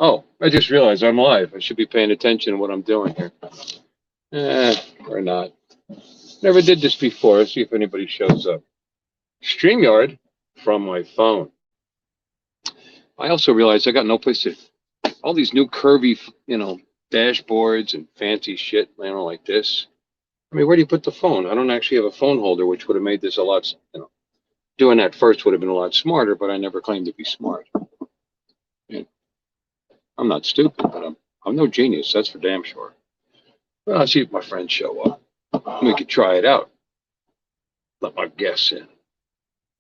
Oh, I just realized I'm live. I should be paying attention to what I'm doing here. Or not. Never did this before. Let's see if anybody shows up. StreamYard from my phone. I also realized I got no place to. All these new curvy, dashboards and fancy shit, like this. I mean, where do you put the phone? I don't actually have a phone holder, which would have made this a lot, doing that first would have been a lot smarter, but I never claimed to be smart. And I'm not stupid, but I'm no genius. That's for damn sure. Well, I'll see if my friends show up. We could try it out. Let my guests in.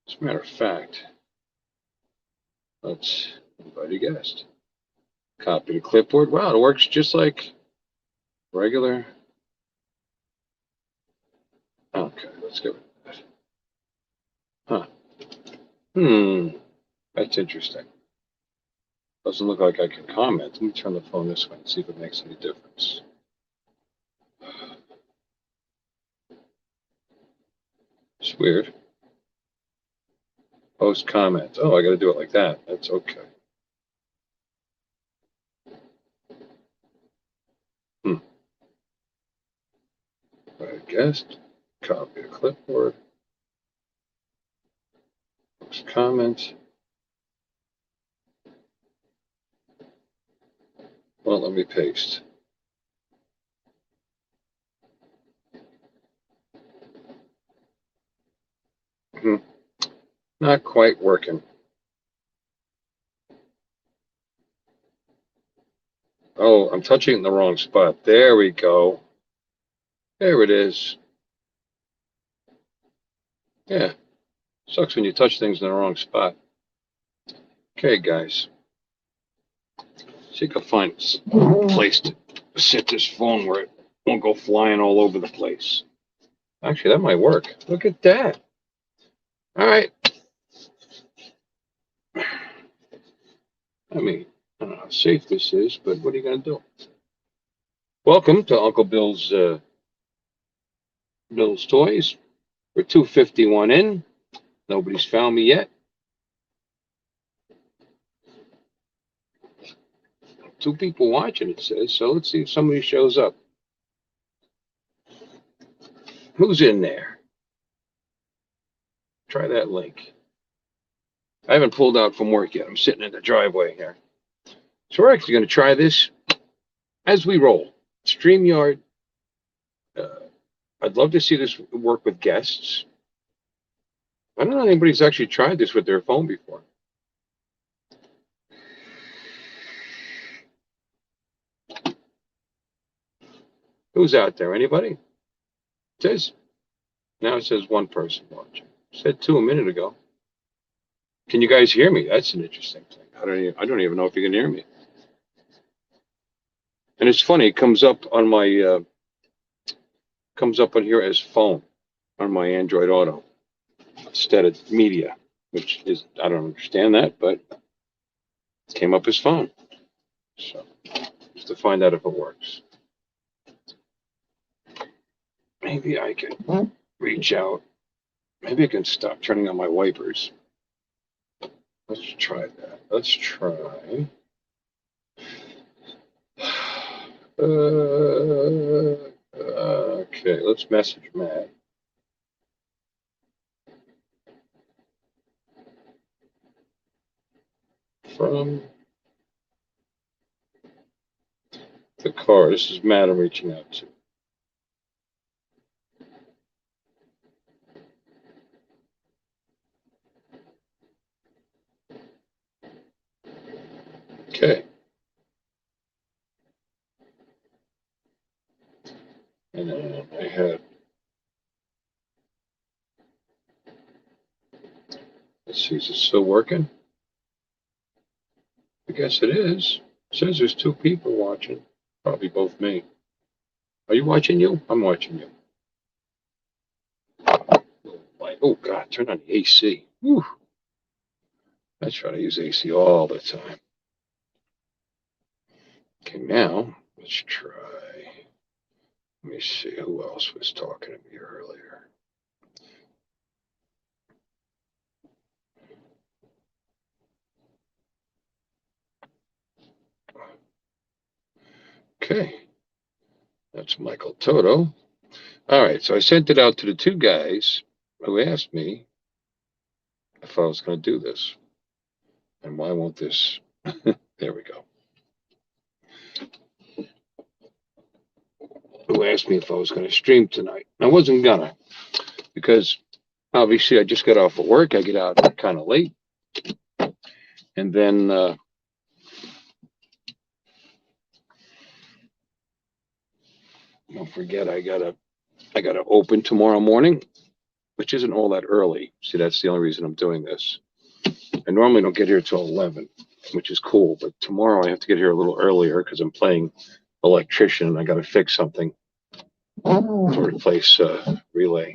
As a matter of fact, let's invite a guest. Copy the clipboard. Wow, it works just like regular. Okay, let's go with that. Huh. That's interesting. Doesn't look like I can comment. Let me turn the phone this way and see if it makes any difference. It's weird. Post comment. Oh, I got to do it like that. That's okay. Right, guest. Copy the clipboard. Post comment. Well, let me paste. Not quite working. Oh, I'm touching it in the wrong spot. There we go. There it is. Yeah. Sucks when you touch things in the wrong spot. Okay, guys. See if I can find a place to sit this phone where it won't go flying all over the place. Actually, that might work. Look at that. All right. I mean, I don't know how safe this is, but what are you going to do? Welcome to Uncle Bill's Toys. We're 251 in. Nobody's found me yet. Two people watching, it says. So let's see if somebody shows up. Who's in there? Try that link. I haven't pulled out from work yet. I'm sitting in the driveway here. So we're actually going to try this as we roll. StreamYard. I'd love to see this work with guests. I don't know if anybody's actually tried this with their phone before. Who's out there? Anybody? It says, now it says one person watching. It said two a minute ago. Can you guys hear me? That's an interesting thing. I don't even know if you can hear me. And it's funny, it comes up on my comes up on here as phone on my Android Auto instead of media, which is, I don't understand that, but it came up as phone. So just to find out if it works. Maybe I can reach out. Maybe I can stop turning on my wipers. Let's try that. Let's try. Okay, let's message Matt. From the car. This is Matt I'm reaching out to. Okay. And then I had, let's see, is it still working? I guess it is. It says there's two people watching. Probably both me. Are you watching you? I'm watching you. Oh, God, turn on the AC. Whew. I try to use AC all the time. Okay, now let's try. Let me see who else was talking to me earlier. Okay. That's Michael Toto. All right, so I sent it out to the two guys who asked me if I was going to do this. And why won't this? There we go. Who asked me if I was going to stream tonight. I wasn't gonna, because obviously I just got off of work. I get out kind of late. And then don't forget I gotta open tomorrow morning, which isn't all that early. See, that's the only reason I'm doing this. I normally don't get here till 11, which is cool, but tomorrow I have to get here a little earlier because I'm playing electrician and I got to fix something to replace relay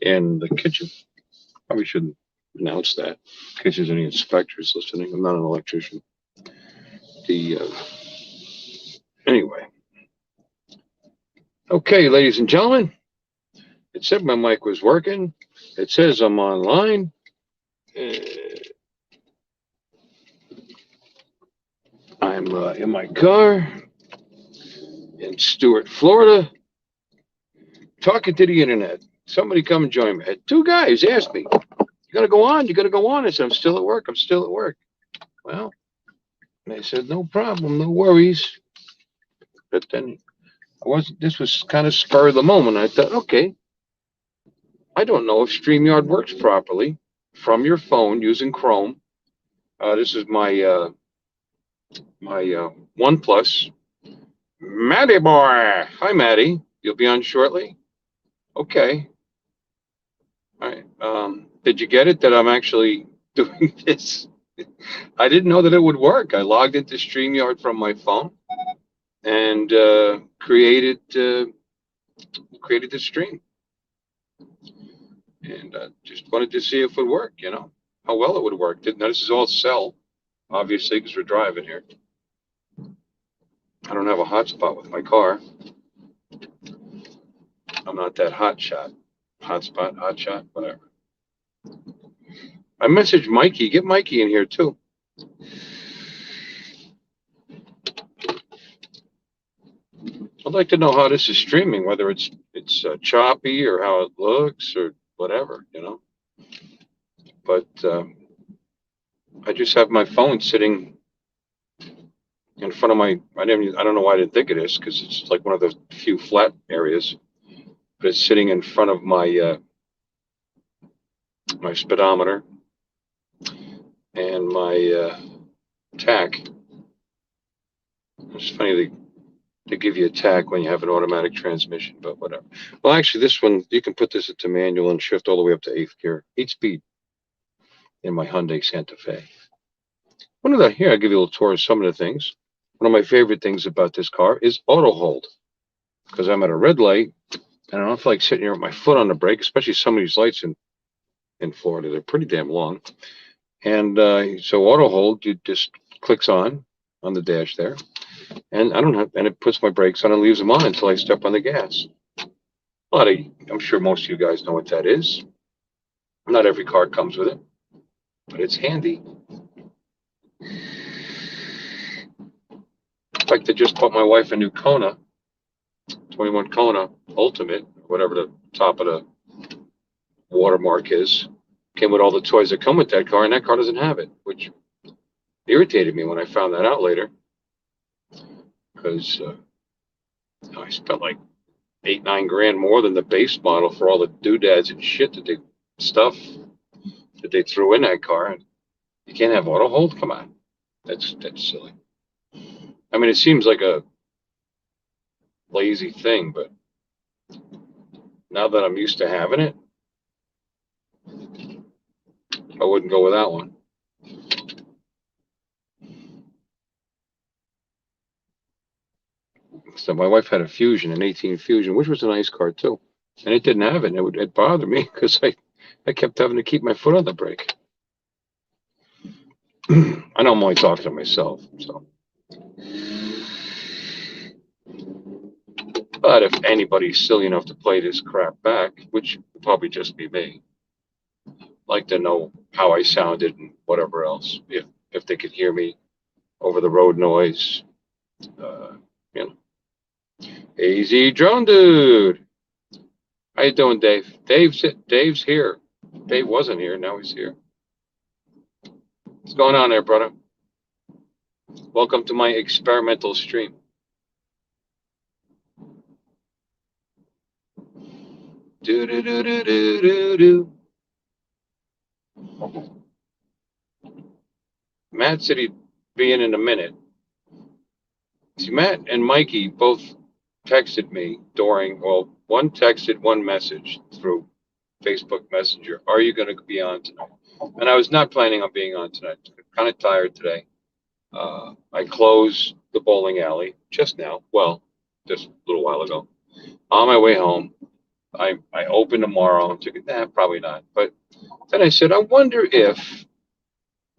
in the kitchen. Probably shouldn't announce that in case there's any inspectors listening. I'm not an electrician. Anyway. Okay, ladies and gentlemen, it said my mic was working. It says I'm online. I'm in my car in Stuart, Florida, talking to the internet. Somebody come and join me. I had two guys ask me, "You gonna go on? You gonna go on?" I said, "I'm still at work. I'm still at work." Well, they said, "No problem, no worries." But then I wasn't. This was kind of spur of the moment. I thought, okay, I don't know if StreamYard works properly from your phone using Chrome. This is my OnePlus. Maddie boy. Hi, Maddie. You'll be on shortly? Okay. All right. Did you get it that I'm actually doing this? I didn't know that it would work. I logged into StreamYard from my phone and created the stream. And just wanted to see if it would work, how well it would work. Now, this is all cell, obviously, because we're driving here. I don't have a hotspot with my car. I'm not that hotspot, whatever. I messaged Mikey. Get Mikey in here too. I'd like to know how this is streaming, whether it's choppy or how it looks or whatever, But I just have my phone sitting in front of my. I don't know why I didn't think of this because it's like one of the few flat areas, but it's sitting in front of my my speedometer and my tach. It's funny they give you a tach when you have an automatic transmission, but whatever. Well, actually, this one you can put this into manual and shift all the way up to 8th gear, 8-speed. In my Hyundai Santa Fe. Here, I'll give you a little tour of some of the things. One of my favorite things about this car is auto hold. Because I'm at a red light, and I don't feel like sitting here with my foot on the brake, especially some of these lights in Florida. They're pretty damn long. And so auto hold, it just clicks on the dash there. And and it puts my brakes on and leaves them on until I step on the gas. I'm sure most of you guys know what that is. Not every car comes with it, but it's handy. In fact, I just bought my wife a new Kona, 21 Kona Ultimate, whatever the top of the watermark is. Came with all the toys that come with that car, and that car doesn't have it, which irritated me when I found that out later. Because I spent like $8-9 grand more than the base model for all the doodads and shit that they threw in that car. And you can't have auto hold? Come on. That's silly. I mean, it seems like a lazy thing, but now that I'm used to having it, I wouldn't go with that one. So my wife had a Fusion, an 18 Fusion, which was a nice car too, and it didn't have it. And it bothered me because I kept having to keep my foot on the brake. I know I'm only talking to myself, so. But if anybody's silly enough to play this crap back, which would probably just be me, like to know how I sounded and whatever else, if they could hear me over the road noise, AZ Drone Dude. How you doing, Dave? Dave's here. Dave wasn't here. Now he's here. What's going on there, brother? Welcome to my experimental stream. Do do do do do do do. Matt said he'd be in a minute. See, Matt and Mikey both texted me during, well, one texted one message through Facebook Messenger. Are you going to be on tonight? And I was not planning on being on tonight. I'm kind of tired today. I closed the bowling alley just now. Well, just a little while ago. On my way home, I open tomorrow and took it. Nah, probably not. But then I said, I wonder if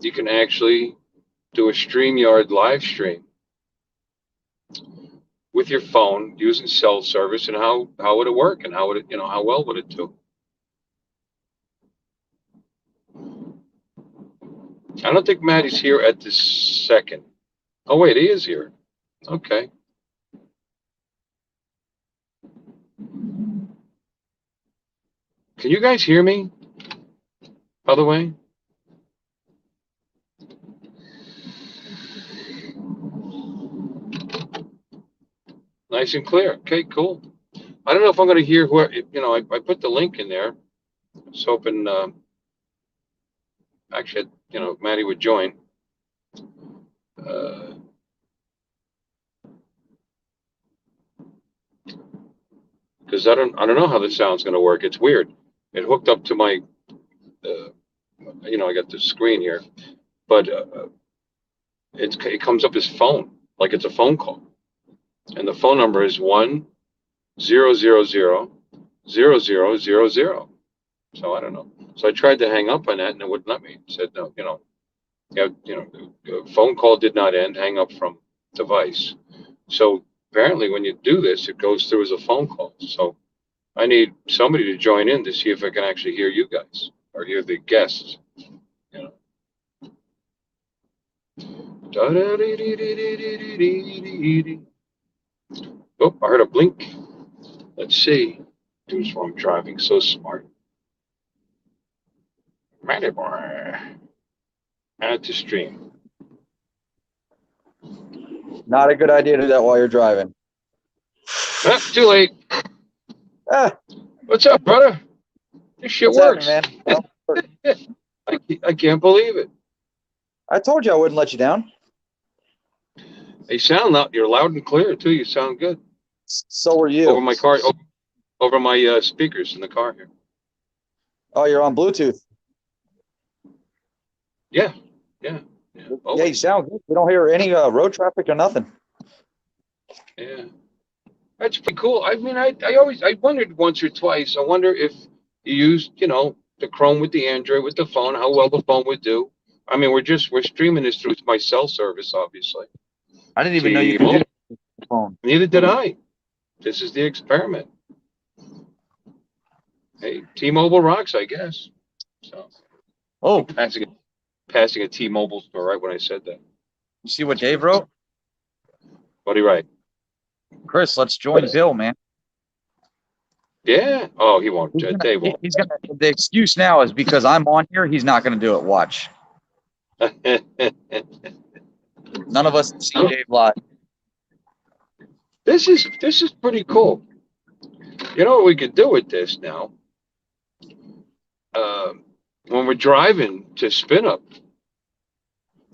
you can actually do a StreamYard live stream with your phone using cell service, and how would it work, and how would it, how well would it do? I don't think Matt is here at this second. Oh wait, he is here. Okay. Can you guys hear me? By the way? Nice and clear. Okay, cool. I don't know if I'm going to hear who, I put the link in there. I was hoping, actually, Maddie would join. Because I don't know how the sound's going to work. It's weird. It hooked up to my, I got the screen here, but it comes up as phone, like it's a phone call, and the phone number is 1-000-0000. So I don't know. So I tried to hang up on that, and it wouldn't let me. It said no, phone call did not end. Hang up from device. So apparently, when you do this, it goes through as a phone call. So I need somebody to join in to see if I can actually hear you guys or hear the guests. Oh, I heard a blink. Let's see. Dudes while I'm driving, so smart. Ready, boy. Add to stream. Not a good idea to do that while you're driving. Too late. What's up, brother? This shit works. Man? I can't believe it. I told you I wouldn't let you down. They sound loud. You're loud and clear too. You sound good. So are you. Over my car, over my speakers in the car here. Oh, you're on Bluetooth. Yeah. Yeah, you sound good. We don't hear any road traffic or nothing. Yeah, that's pretty cool. I mean, I wondered once or twice. I wonder if you used, the Chrome with the Android with the phone, how well the phone would do. I mean, we're streaming this through my cell service, obviously. I didn't even know you could do it with the phone. Neither did I. This is the experiment. Hey, T-Mobile rocks, I guess. So. Oh. Passing a T-Mobile store right when I said that. You see what Dave wrote? What did he write? Chris, let's join Bill, man. Yeah. Oh, he won't. Dave won't. He's gonna. The excuse now is because I'm on here. He's not going to do it. Watch. None of us see Dave live. This is pretty cool. You know what we could do with this now? When we're driving to Spin Up,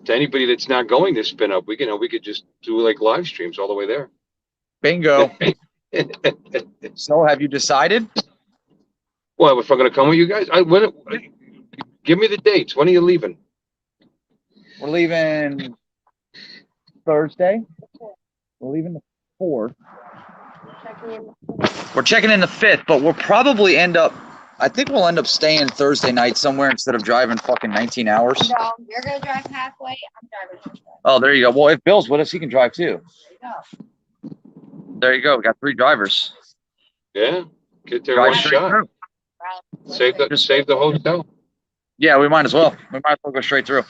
to anybody that's not going to Spin Up, we could just do like live streams all the way there. Bingo. So, have you decided? Well, if I'm going to come with you guys, give me the dates. When are you leaving? We're leaving Thursday. We're leaving the 4th. We're checking in the 5th, but we'll probably I think we'll end up staying Thursday night somewhere instead of driving fucking 19 hours. No, you're going to drive halfway. I'm driving halfway. Oh, there you go. Well, if Bill's with us, he can drive too. There you go. There you go. We got 3 drivers. Yeah. Get there Drive one shot. through. Save the hotel. Yeah, we might as well. We might as well go straight through.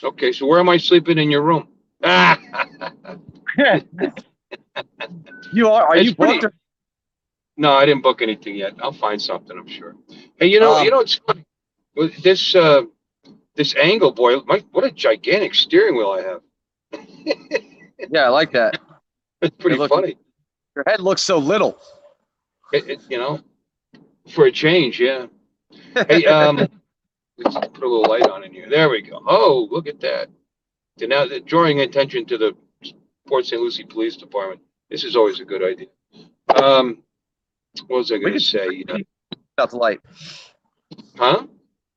Okay, so where am I sleeping in your room? You are? Are It's you booked? pretty. No, I didn't book anything yet. I'll find something, I'm sure. Hey, it's funny. With this angle, boy, what a gigantic steering wheel I have. Yeah, I like that. It's pretty look- funny. Your head looks so little. For a change, yeah. Hey, let's put a little light on in here. There we go. Oh, look at that. So now, drawing attention to the Port St. Lucie Police Department. This is always a good idea. What was I going to say? Without the light. Huh?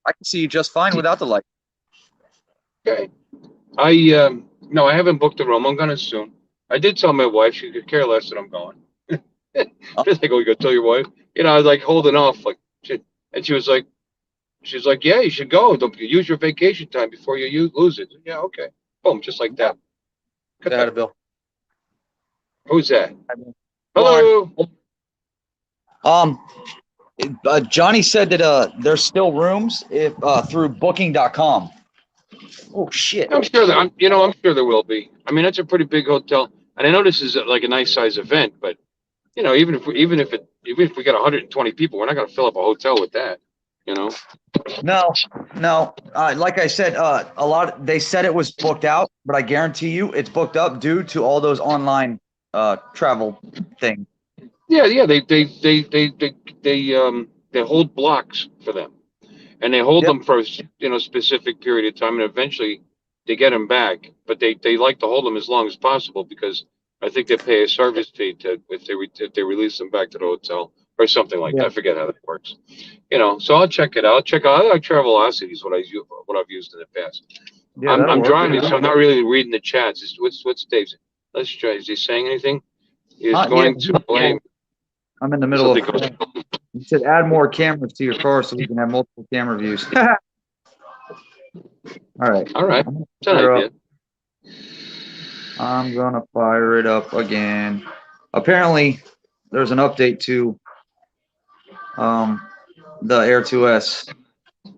I can see you just fine without the light. Okay. No, I haven't booked the room. I'm going to soon. I did tell my wife she could care less that I'm going. Just like, oh, you got to tell your wife? I was like holding off, like, shit. And she's like, yeah, you should go. Don't use your vacation time before you lose it. Yeah, okay. Boom, just like that. Say hi to Bill. Who's that? Lauren. Hello. Johnny said that there's still rooms if through booking.com. Oh shit. I'm sure that I'm sure there will be. I mean, that's a pretty big hotel, and I know this is like a nice size event, but even if we got 120 people, we're not going to fill up a hotel with that. No. Like I said, they said it was booked out, but I guarantee you it's booked up due to all those online travel things. Yeah. They hold blocks for them, and they hold them for a specific period of time, and eventually they get them back. But they like to hold them as long as possible because I think they pay a service fee if they release them back to the hotel or something like that. I forget how that works. So I'll check it out. I like Travelocity is what I've used in the past. Yeah, I'm driving, so I'm not really reading the chats. What's Dave's? Let's try. Is he saying anything? He's going to blame. I'm in the middle of. You said add more cameras to your car so we can have multiple camera views. All right. That's an idea. I'm gonna fire it up again. Apparently, there's an update to the Air 2S.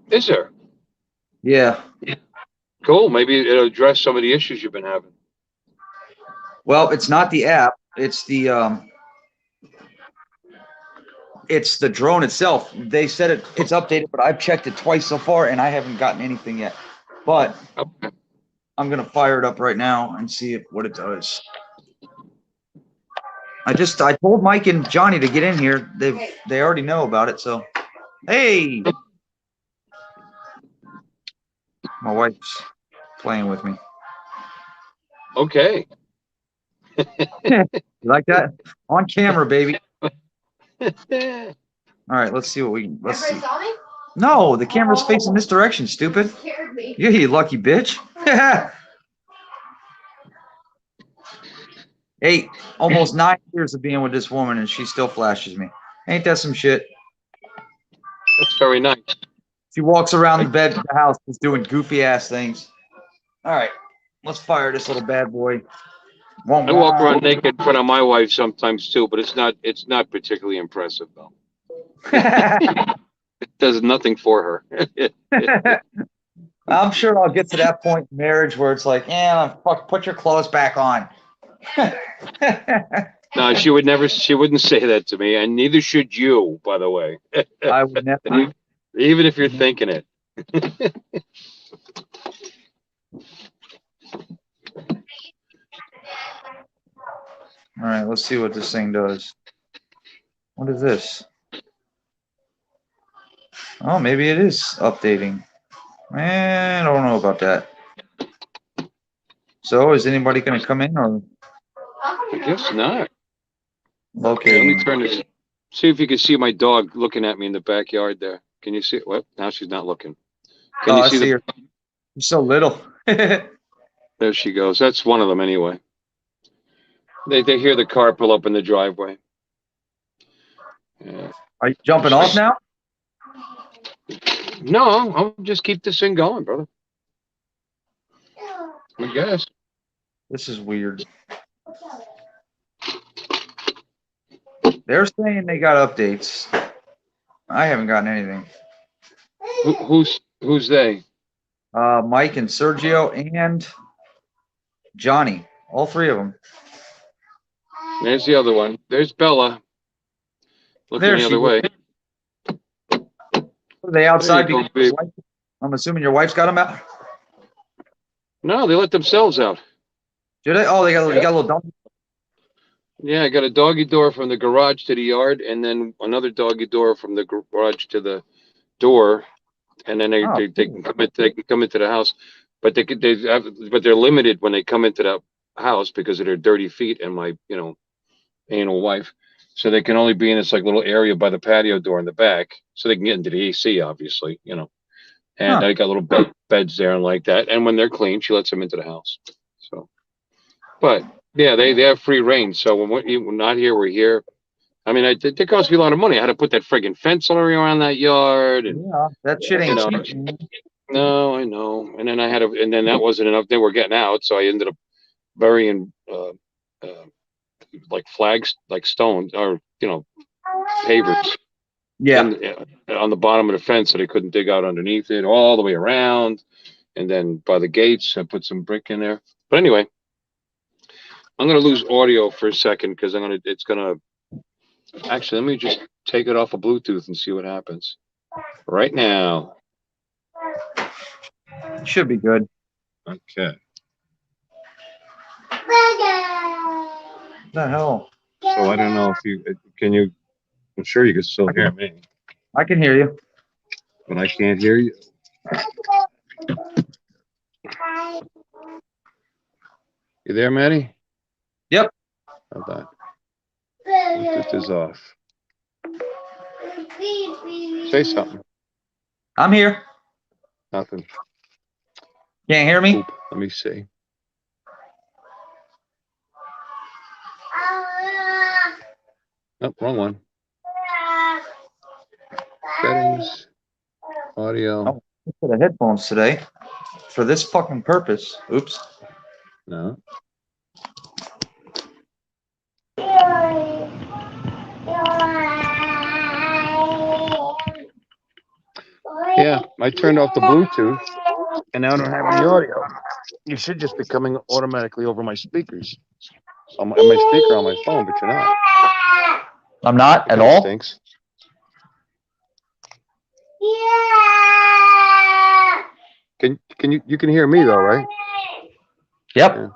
Is there? Yeah. Cool. Maybe it'll address some of the issues you've been having. Well, it's not the app. It's the drone itself. They said it's updated, but I've checked it twice so far, and I haven't gotten anything yet. But okay. I'm gonna fire it up right now and see what it does. I told Mike and Johnny to get in here. They already know about it. So, hey, my wife's playing with me. Okay. You like that? On camera, baby. All right, let's see what we can. Let's see. Saw me? No, the camera's facing this direction, stupid. Scared me. Yeah, you lucky bitch. 8, almost 9 years of being with this woman, and she still flashes me. Ain't that some shit? That's very nice. She walks around the house just doing goofy ass things. All right, let's fire this little bad boy. I walk around naked in front of my wife sometimes too, but it's not particularly impressive though. It does nothing for her. I'm sure I'll get to that point in marriage where it's like, yeah, fuck, put your clothes back on. No, she wouldn't say that to me, and neither should you, by the way. I would never. Even if you're thinking it. All right, let's see what this thing does. What is this? Oh, maybe it is updating. I don't know about that. So, is anybody going to come in or? I guess not. Okay. Let me turn this. See if you can see my dog looking at me in the backyard there. Can you see it? Well, now she's not looking. Can you see her? You're so little. There she goes. That's one of them anyway. They hear the car pull up in the driveway. Yeah. Are you jumping off now? No, I'll just keep this thing going, brother. I guess. This is weird. They're saying they got updates. I haven't gotten anything. Who's they? Mike and Sergio and Johnny. All three of them. There's the other one. There's Bella. Looking There the she other is. way. Are they outside? There you go, because your babe. wife- I'm assuming your wife's got them out. No, they let themselves out. Do they? Oh, you got a little dump. Yeah, I got a doggy door from the garage to the yard, and then another doggy door from the garage to the door, and then Oh, they can come in, they can come into the house, but but they're limited when they come into the house because of their dirty feet and my anal wife, so they can only be in this like little area by the patio door in the back, so they can get into the AC, obviously, and Huh. I got little beds there and like that, and when they're clean, she lets them into the house. So, but yeah, they have free reign. So when we're not here, we're here. I mean, it cost me a lot of money. I had to put that friggin' fence around that yard, and Yeah, that shit ain't you know, cheap. Man. no, I know. And then and then that wasn't enough. They were getting out, so I ended up burying like flags, like stones, or pavers, Yeah. on the bottom of the fence, so they couldn't dig out underneath it, all the way around. And then by the gates, I put some brick in there. But anyway, I'm gonna lose audio for a second because it's gonna. Actually, let me just take it off of Bluetooth and see what happens. Right now. Should be good. Okay. What the hell? So I don't know if you. I'm sure you can still hear me, I can hear you. but I can't hear you. You there, Maddie? Yep. Hold on. Bluetooth is off. Say something. I'm here. Nothing. Can't hear me? Oop, let me see. Nope, wrong one. Settings. Audio. Oh. For the headphones today for this fucking purpose. Oops. No. Yeah, I turned off the Bluetooth, and now I don't have any audio. You should just be coming automatically over my speakers. On my speaker on my phone, but you're not. I'm not at That all. stinks. Can you can hear me though, right? Yep. Yeah.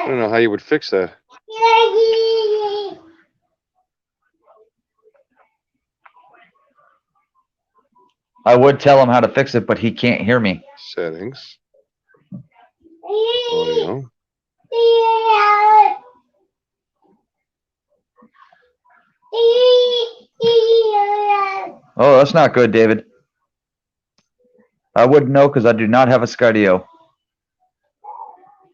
I don't know how you would fix that. I would tell him how to fix it, but he can't hear me. Settings. Audio. Oh, that's not good, David. I wouldn't know because I do not have a Skydio.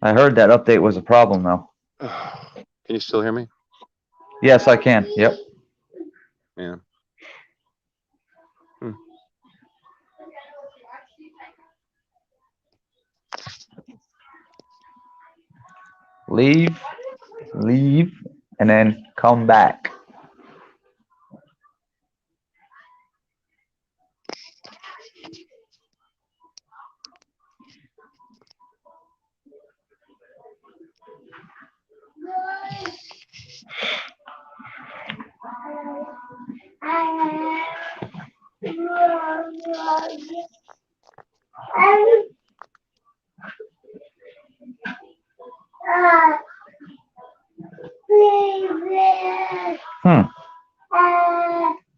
I heard that update was a problem, though. Can you still hear me? Yes, I can. Yep. Yeah. Leave, and then come back.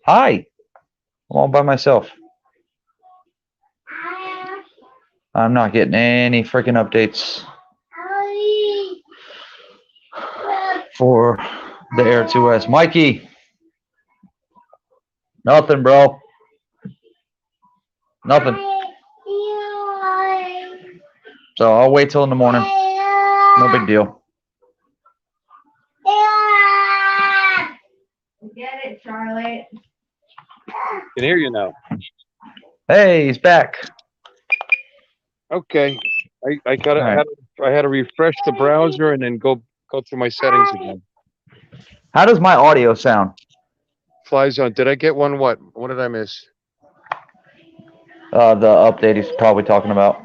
Hi. I'm all by myself. I'm not getting any freaking updates for the Air 2S. Mikey. Nothing, bro. Nothing. So I'll wait till in the morning. No big deal. Get it, Charlotte. Can hear you now. Hey, he's back. Okay. I got All right. I had to refresh the browser and then go through my settings again. How does my audio sound? Fly Zone. Did I get one? What did I miss? The update he's probably talking about.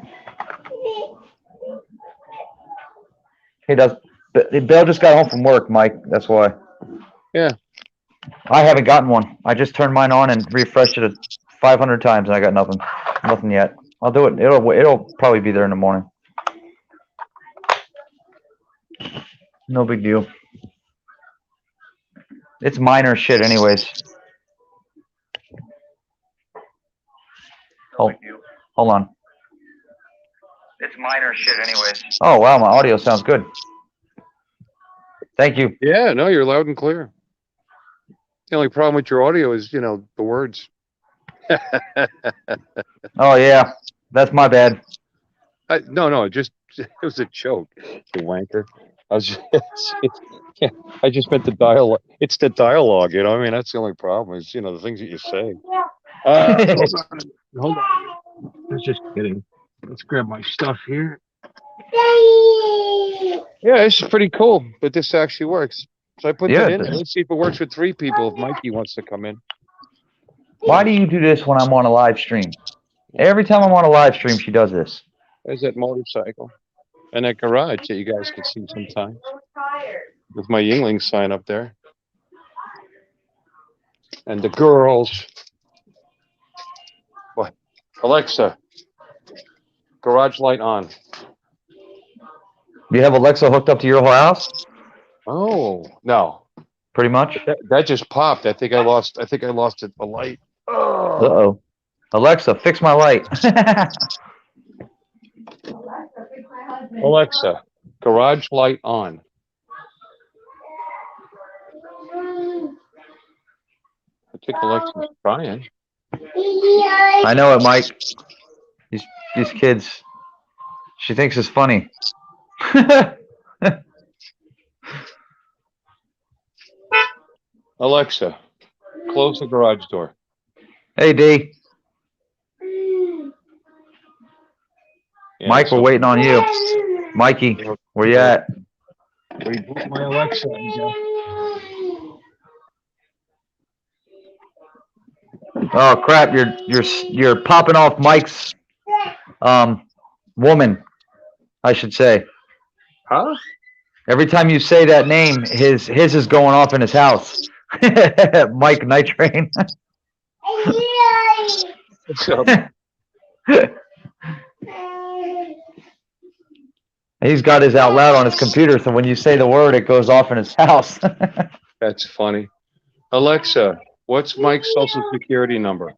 He does. Bill just got home from work, Mike. That's why. Yeah. I haven't gotten one. I just turned mine on and refreshed it 500 times, and I got nothing. Nothing yet. I'll do it. It'll probably be there in the morning. No big deal. It's minor shit, anyways. Hold on. It's minor shit, anyways. Oh wow, my audio sounds good. Thank you. Yeah, no, you're loud and clear. The only problem with your audio is, the words. Oh yeah, that's my bad. No, it was a joke, you wanker. I just meant the dialogue. It's the dialogue, I mean, that's the only problem is, the things that you say. Hold on. I was just kidding. Let's grab my stuff here. Yeah, this is pretty cool, but this actually works. So I put that in. Let's see if it works with 3 people. If Mikey wants to come in. Why do you do this when I'm on a live stream? Every time I'm on a live stream, she does this. There's that motorcycle and that garage that you guys can see sometimes with my Yingling sign up there. And the girls. What? Alexa, garage light on. Do you have Alexa hooked up to your whole house? Oh, no. Pretty much? That just popped. I think I lost it, the light. Oh. Uh-oh. Alexa, fix my light. Alexa, garage light on. I think Alexa's trying. I know it, Mike. These kids, she thinks it's funny. Alexa, close the garage door. Hey, D. Yeah, Mike, so we're waiting on you. Mikey, where you at? reboot my Alexa. Oh crap! You're popping off Mike's woman, I should say. Huh? Every time you say that name, his is going off in his house. Mike Night Train. What's up? He's got his out loud on his computer, so when you say the word, it goes off in his house. That's funny. Alexa, what's Mike's social security number?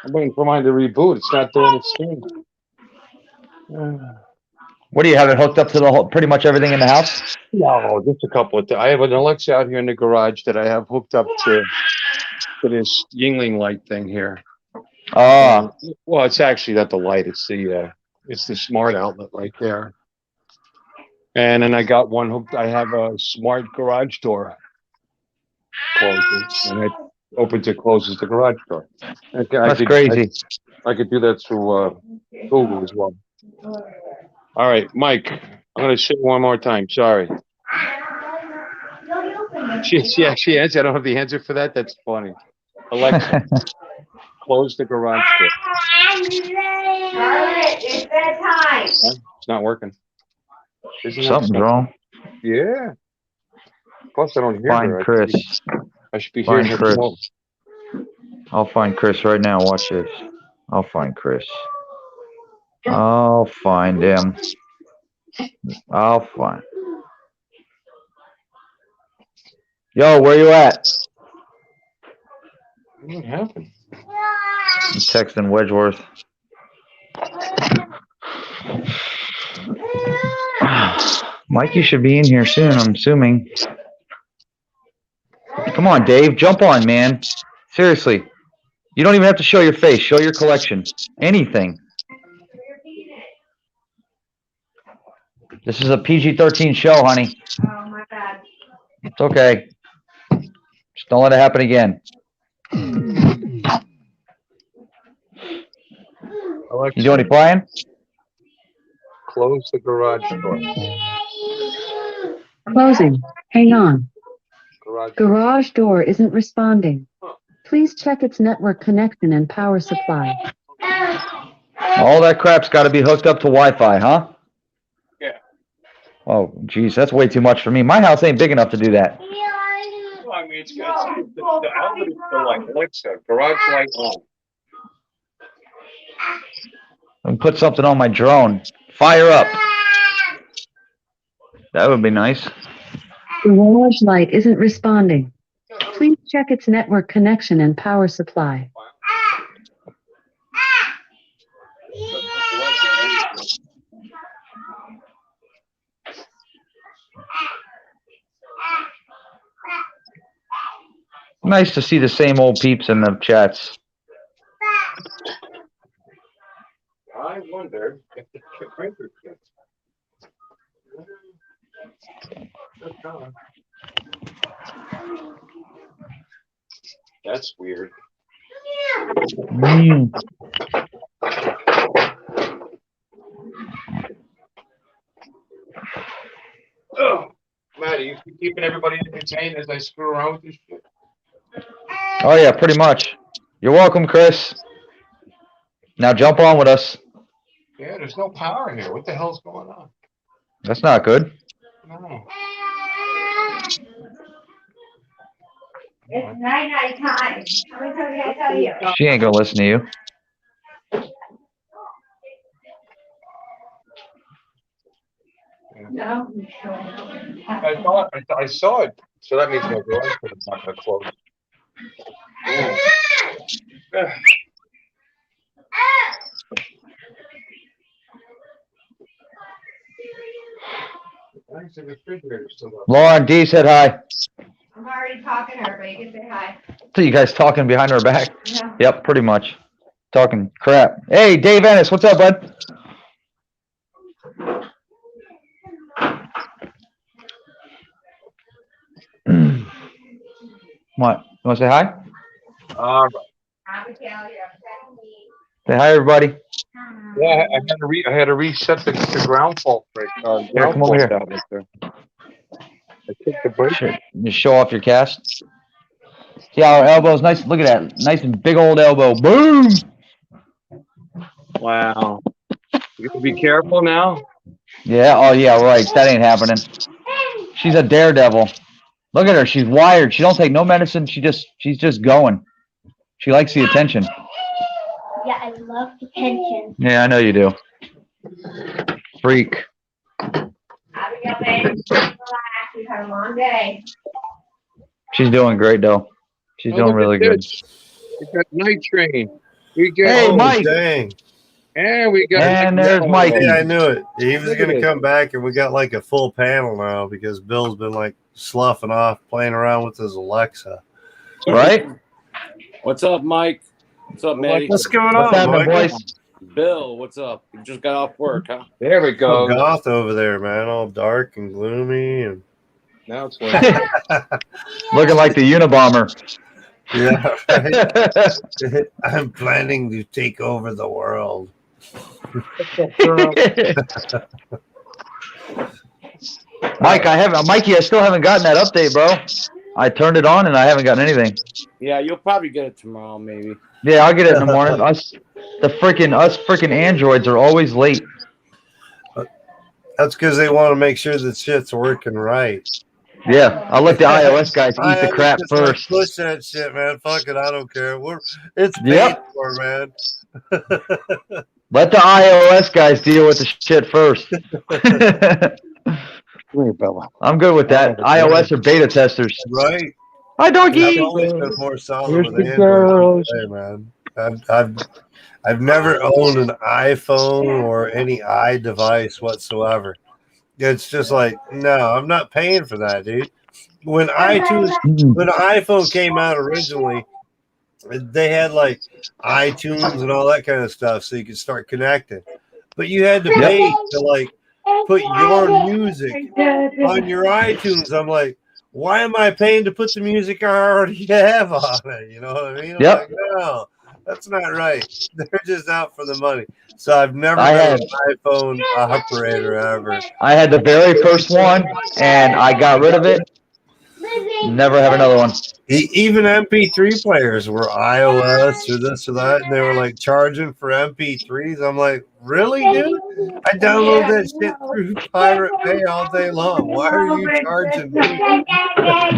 I'm waiting for mine to reboot. It's not doing its thing. What do you have it hooked up to the whole, pretty much everything in the house? No, just a couple of. I have an Alexa out here in the garage that I have hooked up to this Yingling light thing here. Oh, Well, it's actually not the light. It's the smart outlet right there. And then I got one hooked. I have a smart garage door closes, and it opens and closes the garage door. that's crazy. I could do that through Google as well. All right, Mike, I'm going to say it one more time. Sorry. She actually answered. I don't have the answer for that. That's funny. Alexa, close the garage door. Charlotte, it's bedtime. It's not working. Something's wrong. Yeah. Plus, I don't hear Find her. Chris. I should be hearing Find her. Chris. Phone. I'll find Chris right now. Watch this. I'll find Chris. I'll find him. I'll find. Yo, where you at? What happened? I'm texting Wedgeworth. Mikey should be in here soon, I'm assuming. Come on, Dave. Jump on, man. Seriously. You don't even have to show your face. Show your collection. Anything. This is a PG-13 show, honey. Oh my God. It's okay. Just don't let it happen again. Alexa, You doing any playing? close the garage door. Closing. Hang on. Garage door isn't responding. Huh. Please check its network connection and power supply. All that crap's got to be hooked up to Wi-Fi, huh? Yeah. Oh, geez, that's way too much for me. My house ain't big enough to do that. Well, I mean, it's got the outlet is for like Alexa, garage light on. And put something on my drone. Fire up. That would be nice. Garage light isn't responding. Please check its network connection and power supply. Nice to see the same old peeps in the chats. I wonder if the printer fits. That's weird. Mm. Oh, Maddie, you keeping everybody entertained as I screw around with this shit? Oh, yeah, pretty much. You're welcome, Chris. Now jump on with us. Yeah, there's no power here. What the hell's going on? That's not good. No. It's night time. How many times did I tell you? She ain't gonna listen to you. No. I saw it. So that means my garage is not gonna close. Yeah. Why is the refrigerator still up? Lauren D said hi. I'm already talking to her, but you can say hi. So you guys talking behind her back? Yeah. Yep, pretty much. Talking crap. Hey, Dave Ennis, what's up, bud? What? You want to say hi? All right. Abigail, you're upsetting me. Say hi, everybody. Yeah, I had to reset the ground fault break. Here, come over here. down right there. I took the break. Just show off your cast. See how our elbow's nice? Look at that. Nice and big old elbow. Boom! Wow. You gotta be careful now. Yeah, oh yeah, right. That ain't happening. She's a daredevil. Look at her. She's wired. She don't take no medicine. She's just going. She likes the attention. Yeah, I love attention. Yeah, I know you do. Freak. Abigail, babe, relax. We've had a long day. She's doing great though. She's doing really good. We got Night Train. We got Hey, Mike. Dang. and we got And there's Mikey. Yeah, I knew it. He was Look at going to it. come back, and we got like a full panel now because Bill's been like sloughing off, playing around with his Alexa. Right? What's up, Mike? What's up, Matty? What's going What's on, happening, Mike? boys? Bill, what's up? You just got off work, huh? There we Oh, go. goth over there, man, all dark and gloomy, and Now it's like Looking like the Unabomber. yeah, right. I'm planning to take over the world. Mikey, I still haven't gotten that update, bro. I turned it on and I haven't gotten anything. Yeah, you'll probably get it tomorrow, maybe. Yeah, I'll get it in the morning. Us freaking androids are always late. That's because they want to make sure that shit's working right. Yeah, I'll let the iOS guys eat the crap just, like, first. push that shit, man. Fuck it, I don't care. It's paid Yep. for, man. Let the iOS guys deal with the shit first. I'm good with that. iOS or beta testers. Right? Hi, I've doggy. always been more solid Here's with the Android girls. today, man. I've never owned an iPhone or any iDevice whatsoever. It's just like, no, I'm not paying for that, dude. When when iPhone came out originally, they had like iTunes and all that kind of stuff, so you could start connecting. But you had to pay to like put your music on your iTunes. I'm like, why am I paying to put the music I already have on it? You know what I mean? I'm Yep. like, no, that's not right. They're just out for the money. So I've never I been had- an iPhone operator ever. I had the very first one, and I got rid of it. Never have another one. Even MP3 players were iOS or this or that, and they were like charging for MP3s. I'm like, really, dude? I download that shit through Pirate Bay all day long. Why are you charging me?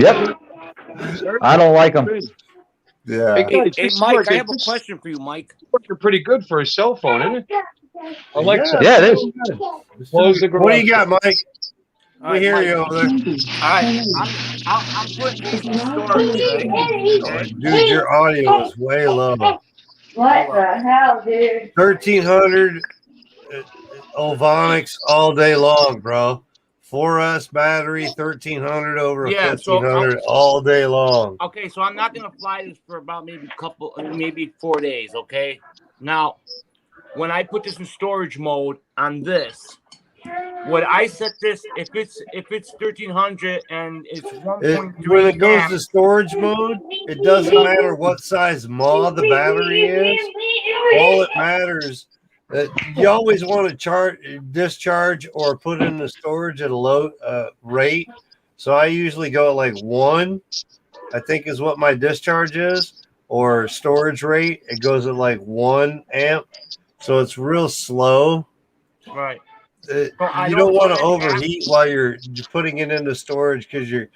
Yep. I don't like them. Yeah. Hey, Mike, I have a question for you, Mike. Working pretty good for a cell phone, isn't it? Alexa, Yeah, it is. close the What do garage. you got, Mike? All We right, hear Mike. you over there. All right, I'm putting this in storage, right? Okay. Dude, your audio is way low. What the hell, dude? 1300 Ovonics all day long, bro. 4S battery, 1300 over Yeah, so 1500 all day long. Okay, so I'm not gonna fly this for about maybe 4 days. Okay. Now, when I put this in storage mode on this, would I set this if it's 1300 and it's 1.3 When it goes to amps? storage mode, it doesn't matter what size mod the battery is. All it matters, you always want to discharge or put in the storage at a low rate. So I usually go at like 1, I think is what my discharge is, or storage rate. It goes at like 1 amp. So it's real slow. Right. You don't want to overheat while you're putting it into storage, because you're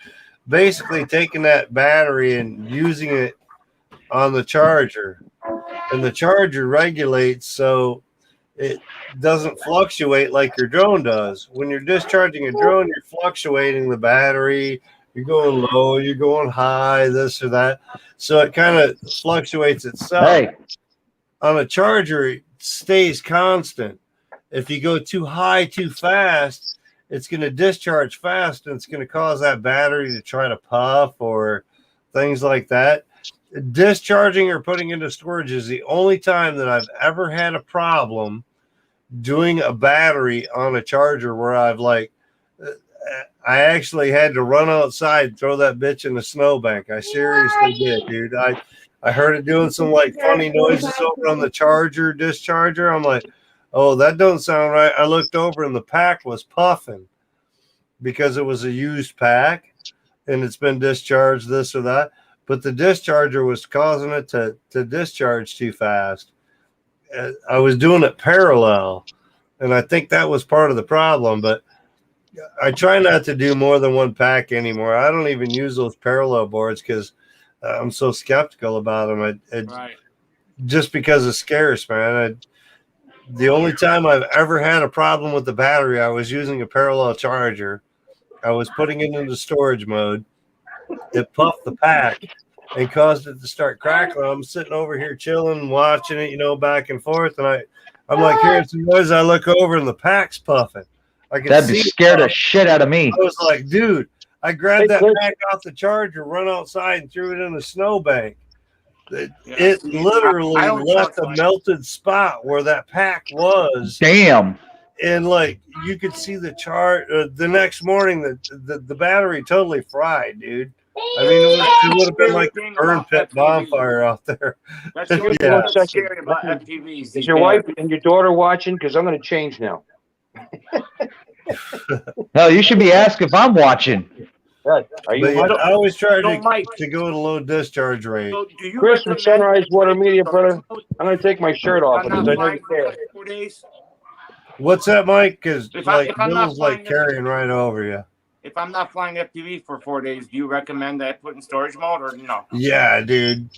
basically taking that battery and using it on the charger, and the charger regulates so it doesn't fluctuate like your drone does. When you're discharging a drone, you're fluctuating the battery. You're going low, you're going high, this or that. So it kind of fluctuates itself. Hey, On a charger, it stays constant. If you go too high too fast, it's going to discharge fast, and it's going to cause that battery to try to puff or things like that. Discharging or putting into storage is the only time that I've ever had a problem doing a battery on a charger where I've I actually had to run outside and throw that bitch in the snowbank. I seriously did, dude. I heard it doing some like funny noises over on the charger discharger. I'm like, oh, that don't sound right. I looked over and the pack was puffing because it was a used pack and it's been discharged, this or that. But the discharger was causing it to discharge too fast. I was doing it parallel, and I think that was part of the problem. But I try not to do more than one pack anymore. I don't even use those parallel boards because I'm so skeptical about them. Right. Just because it scares, man. The only time I've ever had a problem with the battery, I was using a parallel charger. I was putting it into storage mode. It puffed the pack and caused it to start crackling. I'm sitting over here chilling, watching it, back and forth. And I'm like hearing some noise. I look over and the pack's puffing. I can that'd be scared the shit out of me. I was like, dude, I grabbed that pack off the charger, run outside and threw it in the snowbank. It literally left a melted spot where that pack was. Damn. And you could see the chart the next morning the battery totally fried, dude. I mean, it would have been like a burn pit bonfire out there. That's Yeah. what's scary about FPVs. Is your wife and your daughter watching? Because I'm going to change now. No, you should be asked if I'm watching. Are you But, watching? I always try Mike, to go at a low discharge rate. so do you Chris from recommend- Sunrise Water Media, brother. I'm going to take my shirt off I'm because not I know flying you for care. 4 days. What's that, Mike? Because If I'm not Bill's flying carrying right over you. If I'm not flying FPV for 4 days, do you recommend that I put in storage mode or no? Yeah, dude.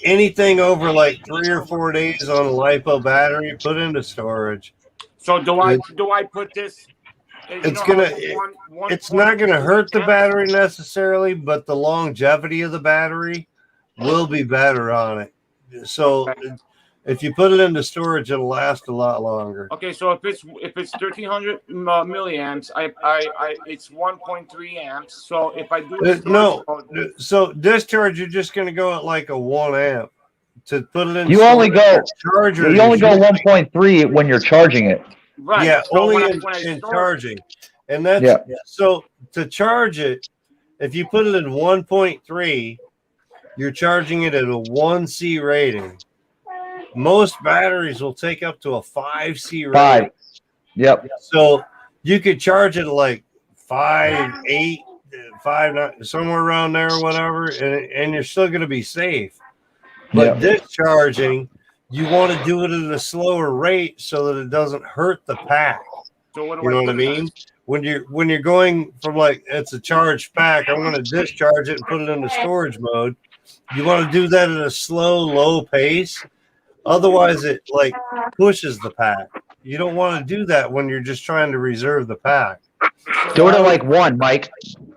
Anything over 3 or 4 days on a LiPo battery, put into storage. So do I put this? It's not gonna hurt the battery necessarily, but the longevity of the battery will be better on it. So if you put it into storage, it'll last a lot longer. Okay, so if it's 1300 milliamps, it's 1.3 amps. So if I do it No, mode, so discharge, you're just gonna go at like a 1 amp to put it in. You only go charger. you only go 1.3 when you're charging it. right? Yeah, so only when in store- charging. And that's Yeah. so to charge it, if you put it in 1.3, you're charging it at a 1C rating. Most batteries will take up to a 5C rating. 5. Yep. So you could charge it at 5, 8, somewhere around there or whatever, and you're still going to be safe. But discharging, you want to do it at a slower rate so that it doesn't hurt the pack. So what do You know what I put it on? mean? When you're going from like it's a charged pack, I'm going to discharge it and put it into storage mode. You want to do that at a slow, low pace. Otherwise, it like pushes the pack. You don't want to do that when you're just trying to reserve the pack. Do it at like 1, Mike.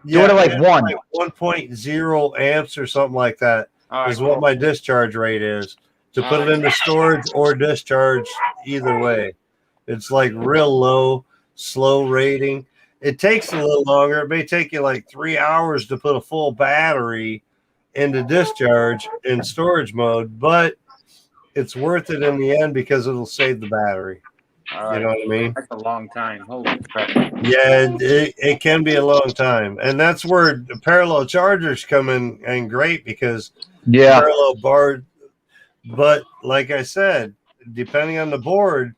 Do it at like 1. 1.0 amps or something like that All right, is what my discharge rate is. To put it into storage or discharge, either way. It's like real low, slow rating. It takes a little longer. It may take you like 3 hours to put a full battery into discharge in storage mode, but it's worth it in the end because it'll save the battery. All right. You know what I mean? That's a long time. Holy crap. Yeah, it can be a long time. And that's where the parallel chargers come in and great because parallel board. But like I said, depending on the board,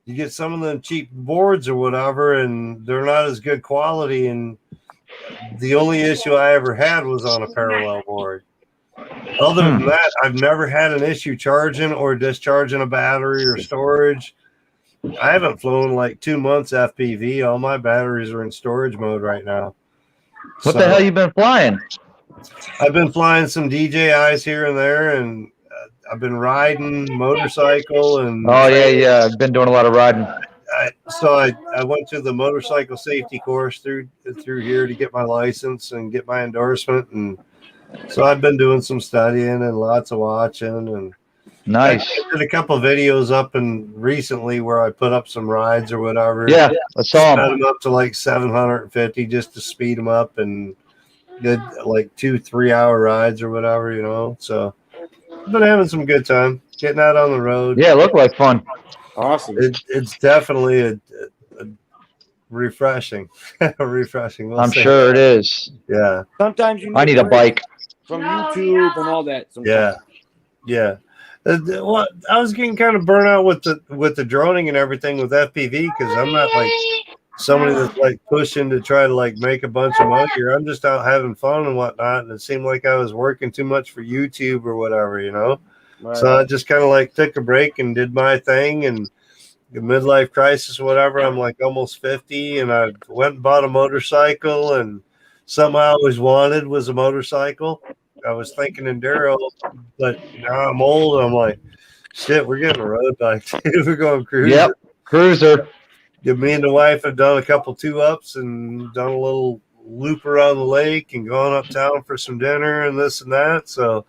you get some of them cheap boards or whatever, and they're not as good quality. And the only issue I ever had was on a parallel board. Other than that, I've never had an issue charging or discharging a battery or storage. I haven't flown like 2 months FPV. All my batteries are in storage mode right now. What the hell you been flying? I've been flying some DJIs here and there, and I've been riding motorcycle. And I've been doing a lot of riding. I went to the motorcycle safety course through here to get my license and get my endorsement, and so I've been doing some studying and lots of watching. And Nice. I did a couple of videos up and recently where I put up some rides or whatever. Yeah, I saw Set them. them up to like 750 just to speed them up, and did like 2-3 hour rides or whatever, you know. So I've been having some good time getting out on the road. Yeah, it looked like fun. Awesome. It's definitely a refreshing, refreshing. We'll I'm say. sure it is. Yeah, Sometimes you I need a bike. from YouTube and all that. Sometimes. yeah. Well, I was getting kind of burnt out with the droning and everything with FPV because I'm not like somebody that's like pushing to try to like make a bunch of money, or I'm just out having fun and whatnot. And it seemed like I was working too much for YouTube or whatever, you know. Right. So I just kind of like took a break and did my thing. And the midlife crisis, whatever. I'm like almost 50, and I went and bought a motorcycle. And something I always wanted was a motorcycle. I was thinking enduro, but now I'm old. And I'm like, shit, we're getting a road bike. We're going cruising. Yep, cruiser. Me and the wife have done a couple 2-ups and done a little loop around the lake and gone uptown for some dinner and this and that. So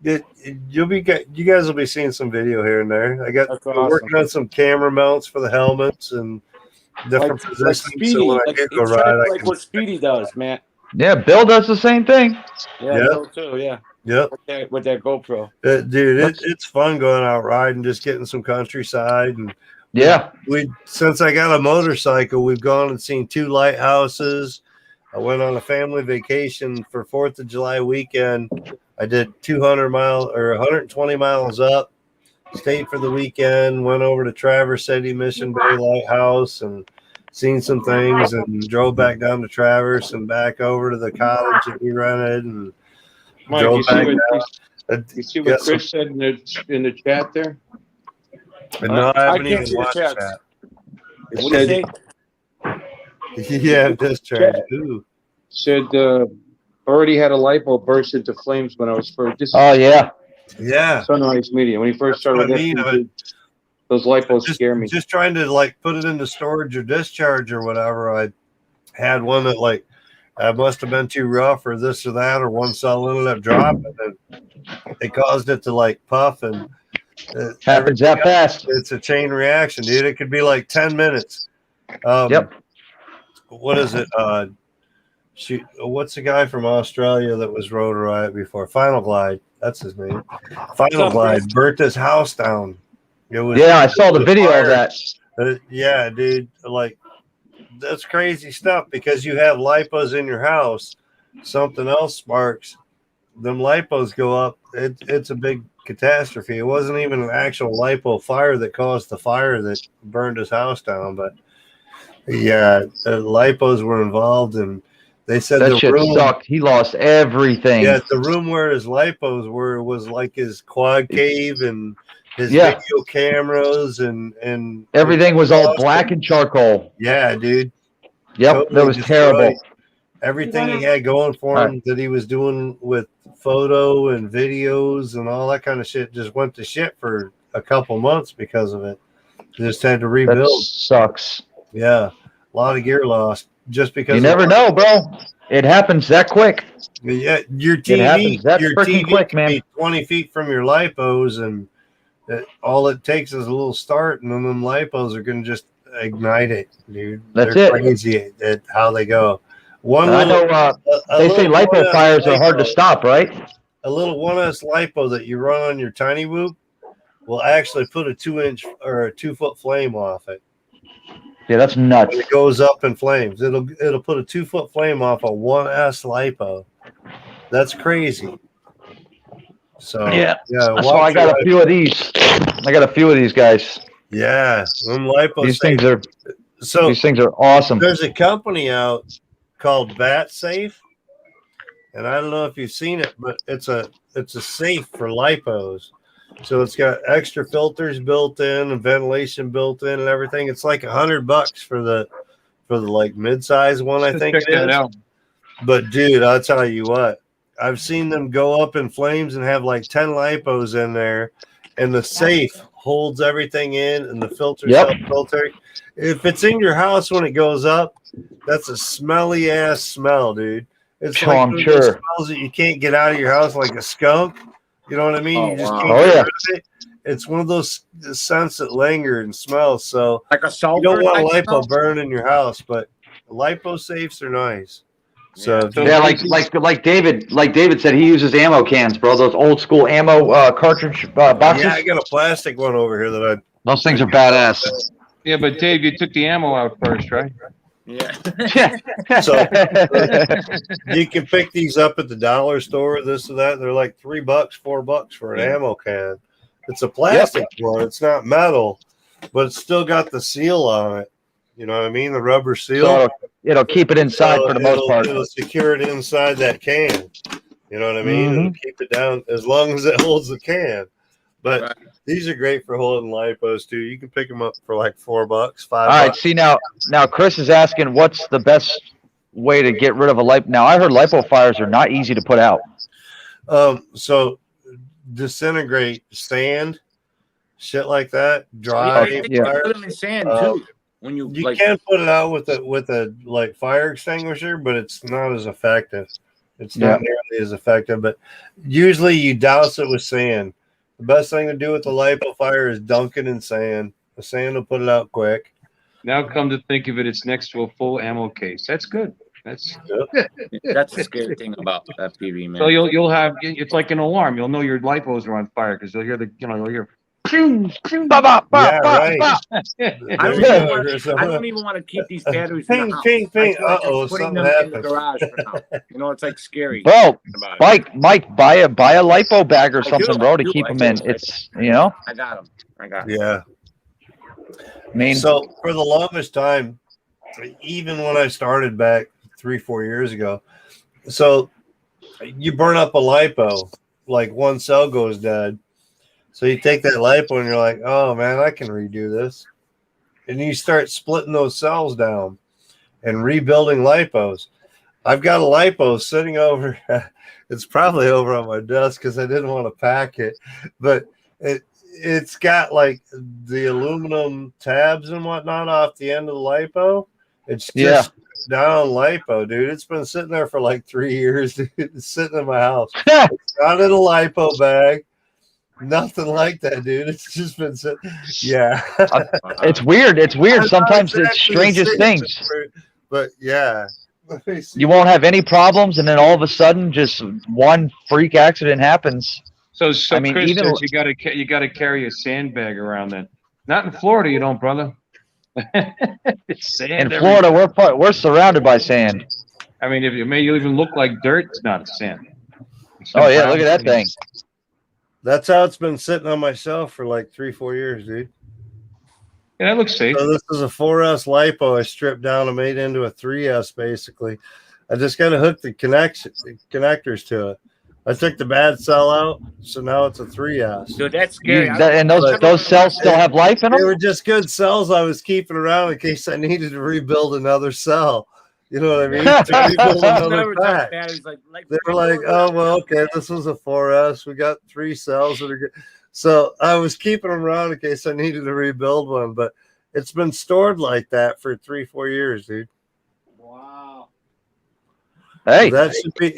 you guys will be seeing some video here and there. I got working on some camera mounts for the helmets and different positions. Speedy, so when I like, get go ride, I like can, what Speedy does, Matt. Yeah, Bill does the same thing. Yeah, Yeah. Bill too. Yeah, yep. with that GoPro. Dude, it's fun going out riding, just getting some countryside. And Yeah. since I got a motorcycle, we've gone and seen 2 lighthouses. I went on a family vacation for 4th of July weekend. I did 120 miles up, stayed for the weekend, went over to Traverse City Mission Bay Lighthouse and seen some things, and drove back down to Traverse and back over to the cottage that we rented, and Mike, drove you see back what, down. you see what Chris said in the chat there? No, I haven't I can't even see the watched chat. that. What do you say? Yeah, discharge. Ooh. Said already had a lipo burst into flames when I was first. This Oh yeah. Yeah. Sunrise Media when he first That's what started. I mean. listening to- Those lipos scare me. Just trying to like put it into storage or discharge or whatever. I had one that like I must have been too rough or this or that, or one cell ended up dropping and it caused it to like puff, and Happens that fast. it's a chain reaction, dude. It could be like 10 minutes. Yep. What is it? Shoot, what's the guy from Australia that was Rotor Riot before? Final Glide. That's his name. Final Glide burnt his house down. It was, Yeah, I saw the video fire. of that. Yeah, dude. Like, that's crazy stuff because you have lipos in your house. Something else sparks. Them lipos go up. It's a big catastrophe. It wasn't even an actual lipo fire that caused the fire that burned his house down. But yeah, the lipos were involved, and They said That the shit room, sucked. He lost everything. yeah, the room where his lipos were was like his quad cave and his Yeah. video cameras and Everything was all black and charcoal. yeah, dude. Yep, Totally that was terrible. destroyed. Everything he had going for him that he was doing with photo and videos and all that kind of shit just went to shit for a couple months because of it. Just had to That rebuild. sucks. Yeah, a lot of gear lost just because You never know, bro. It happens that quick. Yeah, your It happens TV, that your freaking TV quick, can man. be 20 feet from your lipos, and all it takes is a little start, and then them lipos are going to just ignite it, dude. That's They're it. crazy at how they go. One And I little, know a they say little lipo 1S fires are hard to lipo- stop, right? A little 1S lipo that you run on your tiny whoop will actually put a 2-inch or a 2-foot flame off it. Yeah, that's nuts. It goes up in flames. It'll put a 2-foot flame off a 1S lipo. That's crazy. So Yeah, watch so I got your a few of these. I got a few of these guys. Yeah, them lipos. These things are So awesome. there's a company out called Bat Safe, and I don't know if you've seen it, but it's a safe for lipos. So it's got extra filters built in and ventilation built in and everything. It's like $100 for the like mid-size one, I think it is. But dude, I'll tell you what, I've seen them go up in flames and have like 10 lipos in there, and the safe holds everything in, and the filters help filter. If it's in your house when it goes up, that's a smelly ass smell, dude. It's Oh, like I'm one of sure. those smells that you can't get out of your house, like a skunk. You know what I mean? Oh, You just wow. can't Oh, get yeah. rid of it. It's one of those scents that linger and smell. So Like a sulfur. you don't want a type lipo smell? burn in your house, but lipo safes are nice. So Yeah. if you- Yeah, like David said, he uses ammo cans, bro. Those old school ammo cartridge boxes. yeah, I got a plastic one over here that Those things are badass. Yeah, but Dave, you took the ammo out first, right? Yeah. So you can pick these up at the dollar store, this or that. They're like $3, $4 for an ammo can. It's a plastic one. It's not metal, but it's still got the seal on it. You know what I mean? The rubber seal. So it'll keep it inside So for the most part. It'll secure it inside that can. You know what I mean? It'll keep it down as long as it holds the can. But Right. these are great for holding lipos too. You can pick them up for like $4, $5. All right, see now Chris is asking what's the best way to get rid of a lipo. Now I heard lipo fires are not easy to put out. So disintegrate sand, shit like that, dry Yeah. fire. Put them in sand Uh, too. When you You like, can put it out with a like fire extinguisher, but it's not as effective. It's not nearly as effective. But usually you douse it with sand. The best thing to do with the lipo fire is dunk it in sand. The sand will put it out quick. Now, come to think of it, it's next to a full ammo case. That's good. That's that's the scary thing about that PV, man. so you'll have it's like an alarm. You'll know your lipos are on fire because you'll hear you'll hear. Yeah, right. I There don't, you even go. wanna, I don't even want to keep these batteries in Ping, the house. ping, ping. I feel like Uh-oh, just putting something them in the happened. garage for now. You know, it's like scary. Bro, about it. Mike, buy a lipo bag or I something, do, bro, I to do, keep I them do. in. It's I got them. I got 'em. Yeah. I mean, So for the longest time, even when I started back 3-4 years ago, so you burn up a lipo, like one cell goes dead. So you take that lipo and you're like, oh man, I can redo this. And you start splitting those cells down and rebuilding lipos. I've got a lipo sitting over, it's probably over on my desk because I didn't want to pack it, but it's got like the aluminum tabs and whatnot off the end of the lipo. It's just down lipo, dude. It's been sitting there for like 3 years, dude. It's sitting in my house. It's not in a lipo bag. Nothing like that, dude. It's just been sitting. Yeah. it's weird. It's weird. I'm not Sometimes it's exactly the strangest same, things. But yeah. Let me see. You won't have any problems, and then all of a sudden, just one freak accident happens. So I mean, Chris even- says you got to carry a sandbag around then. Not in Florida, you don't, brother. It's sand In Florida, everywhere. we're surrounded by sand. I mean, if it may even look like dirt, it's not sand. It's Oh yeah, brown look at that thing. That's how it's been sitting on my shelf for like 3-4 years, dude. Yeah, that looks safe. So this is a 4S lipo I stripped down and made into a 3S basically. I just got to hook the connectors to it. I took the bad cell out, so now it's a 3S. Dude, that's scary. And those cells still have life in They them? were just good cells I was keeping around in case I needed to rebuild another cell. You know what I mean? To rebuild another Never touched pack. batteries like They were like, oh, well, okay, this was a 4S. We got 3 cells that are good. So I was keeping them around in case I needed to rebuild one, but it's been stored like that for 3-4 years, dude. Wow. Hey, That should be,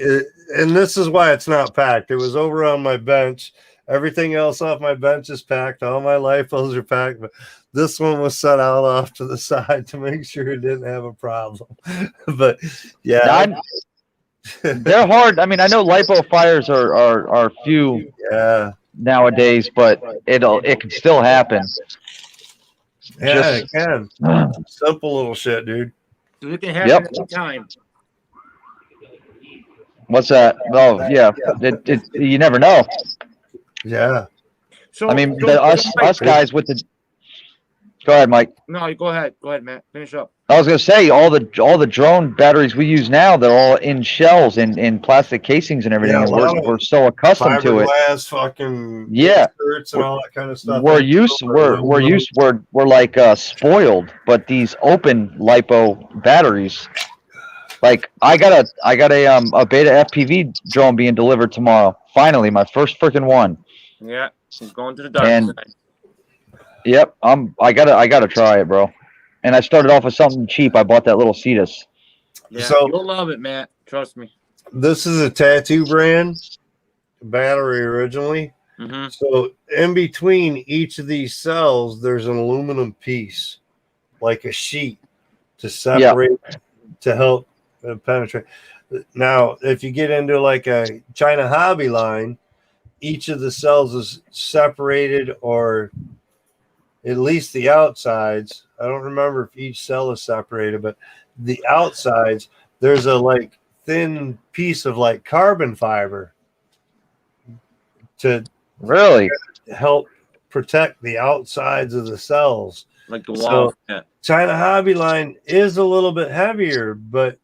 and this is why it's not packed. It was over on my bench. Everything else off my bench is packed. All my LiPos are packed, but this one was set out off to the side to make sure it didn't have a problem. But yeah, they're hard. I mean, I know lipo fires are few yeah, nowadays, but it can still happen. yeah, it can. Simple little shit, dude. So it can happen Yep. any time. What's that? Oh, yeah. You never know. Yeah. So I mean, so- us guys with the. Go ahead, Mike. No, go ahead. Go ahead, Matt. Finish up. I was gonna say all the drone batteries we use now, they're all in shells and in plastic casings and everything. Yeah, and a lot of we're so accustomed to it. Fiberglass, fucking Yeah. skirts and all that kind of stuff. We're like spoiled, but these open lipo batteries, like I got a Beta FPV drone being delivered tomorrow. Finally, my first freaking one. Yeah, he's going to the dark And- side. Yep, I gotta try it, bro. And I started off with something cheap. I bought that little Cetus. Yeah, So- you'll love it, Matt. Trust me. This is a tattoo brand battery originally. Mm-hmm. So in between each of these cells, there's an aluminum piece, like a sheet, to separate to help penetrate. Now, if you get into like a China Hobby line, each of the cells is separated, or at least the outsides. I don't remember if each cell is separated, but the outsides, there's a like thin piece of like carbon fiber to Really? help protect the outsides of the cells. Like the wall. So- yeah. China Hobby line is a little bit heavier, but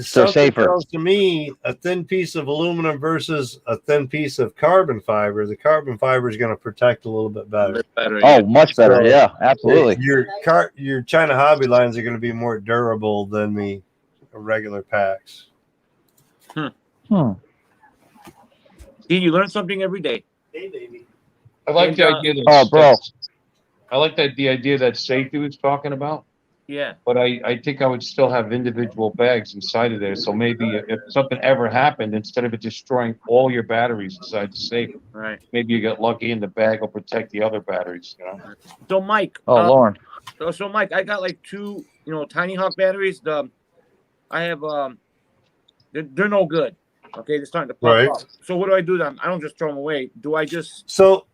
something safer. tells to me a thin piece of aluminum versus a thin piece of carbon fiber. The carbon fiber is going to protect a little bit A better. bit better. Oh, yeah. much better. So- Yeah, absolutely. Your China Hobby lines are going to be more durable than the regular packs. Hmm. See, you learn something every day. I like the And, idea. That Oh, bro. I like that the idea that safety was talking about, Yeah. but I think I would still have individual bags inside of there. So maybe if something ever happened, instead of it destroying all your batteries inside the safe, Right. maybe you get lucky and the bag will protect the other batteries. You know. So, Mike. Oh, Lauren. So, Mike, I got like two, Tiny Hawk batteries. I have they're no good. Okay, they're starting to pop Right. up. So what do I do then? I don't just throw them away. Do I just So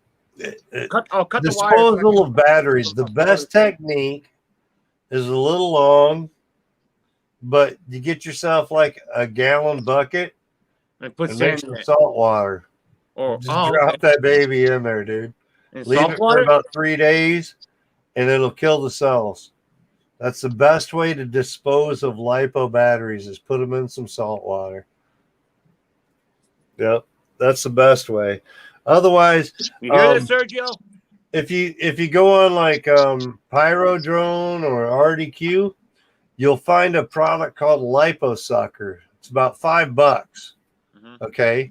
I'll cut the disposal wires. of batteries, the best technique is a little long, but you get yourself like a gallon bucket And put and make sand in some it. salt water. Or Just drop that baby in there, dude. and Leave salt it for water. about 3 days and it'll kill the cells. That's the best way to dispose of lipo batteries, is put them in some salt water. Yep, that's the best way. Otherwise, You hear this, Sergio? if you go on like Pyro Drone or RDQ, you'll find a product called Liposucker. It's about $5. Mhm. Okay,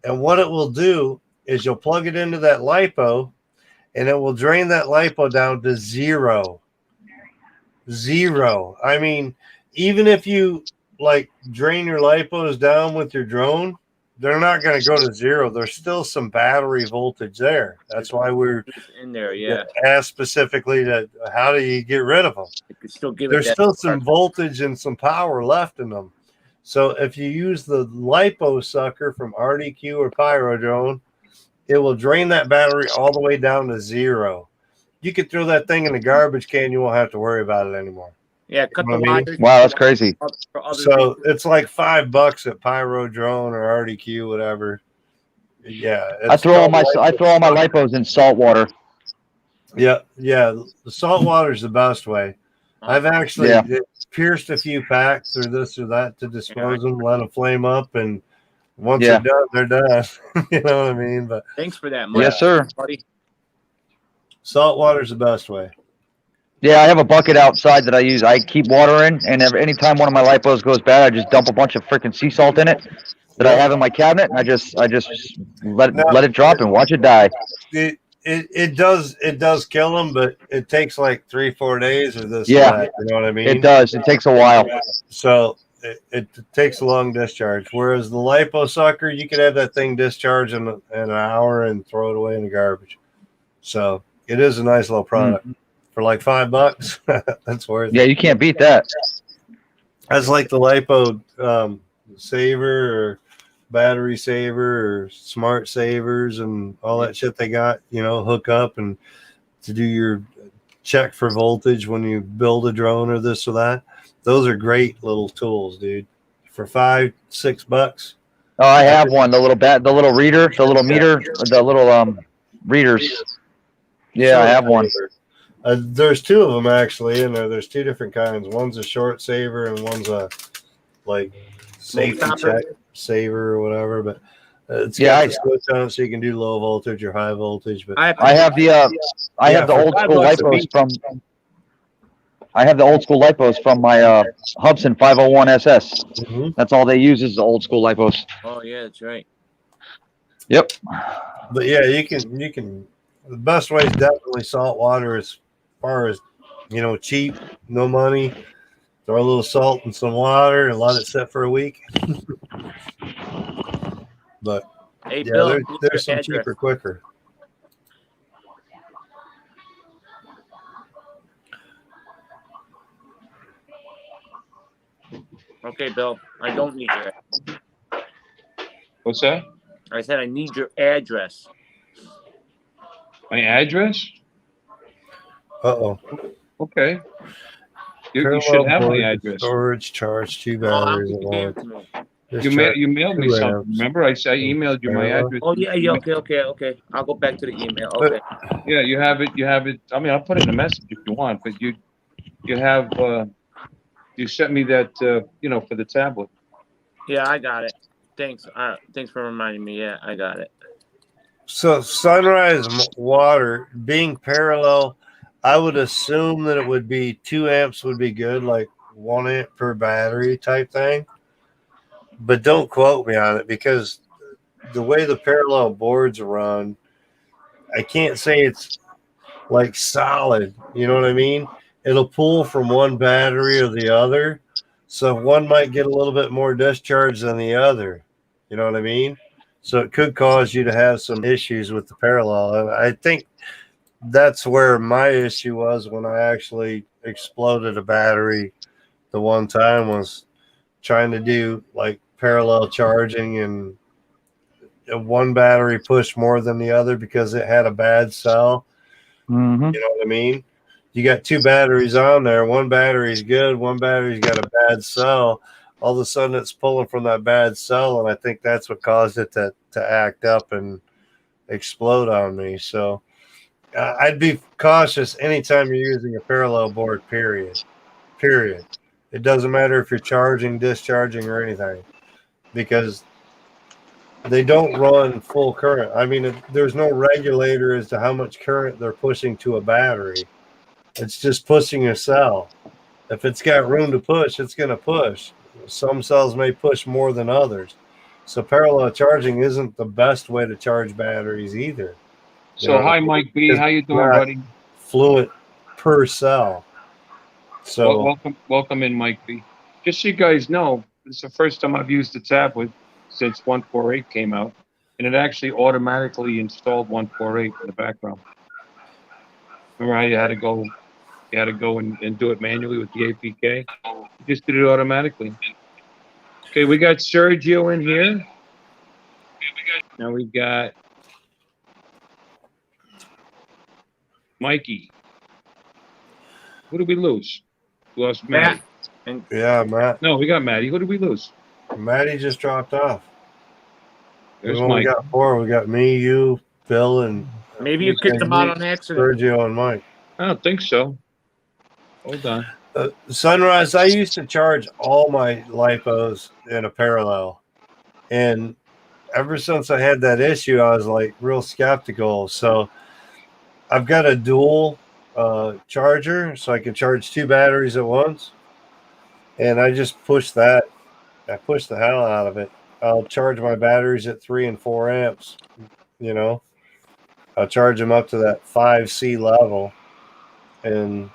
and what it will do is you'll plug it into that lipo, and it will drain that lipo down to zero. Zero. I mean, even if you like drain your lipos down with your drone, they're not going to go to zero. There's still some battery voltage there. That's why we're It's in there, yeah. asked specifically that how do you get rid of them? You can still give it There's that. still some voltage and some power left in them. So if you use the Liposucker from RDQ or Pyro Drone, it will drain that battery all the way down to zero. You could throw that thing in the garbage can. You won't have to worry about it anymore. Yeah, cut You know the what I mean? wires. Wow, that's crazy. For other So people. it's like $5 at Pyro Drone or RDQ, whatever. Yeah, I throw all my lipos in salt water. Yeah. The salt water is the best way. I've actually, Yeah. pierced a few packs or this or that to dispose them, let them flame up, and once Yeah. they're done. You know what I mean? But Thanks for that, Mike. Yes, sir. Buddy. salt water's the best way. Yeah, I have a bucket outside that I use. I keep water in, and anytime one of my lipos goes bad, I just dump a bunch of freaking sea salt in it that I have in my cabinet, and I just let it drop and watch it die. It does kill them, but it takes like 3-4 days or this. Yeah. or that, you know what I mean? It does. It takes a while. So it takes a long discharge. Whereas the lipo sucker, you could have that thing discharged in an hour and throw it away in the garbage. So it is a nice little product for like $5. That's worth it. Yeah, you can't beat that. That's like the lipo saver or battery saver or smart savers and all that shit they got, hook up and to do your check for voltage when you build a drone or this or that. Those are great little tools, dude. For $5-6. Oh, I have one. The little reader, the little meter, the little readers. Yeah, I have one. There's two of them actually, and there's two different kinds. One's a short saver and one's a like safety check saver or whatever. But it's got the switch on it so you can do low voltage or high voltage. But I have the old school lipos from. I have the old school lipos from my Hubsan 501 SS. Mm-hmm. That's all they use is the old school lipos. Oh yeah, that's right. Yep. But yeah, you can. The best way is definitely salt water as far as cheap, no money. Throw a little salt and some water and let it sit for a week. But Hey, yeah, Bill, there's some cheaper, quicker. Okay, Bill, I don't need your. What's that? I said I need your address. My address? Uh-oh. Okay. You should have my address. Storage charge, 2 batteries at once. You mailed me something. Remember, I emailed you my address. Oh yeah. Okay. I'll go back to the email. Okay. Yeah, you have it. I mean, I'll put it in a message if you want, but you have you sent me that for the tablet. Yeah, I got it. Thanks. Thanks for reminding me. Yeah, I got it. So Sunrise water being parallel, I would assume that it would be 2 amps would be good, like 1 amp per battery type thing. But don't quote me on it because the way the parallel boards run, I can't say it's like solid. You know what I mean? It'll pull from one battery or the other. So one might get a little bit more discharge than the other. You know what I mean? So it could cause you to have some issues with the parallel. I think that's where my issue was when I actually exploded a battery the one time, was trying to do like parallel charging, and one battery pushed more than the other because it had a bad cell. Mm-hmm. You know what I mean? You got 2 batteries on there. One battery's good. One battery's got a bad cell. All of a sudden it's pulling from that bad cell, and I think that's what caused it to act up and explode on me. So I'd be cautious anytime you're using a parallel board, period. It doesn't matter if you're charging, discharging, or anything, because they don't run full current. I mean, there's no regulator as to how much current they're pushing to a battery. It's just pushing a cell. If it's got room to push, it's going to push. Some cells may push more than others. So parallel charging isn't the best way to charge batteries either. So hi, Mike B. How you doing, buddy? Fluent per cell. So welcome in, Mike B. Just so you guys know, this is the first time I've used the tablet since 148 came out, and it actually automatically installed 148 in the background. Remember how you had to go and do it manually with the APK? You just did it automatically. Okay, we got Sergio in here. Now we got Mikey. Who did we lose? We lost Matt. Yeah, Matt. No, we got Maddie. Who did we lose? Matty just dropped off. There's we Mike. got 4. We got me, you, Phil, and maybe you kicked them out on accident. Sergio and Mike. I don't think so. Hold on. Sunrise, I used to charge all my lipos in a parallel. And ever since I had that issue, I was like real skeptical. So I've got a dual charger, so I can charge 2 batteries at once. And I just push that. I push the hell out of it. I'll charge my batteries at 3 and 4 amps. You know, I'll charge them up to that 5C level and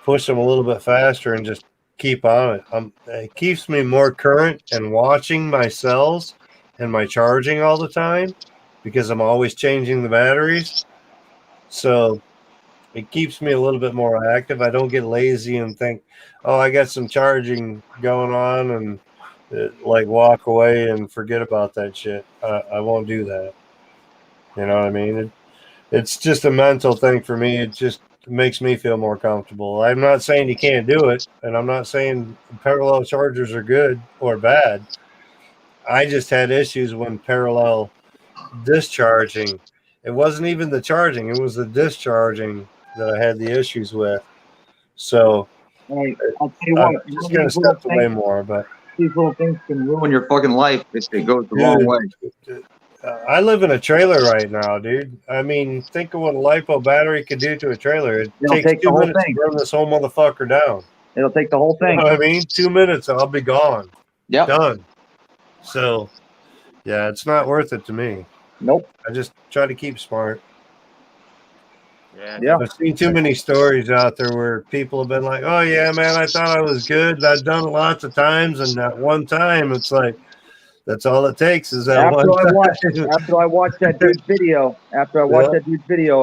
push them a little bit faster and just keep on it. It keeps me more current and watching my cells and my charging all the time because I'm always changing the batteries. So it keeps me a little bit more active. I don't get lazy and think, oh, I got some charging going on, and like walk away and forget about that shit. I won't do that. You know what I mean? It's just a mental thing for me. It just makes me feel more comfortable. I'm not saying you can't do it, and I'm not saying parallel chargers are good or bad. I just had issues when parallel discharging. It wasn't even the charging; it was the discharging that I had the issues with. So Hey, I'll tell you I'm what. just gonna step away more. But These little things can ruin your fucking life if it goes the wrong way. I live in a trailer right now, dude. I mean, think of what a LiPo battery could do to a trailer. It It'll takes take the 2 whole minutes thing. to burn this whole motherfucker down. It'll take the whole You thing. know what I mean? 2 minutes, I'll be gone. Yep. Done. So, yeah, it's not worth it to me. Nope. I just try to keep smart. Yeah. I've seen too many stories out there where people have been like, oh, yeah, man, I thought I was good. I've done it lots of times. And that one time, it's like, that's all it takes is that After one time. I watched that dude's video,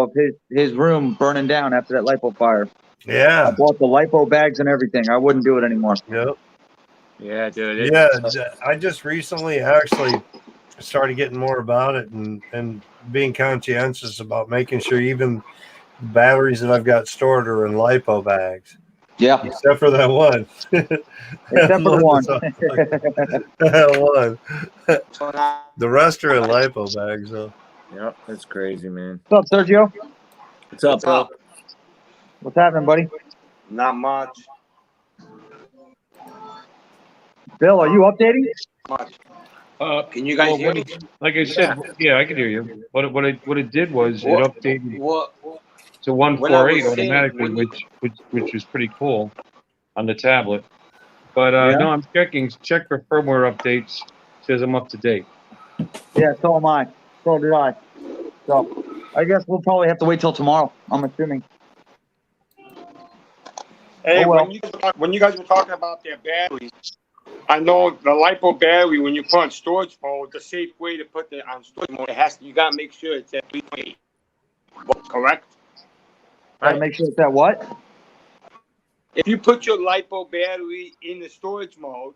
of his room burning down after that lipo fire, I Yeah. bought the lipo bags and everything. I wouldn't do it anymore. Yep. Yeah, dude. Yeah, I just recently actually started getting more about it and being conscientious about making sure even batteries that I've got stored are in lipo bags, Yeah. except for that one. Except for the one. That one. The rest are in lipo bags, though. Yep, that's crazy, man. What's up, Sergio? What's up, bro? What's happening, buddy? Not much. Bill, are you updating? Can you guys hear me? Like I said, yeah, I can hear you. What it did was it What- updated What? to When I 148 was saying- automatically, when which is pretty cool on the tablet. But Yeah. no, I'm checking. Check for firmware updates. Says I'm up to date. Yeah, so am I. So did I. So I guess we'll probably have to wait till tomorrow, I'm assuming. Hey, Oh, well. when you guys were talking about their batteries, I know the lipo battery, when you put on storage mode, the safe way to put it on storage mode, you gotta make sure it's at 3.8. Correct? Gotta make sure it's that what? If you put your lipo battery in the storage mode,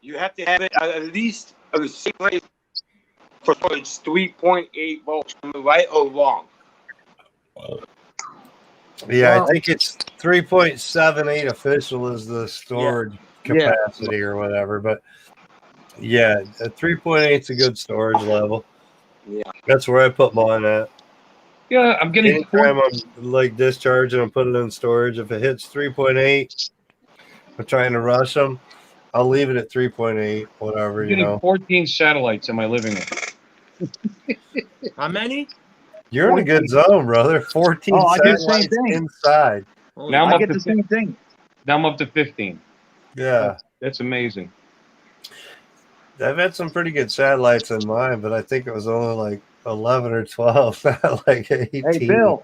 you have to have it at least the same place for storage, 3.8 volts. Am I right or wrong? Yeah, Well- I think it's 3.78 official is the storage Yeah. capacity or whatever. But yeah, 3.8 is a good storage level. Yeah. That's where I put mine at. Yeah, I'm getting Anytime I'm like discharging and put it in storage, if it hits 3.8, I'm trying to rush them. I'll leave it at 3.8, whatever, you getting know. 14 satellites in my living room. How many? You're in a good zone, brother. 14 Oh, I do the same satellites thing. inside. Now I'm I up get to the same thing. Now I'm up to 15. Yeah. That's amazing. I've had some pretty good satellites in mine, but I think it was only like 11 or 12, not like 18. Hey, Bill.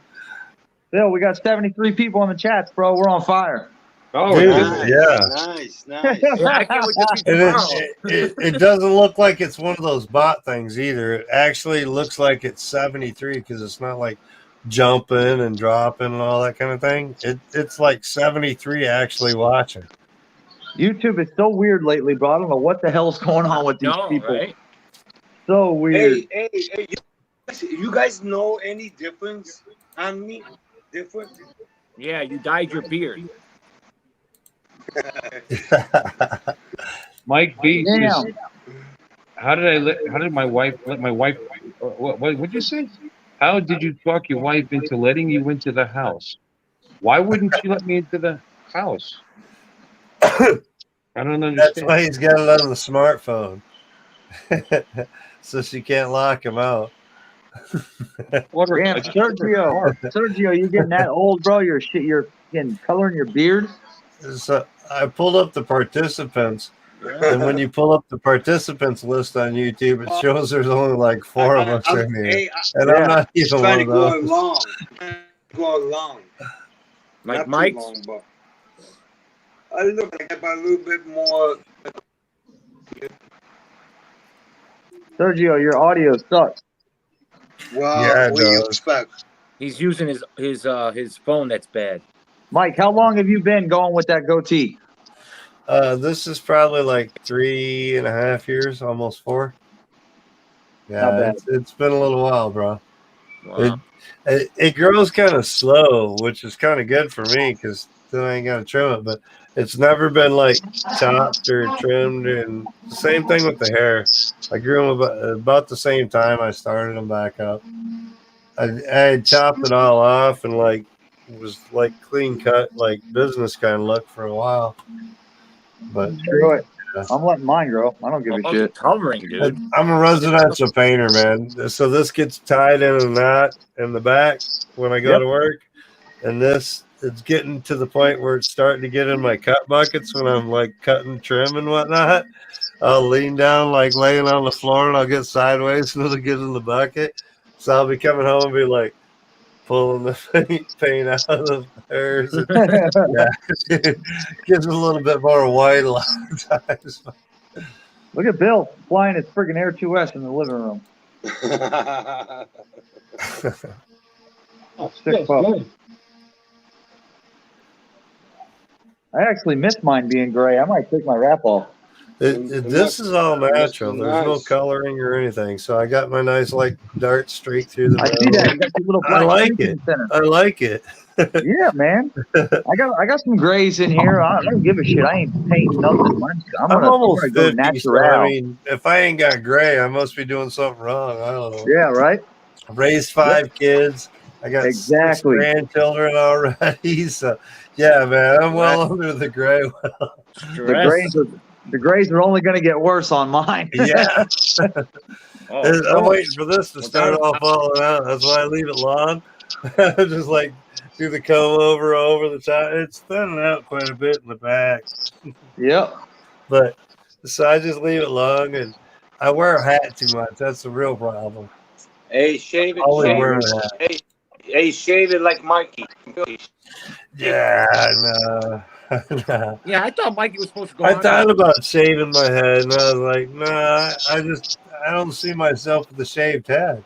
Bill, we got 73 people in the chats, bro. We're on fire. Oh, Dude, it's- yeah. Nice, nice. I can't wait to see And tomorrow. it doesn't look like it's one of those bot things either. It actually looks like it's 73 because it's not like jumping and dropping and all that kind of thing. It's like 73 actually watching. YouTube is so weird lately, bro. I don't know what the hell's going on with these No, people. right? So weird. Hey, you guys know any difference on me? Different? Yeah, you dyed your beard. Mike B. Damn. is- how did my wife let my wife? What'd you say? How did you talk your wife into letting you into the house? Why wouldn't she let me into the? house. I don't That's understand. why he's got it on the smartphone. So she can't lock him out. Order Damn, a different Sergio, car. Sergio, you getting that old, bro? You're getting coloring your beard. So I pulled up the participants, and when you pull up the participants list on YouTube, it shows there's only like 4 of us in here, and I'm not even one trying to of go those. along. Go along. Like Not too Mike. long, but I look like about a little bit more. Sergio, your audio sucks. Well, Yeah, it what do you does. expect? He's using his phone. That's bad. Mike, how long have you been going with that goatee? This is probably like 3.5 years, almost 4. Not Yeah, bad. it's been a little while, bro. Wow. It grows kind of slow, which is kind of good for me because then I ain't got to trim it. But it's never been like chopped or trimmed. And same thing with the hair. I grew them about the same time I started them back up. I had chopped it all off and like was like clean cut, like business kind of look for a while. But Screw it. I'm letting mine grow. I don't give a Oh, shit. coloring, dude. I'm a residential painter, man. So this gets tied in a knot in the back when I go Yep. to work, and this it's getting to the point where it's starting to get in my cut buckets when I'm like cutting trim and whatnot. I'll lean down like laying on the floor, and I'll get sideways and it'll get in the bucket. So I'll be coming home and be like pulling the paint out of the hairs. And, yeah, gives it a little bit more white a lot of times. Look at Bill flying his friggin' Air 2S in the living room. Sick pup. I actually miss mine being gray. I might take my wrap off. This is all natural. There's no Nice. coloring or anything. So I got my nice like dart straight through the I see middle. that. You got your little I black like streak in it. the center. I like it. Yeah, man. I got some grays in here. I don't give a shit. I ain't painting nothing. I'm I'm gonna almost go 50, so natural. I mean, if I ain't got gray, I must be doing something wrong. I don't know. Yeah, right. I've raised 5 kids. I got Exactly. 6 grandchildren already. So yeah, man, I'm well under the gray. The grays are only gonna get worse on mine. Yeah. Oh, I'm waiting for this to start all falling out. That's why I leave it long. Just like do the comb over the top. It's thinning out quite a bit in the back. Yep. But so I just leave it long, and I wear a hat too much. That's the real problem. Hey, shave it. Always Shave wearing it. a hat. Hey, shave it like Mikey. Yeah, no. No. yeah. I thought Mikey was supposed to go. I on thought about shaving my head, and I was like, nah, I don't see myself with a shaved head.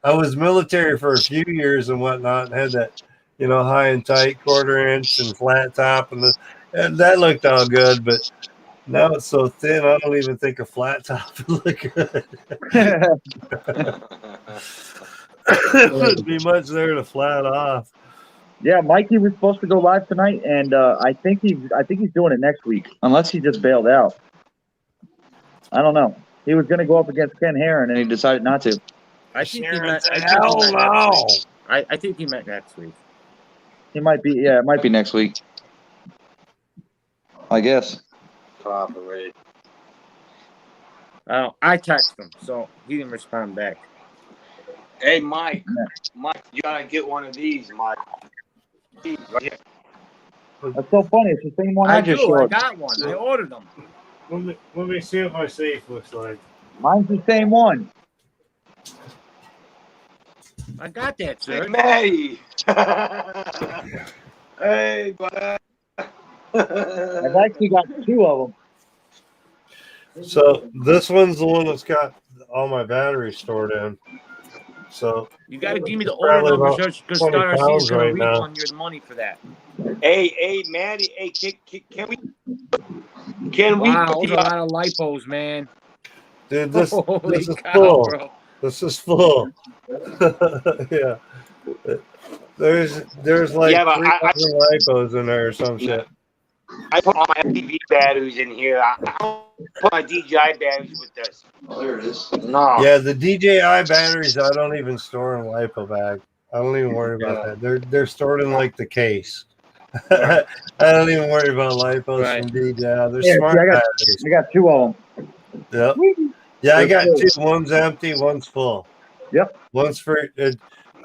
I was military for a few years and whatnot, and had that, high and tight 1/4 inch and flat top, and that looked all good. But now it's so thin, I don't even think a flat top would look good. It wouldn't be much there to flat off. Yeah, Mikey was supposed to go live tonight, and I think he's doing it next week, unless he just bailed out. I don't know. He was going to go up against Ken Heron, and he decided not to. I think he Sharon, meant. hell no. I think he meant next week. He might be. Yeah, it might be next week. I guess. Probably. I texted him, so he didn't respond back. Hey, Mike, you gotta get one of these, Mike. Right here. That's so funny. It's the same one I just I showed. got one. I ordered them. Let me see what my safe looks like. Mine's the same one. I got that, Hey, sir. Matty. Hey, buddy. I've actually got 2 of them. So this one's the one that's got all my batteries stored in. So You got to give me the order Probably number about because 20 Star pounds is going right to now. refund you the money for that. Hey, Matty. Hey, can we Wow, put those the, are a lot of lipos, man. dude, this Holy is cow, full. bro. This is full. Yeah. There's like Yeah, but 3,000 lipos in there or some shit. I put all my FPV batteries in here. I don't put my DJI batteries with this. Oh, there it is. No. Yeah, the DJI batteries I don't even store in a lipo bag. I don't even worry about that. They're stored in like the case. I don't even worry about lipos Right. from DJI. They're Yeah, smart see, I batteries. got 2 of them. Yep. Yeah, I got They're 2. One's empty, one's full. Yep. One's for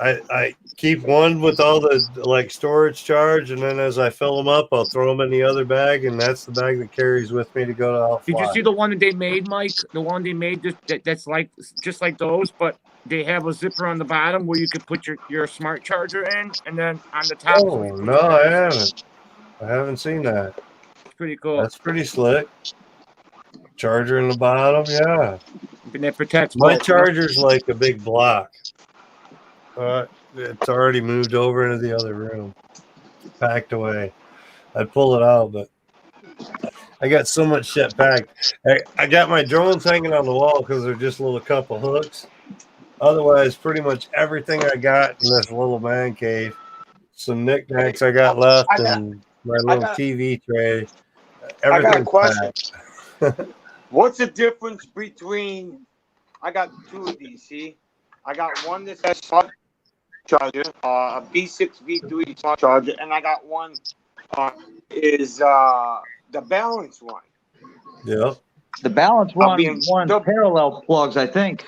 I keep one with all the like storage charge, and then as I fill them up, I'll throw them in the other bag, and that's the bag that carries with me to go to out Did you fly. see the one that they made, Mike? The one they made that's like just like those, but they have a zipper on the bottom where you could put your smart charger in, and then on the top. Oh no, I haven't. I haven't seen that. It's pretty cool. That's pretty slick. Charger in the bottom, yeah. And that protects My both. charger's like a big block. It's already moved over into the other room, packed away. I'd pull it out, but I got so much shit packed. I got my drones hanging on the wall because they're just a little couple hooks. Otherwise, pretty much everything I got in this little man cave, some knickknacks I got left, and my little TV tray. I got a Everything's question. packed. What's the difference between? I got 2 of these. See, I got one that says smart charger, a B6 V3 smart charger, and I got one is the balance one. Yep. The balance I'll one be in- one parallel plugs, I think.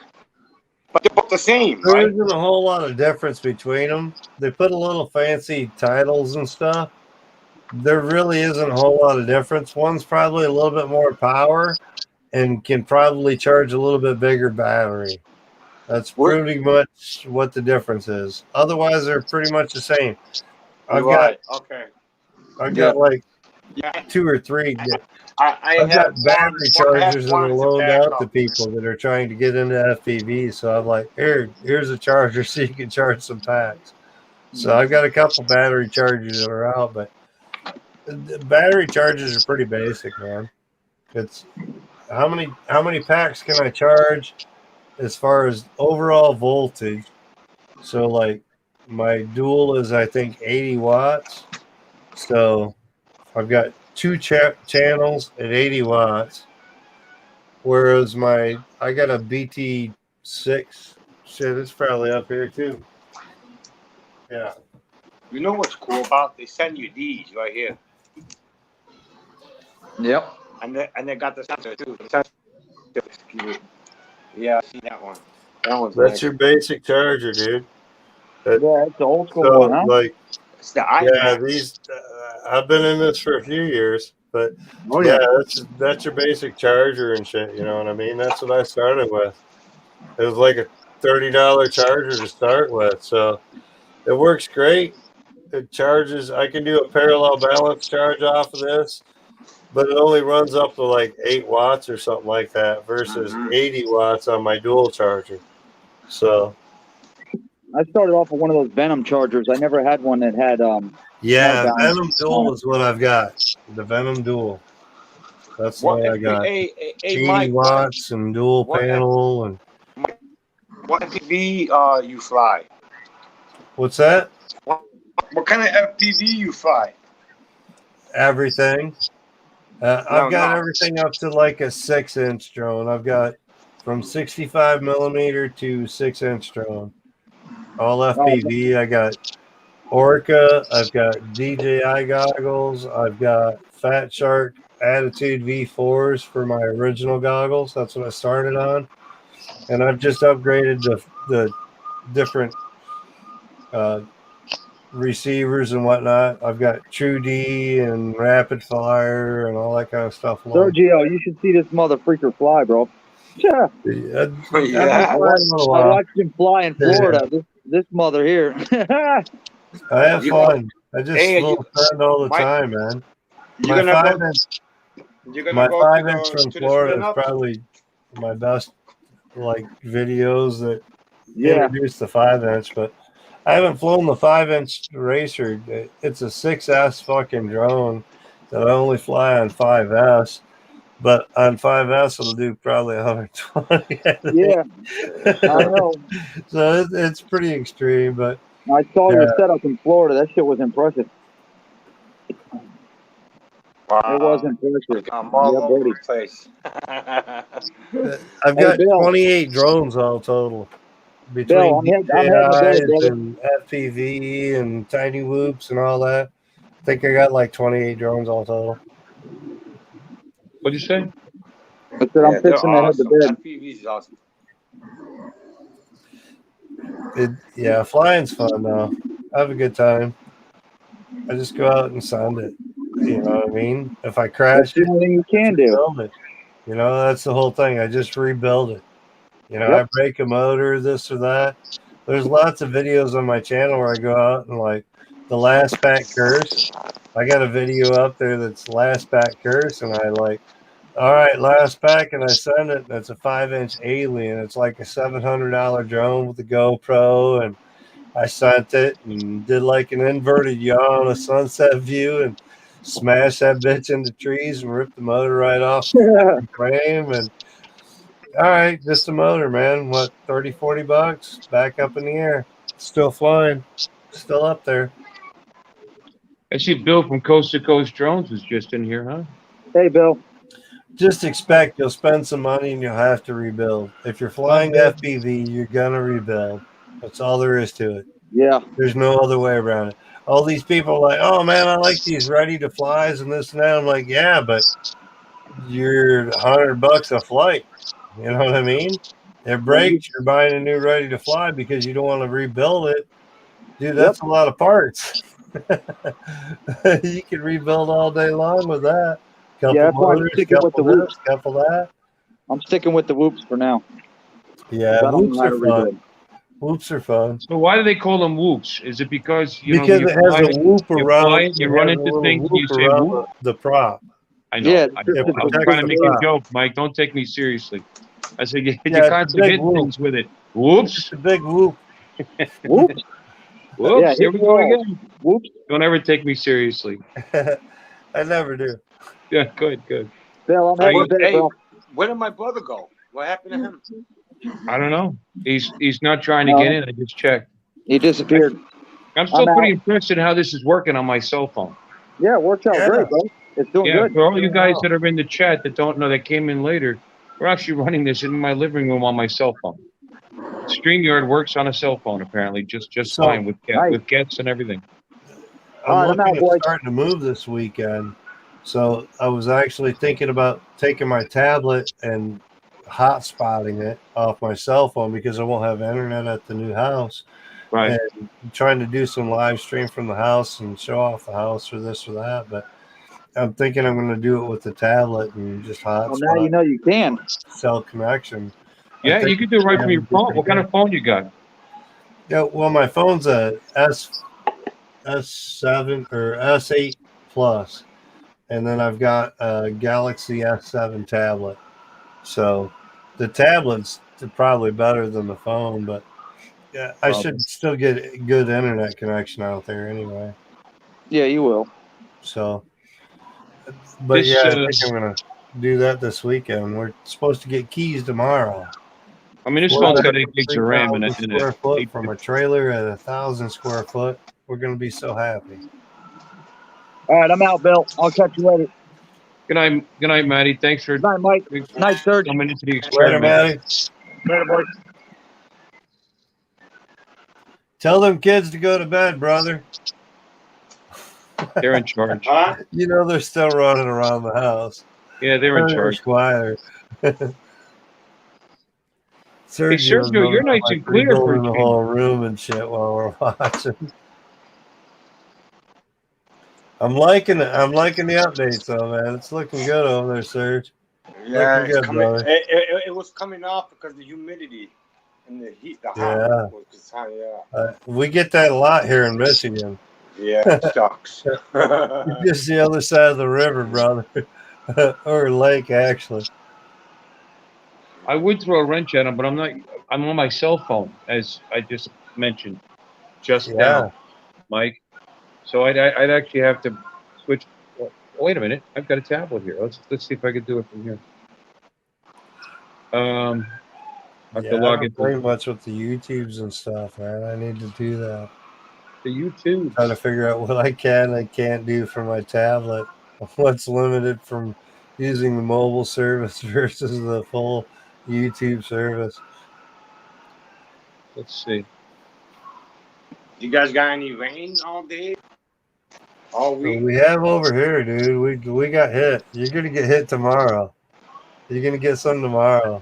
But they're both the same, There right? isn't a whole lot of difference between them. They put a little fancy titles and stuff. There really isn't a whole lot of difference. One's probably a little bit more power and can probably charge a little bit bigger battery. That's pretty much what the difference is. Otherwise, they're pretty much the same. I've Right. Okay. got like Yeah. 2 or 3. I I've got have battery chargers that one are as a loaned out to backup. people that are trying to get into FPV. So I'm like, here's a charger so you can charge some packs. So I've got a couple battery chargers that are out, but the battery chargers are pretty basic, man. It's how many packs can I charge as far as overall voltage? So like my dual is I think 80 watts. So I've got 2 channels at 80 watts. Whereas I got a BT6. Shit, it's probably up here too. Yeah. You know what's cool about? They send you these right here, Yep. and they got the sensor too. The sensor. Yeah, I see that one. That one's That's nice. your basic charger, dude. Yeah, it's the old school So one, huh? like, It's the yeah, iMac. these I've been in this for a few years, but Oh yeah, yeah. that's your basic charger and shit. You know what I mean? That's what I started with. It was like a $30 charger to start with, so it works great. It charges. I can do a parallel balance charge off of this, but it only runs up to like 8 watts or something like that versus 80 watts on my dual charger. So I started off with one of those Venom chargers. I never had one that had yeah, Smart balance. Venom Dual is what I've got. The Venom Dual. That's What? what I got. Hey, 80 Mike. watts and dual what- panel and What FPV you fly? what's that? What kind of FPV you fly? Everything. No, I've got no. everything up to like a 6-inch drone. I've got from 65 millimeter to 6-inch drone. All FPV. I got Orca. I've got DJI goggles. I've got Fat Shark Attitude V4s for my original goggles. That's what I started on. And I've just upgraded the different receivers and whatnot. I've got True D and Rapid Fire and all that kind of stuff. Sergio, you should see this mother freaker fly, bro. Yeah. Yeah. I watched him fly in Florida. This mother here. I have You- fun. I just Hey, float around all the Mike, time, man. You're My gonna 5-inch, You're gonna my go 5-inch to from the Florida spin is up? probably my best, like videos that Yeah. introduce the 5-inch. But I haven't flown the 5-inch racer. It's a 6S fucking drone that I only fly on 5S. But on 5S, it'll do probably 120. Yeah. I know. So it's pretty extreme, but I saw Yeah. your setup in Florida. That shit was impressive. Wow. It was impressive. I'm all Yeah, over buddy. the place. I've Hey, got Bill. 28 drones all total. Bill, Between I'm heading to Bill, DJIs brother. and FPV and Tiny Whoops and all that. I think I got like 28 drones all total. What'd you say? I said I'm they're fixing to head to awesome. bed. FPV is awesome. Yeah, flying's fun though. I have a good time. I just go out and sound it. You know what I mean? If I crash That's the it, only thing you can do. rebuild it. You know, that's the whole thing. I just rebuild it. You know, Yep. I break a motor, this or that. There's lots of videos on my channel where I go out and like the last pack curse. I got a video up there that's last pack curse, and I like, all right, last pack, and I send it. That's a 5-inch alien. It's like a $700 drone with a GoPro, and I sent it and did like an inverted yaw on a sunset view and smashed that bitch into trees and ripped the motor right off the frame. And all right, just a motor, man. What, 30, 40 bucks? Back up in the air. Still flying. Still up there. I see Bill from Coast to Coast Drones was just in here, huh? Hey, Bill. Just expect you'll spend some money and you'll have to rebuild. If you're flying FPV, you're going to rebuild. That's all there is to it. Yeah. There's no other way around it. All these people are like, oh man, I like these ready to flies and this and that. I'm like, yeah, but you're $100 a flight. You know what I mean? It breaks, you're buying a new ready to fly because you don't want to rebuild it. Dude, that's a lot of parts. You can rebuild all day long with that. Couple Yeah, that's why I'm motors, sticking with couple the this, couple that. I'm sticking with the whoops for now. Yeah, I don't whoops know how are to fun. rebuild. Whoops are fun. So why do they call them whoops? Is it because you Because know it has a whoop you around fly, it. you It run has a into little things and you whoop say around whoop? the prop. I know. Yeah, I It was protects trying to the make prop. a joke, Mike. Don't take me seriously. I said you Yeah, it's a constantly big hit whoop. things with it. Whoops. It's a big whoop. Whoops. Whoops. Yeah, Here hit we go walls. again. Whoops. Don't ever take me seriously. I never do. Yeah, good, good. Bill, I'm heading to bed, Hey, bro. where did my brother go? What happened to him? I don't know. He's not trying to No. get in. I just checked. He disappeared. I'm still I'm pretty out. impressed at how this is working on my cell phone. Yeah, it works out Yeah. great, bro. It's doing Yeah, good. for all you guys that are in the chat that don't know that came in later, we're actually running this in my living room on my cell phone. StreamYard works on a cell phone apparently, just So, fine with nice. gets and everything. All right, I'm I'm looking out, at boys. starting to move this weekend. So I was actually thinking about taking my tablet and hotspotting it off my cell phone because I won't have internet at the new house. Right. And trying to do some live stream from the house and show off the house or this or that. But I'm thinking I'm going to do it with the tablet and just Well, hotspot now you know you can. cell connection. I Yeah, think you can do it right from your phone. What kind of phone you got? Yeah, well, my phone's a S7 or S8 Plus, and then I've got a Galaxy S7 tablet. So the tablet's probably better than the phone, but yeah, I should still get a good internet connection out there anyway. Yeah, you will. So, but This, yeah, I think I'm gonna do that this weekend. We're supposed to get keys tomorrow. I mean, this phone's got 8 gigs of RAM in it. 3,000 square foot from a trailer at 1,000 square foot. We're gonna be so happy. All right, I'm out, Bill. I'll catch you later. Good night, Maddie. Thanks for Good night, Mike. Night, Serge. coming into the Later, experiment. Maddie. Later, boys. Tell them kids to go to bed, brother. They're in charge. Huh? You know they're still running around the house. Yeah, they're in charge. Quieter. Sergio, you're nice and clear for a in the change. whole room and shit while we're watching. I'm liking it. I'm liking the updates, though, man. It's looking good over there, Serge. Yeah, Looking good, brother. it was coming off because of the humidity and the heat, the hot. Yeah. Was hot, yeah. We get that a lot here in Michigan. Yeah, it sucks. Just the other side of the river, brother, or lake, actually. I would throw a wrench at him, but I'm not. I'm on my cell phone, as I just mentioned, just now, Mike. So I'd actually have to switch. Well, wait a minute, I've got a tablet here. Let's see if I can do it from here. I have to I log don't into play much with the YouTubes and stuff, man. I need to do that. the YouTube. Trying to figure out what I can and can't do for my tablet. What's limited from using the mobile service versus the full YouTube service. Let's see. You guys got any rain all day? All But week. we have over here, dude. We got hit. You're gonna get hit tomorrow. You're gonna get some tomorrow.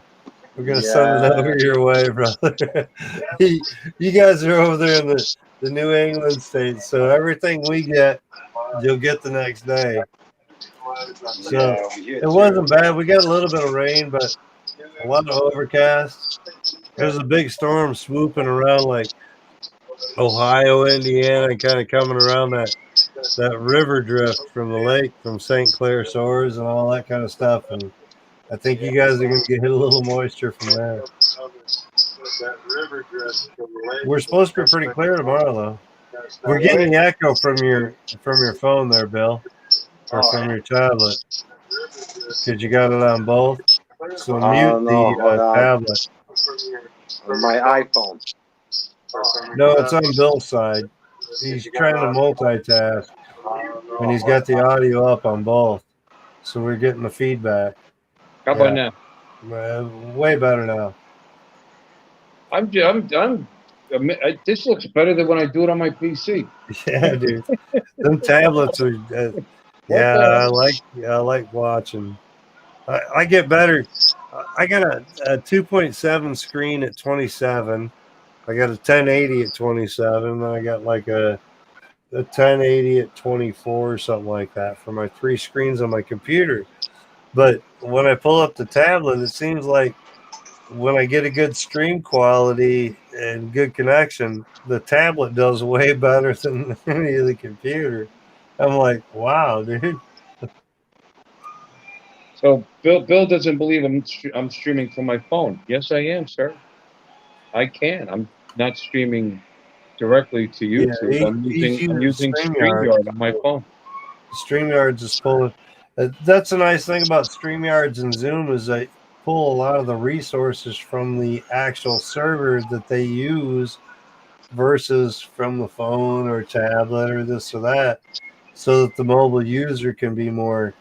We're gonna send it over your way, brother. You guys are over there in the New England states, so everything we get, you'll get the next day. So Yeah, over here it too. wasn't bad. We got a little bit of rain, but a lot of overcast. There's a big storm swooping around like Ohio, Indiana, kind of coming around that river drift from the lake, from St. Clair Shores and all that kind of stuff. And I think you guys are going to get hit a little moisture from there. We're supposed to be pretty clear tomorrow, though. We're getting the echo from your phone there, Bill, or from your tablet, because you got it on both. So mute no, hold the on. tablet. On my iPhone. No, it's on Bill's side. He's trying to multitask, and he's got the audio up on both, so we're getting the feedback. How about now? Way better now. This looks better than when I do it on my PC. Yeah, dude. Them tablets are. I like watching. I get better. I got a 2.7 screen at 27. I got a 1080 at 27. And I got like a 1080 at 24 or something like that for my 3 screens on my computer. But when I pull up the tablet, it seems like when I get a good stream quality and good connection, the tablet does way better than any of the computer. I'm like, wow, dude. So Bill doesn't believe I'm streaming from my phone. Yes, I am, sir. I can. I'm not streaming directly to YouTube. Yeah, I'm he's using using StreamYard on my phone. StreamYard's is pulling. That's a nice thing about StreamYards and Zoom is they pull a lot of the resources from the actual server that they use versus from the phone or tablet or this or that, so that the mobile user can be more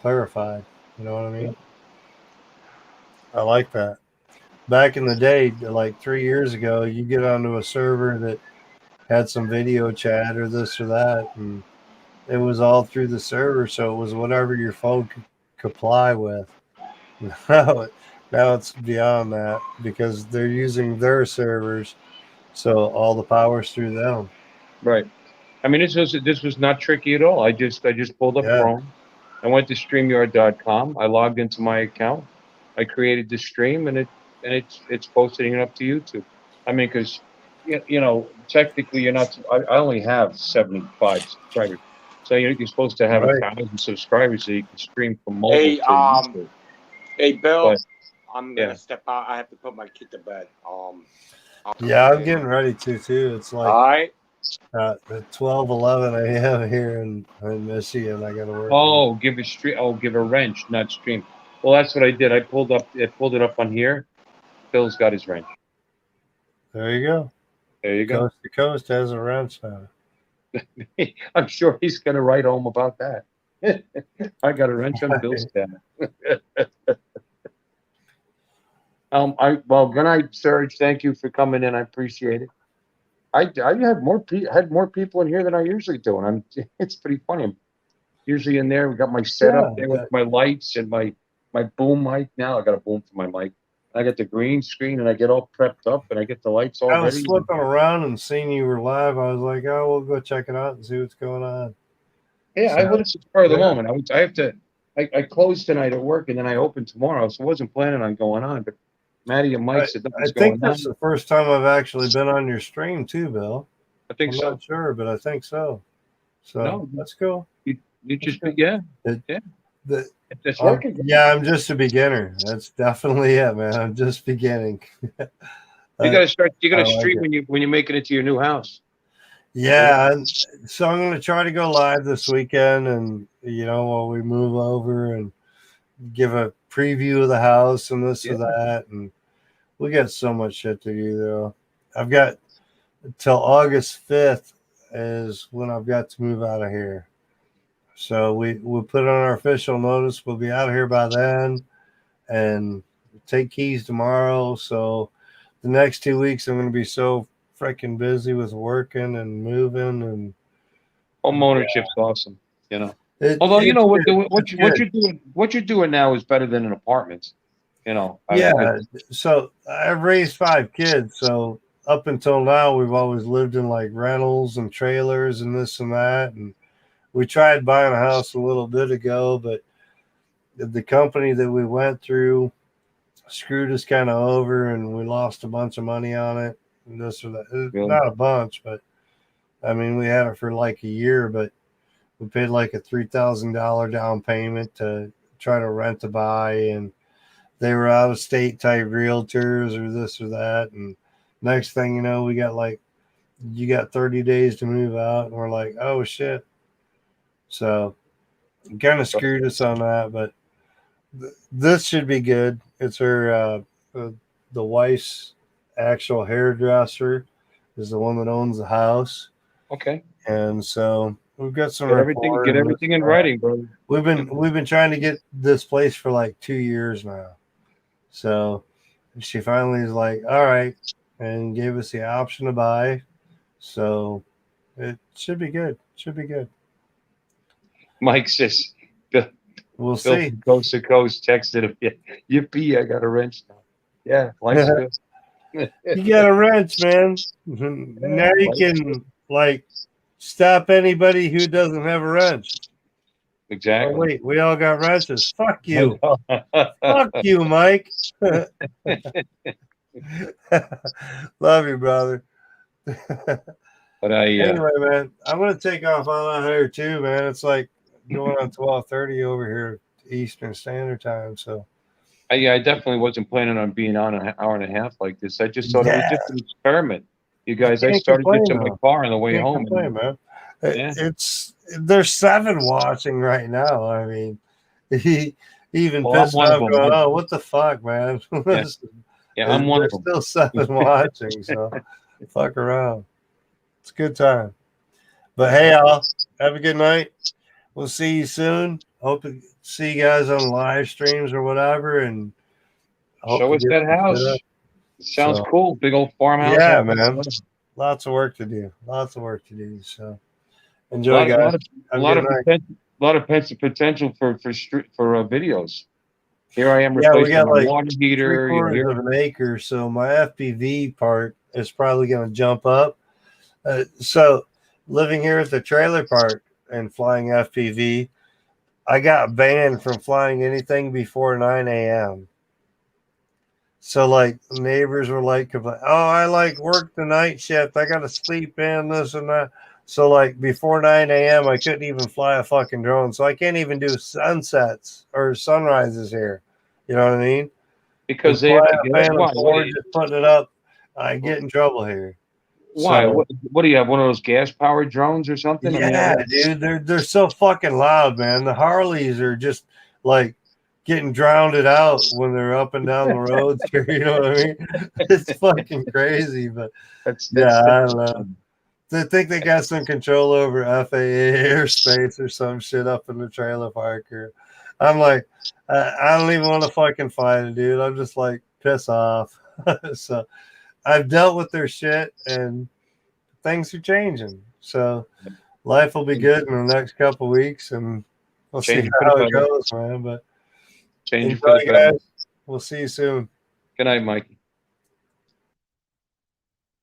clarified. You know what I mean? I like that. Back in the day, like 3 years ago, you get onto a server that had some video chat or this or that, and it was all through the server, so it was whatever your phone could comply with. Now it's beyond that because they're using their servers, so all the power's through them. Right. I mean, this was not tricky at all. I just pulled up Chrome. I went to StreamYard.com. I logged into my account. I created the stream, and it's posting it up to YouTube. I mean, because technically you're not. I only have 75 subscribers, so you're supposed to have 1,000 subscribers so you can stream from mobile to YouTube. Hey, Bill, But, I'm gonna step out. I have to put my kid to bed. I'm getting ready to too. It's like all right. 12:11 a.m. here in Michigan. I got to work. Oh, give a wrench, not stream. Well, that's what I did. I pulled it up on here. Bill's got his wrench. There you go. There you go. Coast to Coast has a wrench now. I'm sure he's going to write home about that. I got a wrench on Bill's cabinet. Well, good night, Serge. Thank you for coming in. I appreciate it. I had more people in here than I usually do, and it's pretty funny. I'm usually in there. We got my setup there with my lights and my boom mic. Now I got a boom for my mic. I got the green screen, and I get all prepped up, and I get the lights all ready. I was slipping around and seeing you were live. I was like, oh, we'll go check it out and see what's going on. Yeah, I was spur of the moment. I closed tonight at work, and then I opened tomorrow, so I wasn't planning on going on. But Maddie and Mike said I think that's the first time I've actually been on your stream too, Bill. I think so. I'm not sure, but I think so. So that's cool. You just It's working. I'm just a beginner. That's definitely it, man. I'm just beginning. You gotta start. You gotta stream when you make it into your new house. Yeah, so I'm going to try to go live this weekend, and while we move over and give a preview of the house and this or that, and we got so much shit to do though. I've got till August 5th is when I've got to move out of here. So we'll put on our official notice. We'll be out of here by then, and take keys tomorrow. So the next 2 weeks I'm going to be so freaking busy with working and moving, and Home ownership's awesome, you know. It- Although you know it's good. what you're doing now is better than an apartment. You know. Yeah. So I've raised 5 kids. So up until now, we've always lived in like rentals and trailers and this and that. And we tried buying a house a little bit ago, but the company that we went through screwed us kind of over, and we lost a bunch of money on it. And this or that. Really? Not a bunch, but I mean, we had it for like a year, but we paid like a $3,000 down payment to try to rent to buy, and they were out of state type realtors or this or that. And next thing you know, we got like, you got 30 days to move out, and we're like, oh shit. So kind of screwed us on that, but this should be good. It's her, the wife's actual hairdresser is the one that owns the house. Okay. And so we've got some Get everything in writing, bro. We've been trying to get this place for like 2 years now. So she finally is like, all right, and gave us the option to buy. So it should be good. Should be good. Mike says, We'll Bill see. from Coast to Coast texted him, yippee, I got a wrench now. Yeah, life's good. You got a wrench, man. Now you can like stop anybody who doesn't have a wrench. Exactly. Oh, wait, we all got wrenches. Fuck you. Fuck you, Mike. Love you, brother. But Anyway, man, I'm gonna take off on out here too, man. It's like going on 12:30 over here Eastern Standard Time. So I definitely wasn't planning on being on an hour and a half like this. I just thought it was just an experiment. You guys, I started this in my car on the way home. Complain, man. Yeah. There's 7 watching right now. I mean, he even Well, I'm pissed one of off them. going, oh, what the fuck, man? Yeah, I'm one of There's them. still 7 watching, so fuck around. It's a good time. But hey, all, have a good night. We'll see you soon. Hope to see you guys on live streams or whatever. And hope Show to us get that some house. shit up. It sounds So- cool. Big old farmhouse. Yeah, out man. there. Lots of work to do. Lots of work to do. So A enjoy, lot, guys. a Have a lot good of night. potential for videos. Here I am Yeah, we replacing got my like water heater. You know, 3/4 here- of an acre, so my FPV part is probably going to jump up. So living here at the trailer park and flying FPV, I got banned from flying anything before 9 a.m. So like neighbors were like, oh, I like work the night shift. I got to sleep in this and that. So like before 9 a.m. I couldn't even fly a fucking drone. So I can't even do sunsets or sunrises here. You know what I mean? because they have to Fly a get Phantom 4, just putting it up, I get in trouble here. Why? So- What do you have? One of those gas powered drones or something? Yeah, dude, they're so fucking loud, man. The Harleys are just like getting drowned out when they're up and down the roads here. You know what I mean? It's fucking crazy, but that's yeah, I don't know. They think they got some control over FAA airspace or some shit up in the trailer park. Or I'm like, I don't even want to fucking fight it, dude. I'm just like, piss off. So I've dealt with their shit and things are changing. So life will be good in the next couple weeks and we'll Change see it for how the it better. goes, man. But Change it for enjoy, the better. guys. We'll see you soon. Good night, Mikey.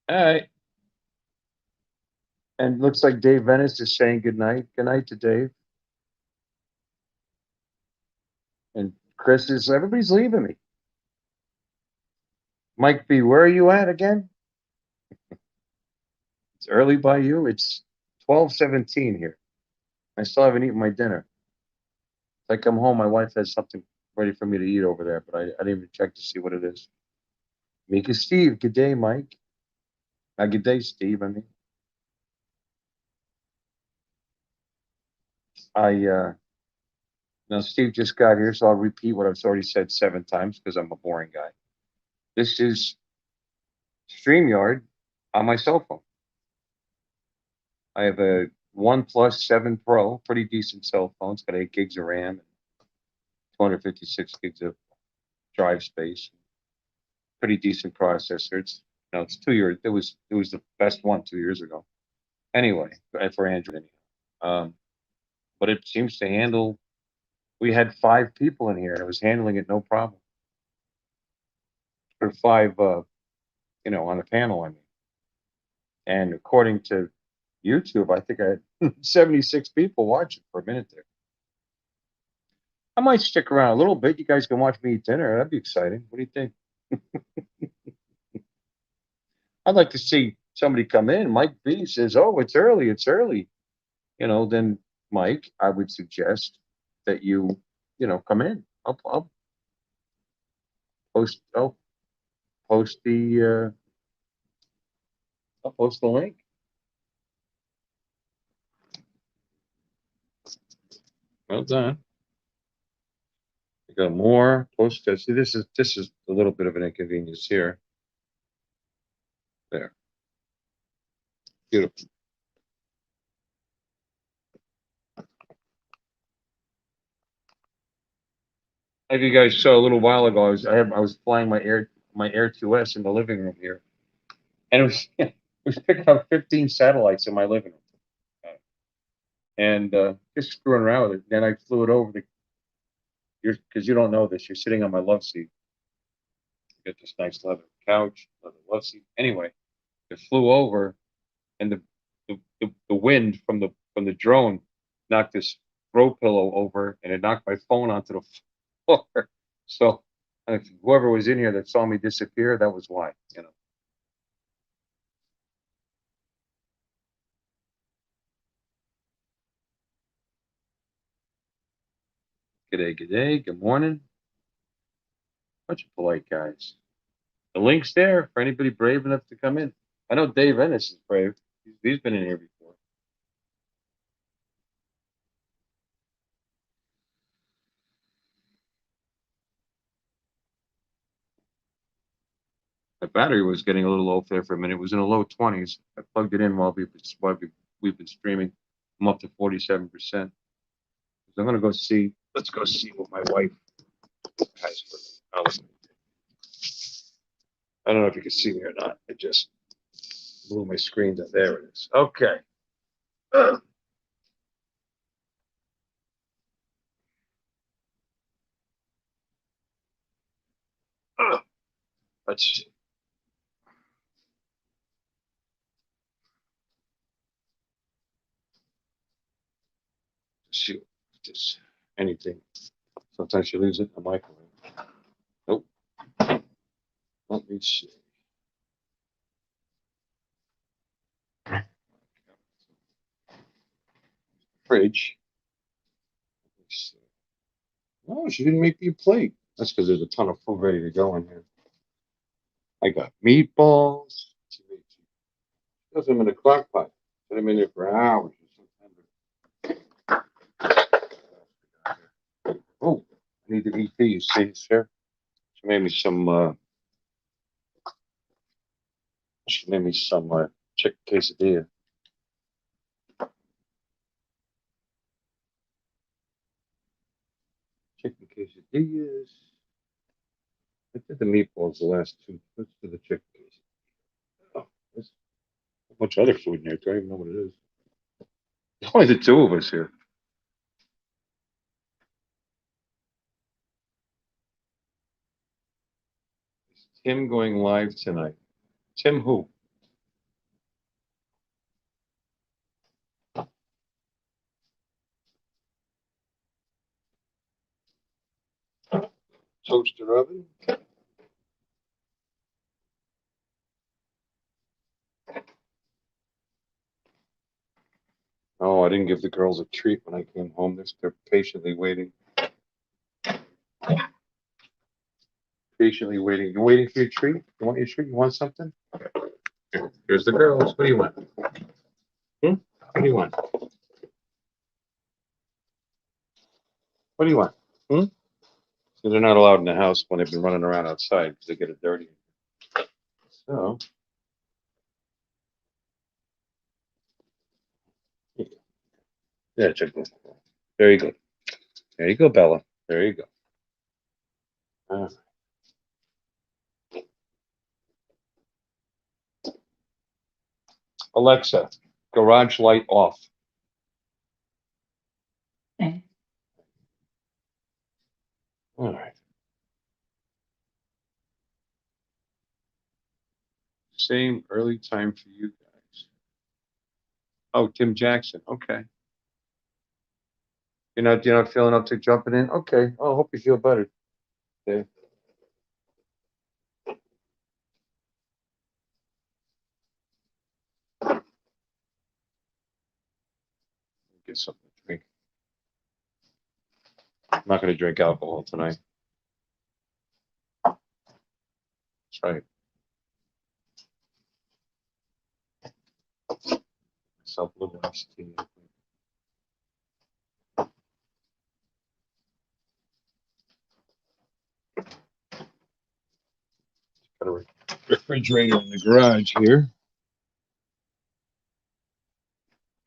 All right. And looks like Dave Venice is saying good night. Good night to Dave. And Chris is, everybody's leaving me. Mike B, where are you at again? It's early by you. It's 12:17 here. I still haven't eaten my dinner. If I come home, my wife has something ready for me to eat over there, but I didn't even check to see what it is. Mika Steve, good day, Mike. Good day, Steve. I mean, now Steve just got here, so I'll repeat what I've already said 7 times because I'm a boring guy. This is StreamYard on my cell phone. I have a OnePlus 7 Pro, pretty decent cell phone. It's got 8 gigs of RAM, 256 gigs of drive space. Pretty decent processor. It's 2 years. It was the best one 2 years ago. Anyway, for Android. But it seems to handle. We had 5 people in here, and it was handling it no problem. Or 5, on the panel. I mean, and according to YouTube, I think I had 76 people watching for a minute there. I might stick around a little bit. You guys can watch me eat dinner. That'd be exciting. What do you think? I'd like to see somebody come in. Mike B says, "Oh, it's early. It's early." Then Mike, I would suggest that you come in. I'll post. I'll post the. I'll post the link. Well done. We got more post. See, this is a little bit of an inconvenience here. There. Beautiful. As you guys saw a little while ago, I was flying my Air 2S in the living room here, and it was picking up 15 satellites in my living room, and just screwing around with it. Then I flew it over because you don't know this. You're sitting on my love seat. You get this nice leather couch, leather love seat. Anyway, it flew over, and the wind from the drone knocked this throw pillow over, and it knocked my phone onto the floor. So whoever was in here that saw me disappear, that was why. G'day, good morning. Bunch of polite guys. The link's there for anybody brave enough to come in. I know Dave Ennis is brave. He's been in here before. The battery was getting a little low there for a minute. It was in the low 20s. I plugged it in while we've been streaming. I'm up to 47%. So I'm gonna go see. Let's go see what my wife has for me. I don't know if you can see me or not. I just blew my screen down. There it is. Okay. Let's see. See if there's anything. Sometimes she leaves it in the microwave. Nope. Let me see. Fridge. Let me see. Oh, she didn't make me a plate. That's because there's a ton of food ready to go in here. I got meatballs. She does them in a crock pot. Put them in there for hours. Oh, I need to eat these. See, sir? She made me some. Chicken quesadilla. Chicken quesadillas. I did the meatballs the last 2. Let's do the chicken quesadilla. Oh, there's a bunch of other food in here. I don't even know what it is. There's only the 2 of us here. Is Tim going live tonight? Tim who? Toaster oven. Oh, I didn't give the girls a treat when I came home. They're patiently waiting. Patiently waiting. You waiting for your treat? You want your treat? You want something? Here's the girls. What do you want? What do you want? What do you want? So they're not allowed in the house when they've been running around outside because they get it dirty. So, yeah, check this. Very good. There you go, Bella. There you go. All right. Alexa, garage light off. same early time for you guys. Oh, Tim Jackson. Okay. You're not feeling up to jumping in? Okay. I hope you feel better, Dave. Get something to drink. I'm not going to drink alcohol tonight. That's right. Myself a little iced tea. Got a refrigerator in the garage here.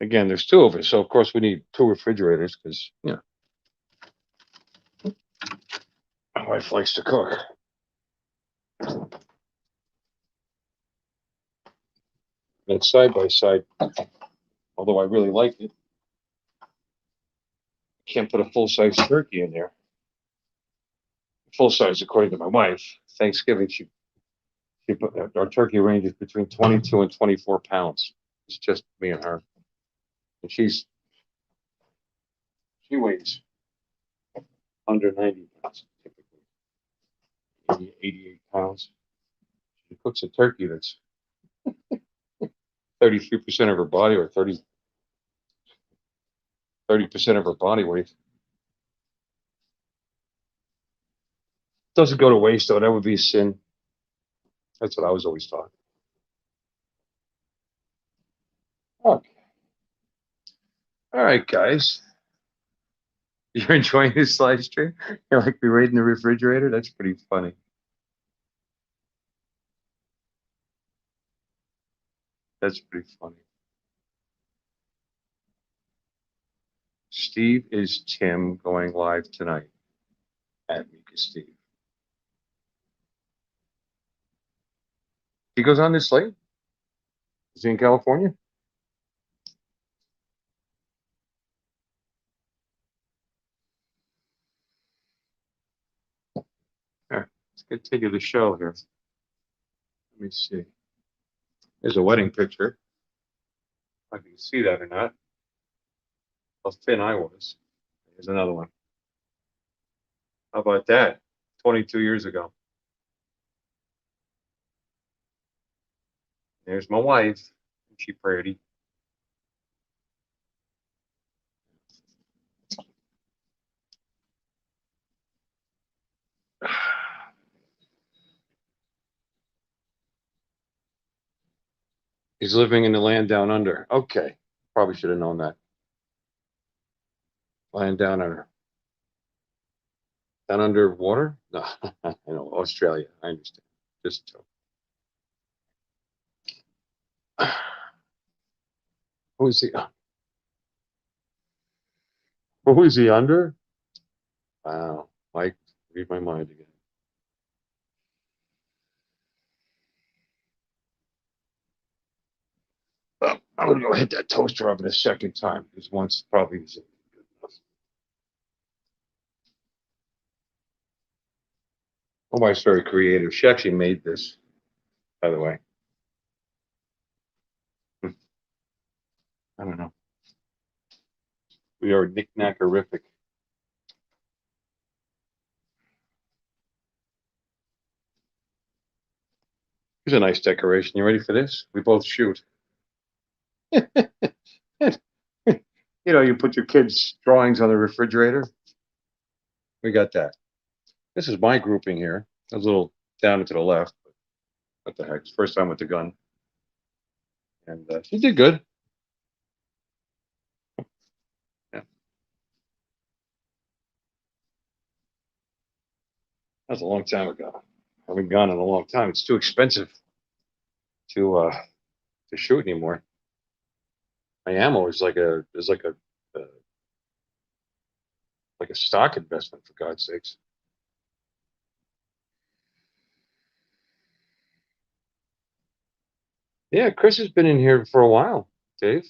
Again, there's two of us, so of course we need two refrigerators because, you know, my wife likes to cook. It's side by side, although I really like it. Can't put a full-size turkey in there. Full size, according to my wife. Thanksgiving, she put our turkey ranges between 22 and 24 pounds. It's just me and her, and she weighs under 90 pounds, typically 88 pounds. She cooks a turkey that's 33% of her body, or 30% of her body weight. Doesn't go to waste, though. That would be a sin. That's what I was always taught. Okay. All right, guys. You're enjoying this live stream? You're like me raiding the refrigerator? That's pretty funny. That's pretty funny. Steve is Tim going live tonight at Mika Steve. He goes on this late? Is he in California? All right, let's continue the show here. Let me see. There's a wedding picture. If you can see that or not. How thin I was. Here's another one. How about that? 22 years ago. There's my wife. She pretty. He's living in the land down under. Okay. Probably should have known that. Land down under. Down under water? No, I know, Australia. I understand. Just a joke. Who is he? Who is he under? Wow. Mike, read my mind again. Well, I'm going to go hit that toaster oven a second time because once probably isn't good enough. My wife's very creative. She actually made this, by the way. I don't know. We are knick-knackerific. Here's a nice decoration. You ready for this? We both shoot. You know, you put your kids' drawings on the refrigerator. We got that. This is my grouping here. A little down and to the left. But what the heck? It's first time with the gun. And she did good. Yeah. That was a long time ago. I haven't gone in a long time. It's too expensive to shoot anymore. My ammo is like a stock investment, for God's sakes. Yeah, Chris has been in here for a while, Dave.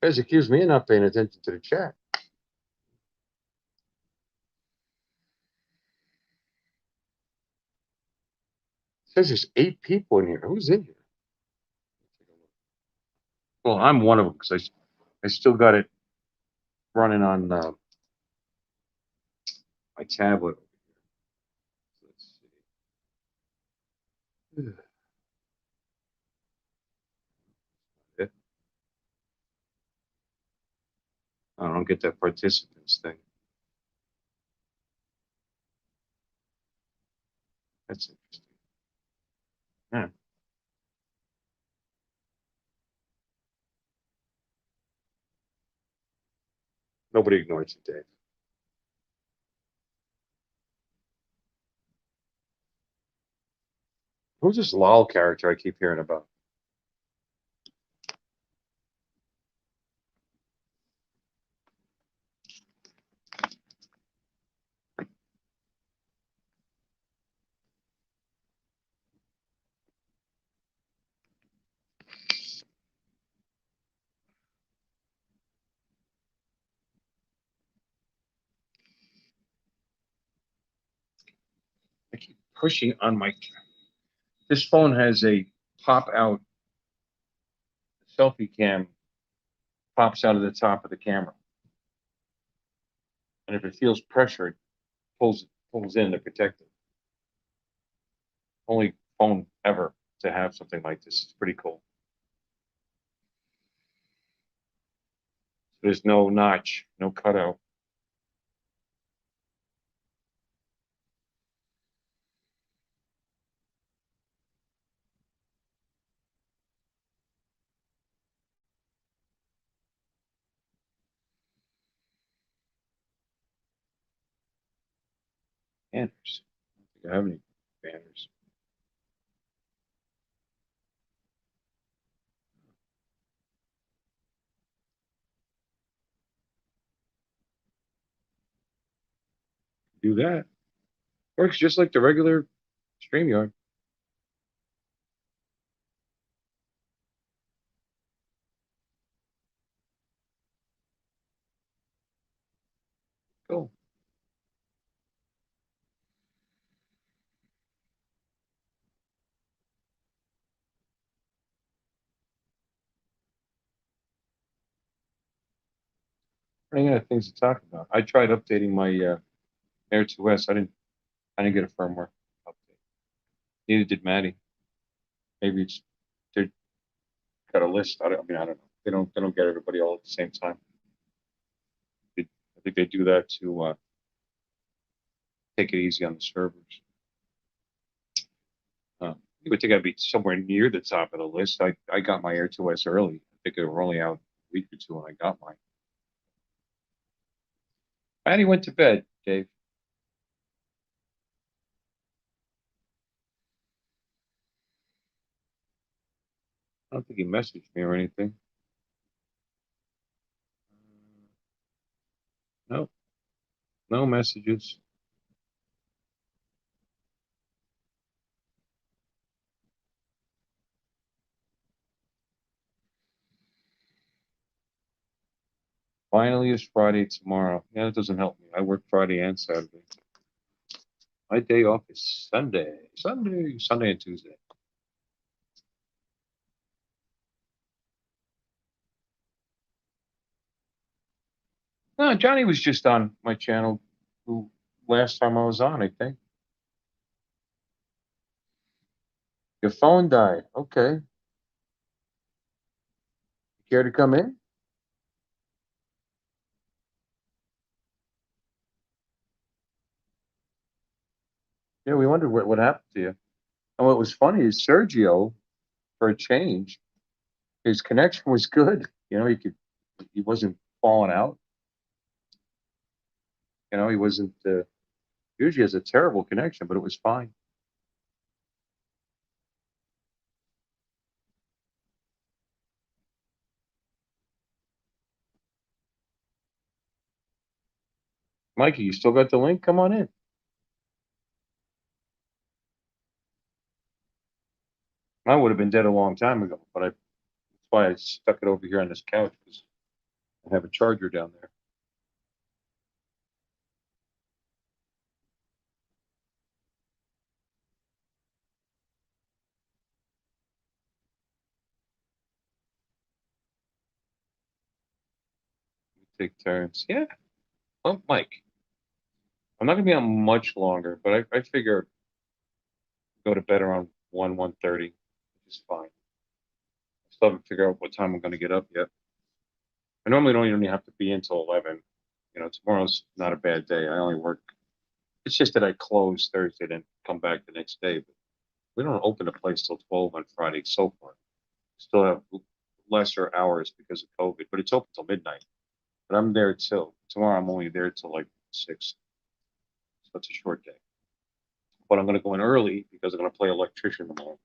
You guys accuse me of not paying attention to the chat. says there's 8 people in here. Who's in here? Well, I'm one of them because I still got it running on my tablet. Let's see. I don't get that participants thing. That's interesting. Yeah. Nobody ignores it, Dave. Who's this lol character I keep hearing about? I keep pushing on my. This phone has a pop out selfie cam, pops out of the top of the camera, and if it feels pressure, it pulls in to protect it. Only phone ever to have something like this. It's pretty cool. There's no notch, no cutout. Banners. I don't think I have any banners. Do that. Works just like the regular StreamYard. Cool. Running out of things to talk about. I tried updating my Air 2S. I didn't get a firmware update. Neither did Maddie. Maybe it's they got a list. I don't know. They don't get everybody all at the same time. I think they do that to take it easy on the servers. You would think I'd be somewhere near the top of the list. I got my Air 2S early. I think they were only out a week or two when I got mine. Maddie went to bed, Dave. I don't think he messaged me or anything. No, no messages. Finally, it's Friday tomorrow. Yeah, that doesn't help me. I work Friday and Saturday. My day off is Sunday and Tuesday. No, Johnny was just on my channel last time I was on, I think. Your phone died. Okay. Care to come in? Yeah, we wondered what happened to you. And what was funny is Sergio, for a change, his connection was good. You know, he wasn't falling out. You know, he wasn't, usually has a terrible connection, but it was fine. Mikey, you still got the link? Come on in. Mine would have been dead a long time ago, but that's why I stuck it over here on this couch because I have a charger down there. take turns. Yeah. Well, Mike, I'm not gonna be on much longer, but I figure go to bed around 1:30, which is fine. Still haven't figured out what time I'm gonna get up yet. I normally don't even have to be until 11. You know, tomorrow's not a bad day. I only work. It's just that I close Thursday, then come back the next day. But we don't open the place till 12 on Friday so far. Still have lesser hours because of COVID, but it's open till midnight. But I'm there till tomorrow. I'm only there till like 6, so it's a short day. But I'm going to go in early because I'm going to play electrician tomorrow.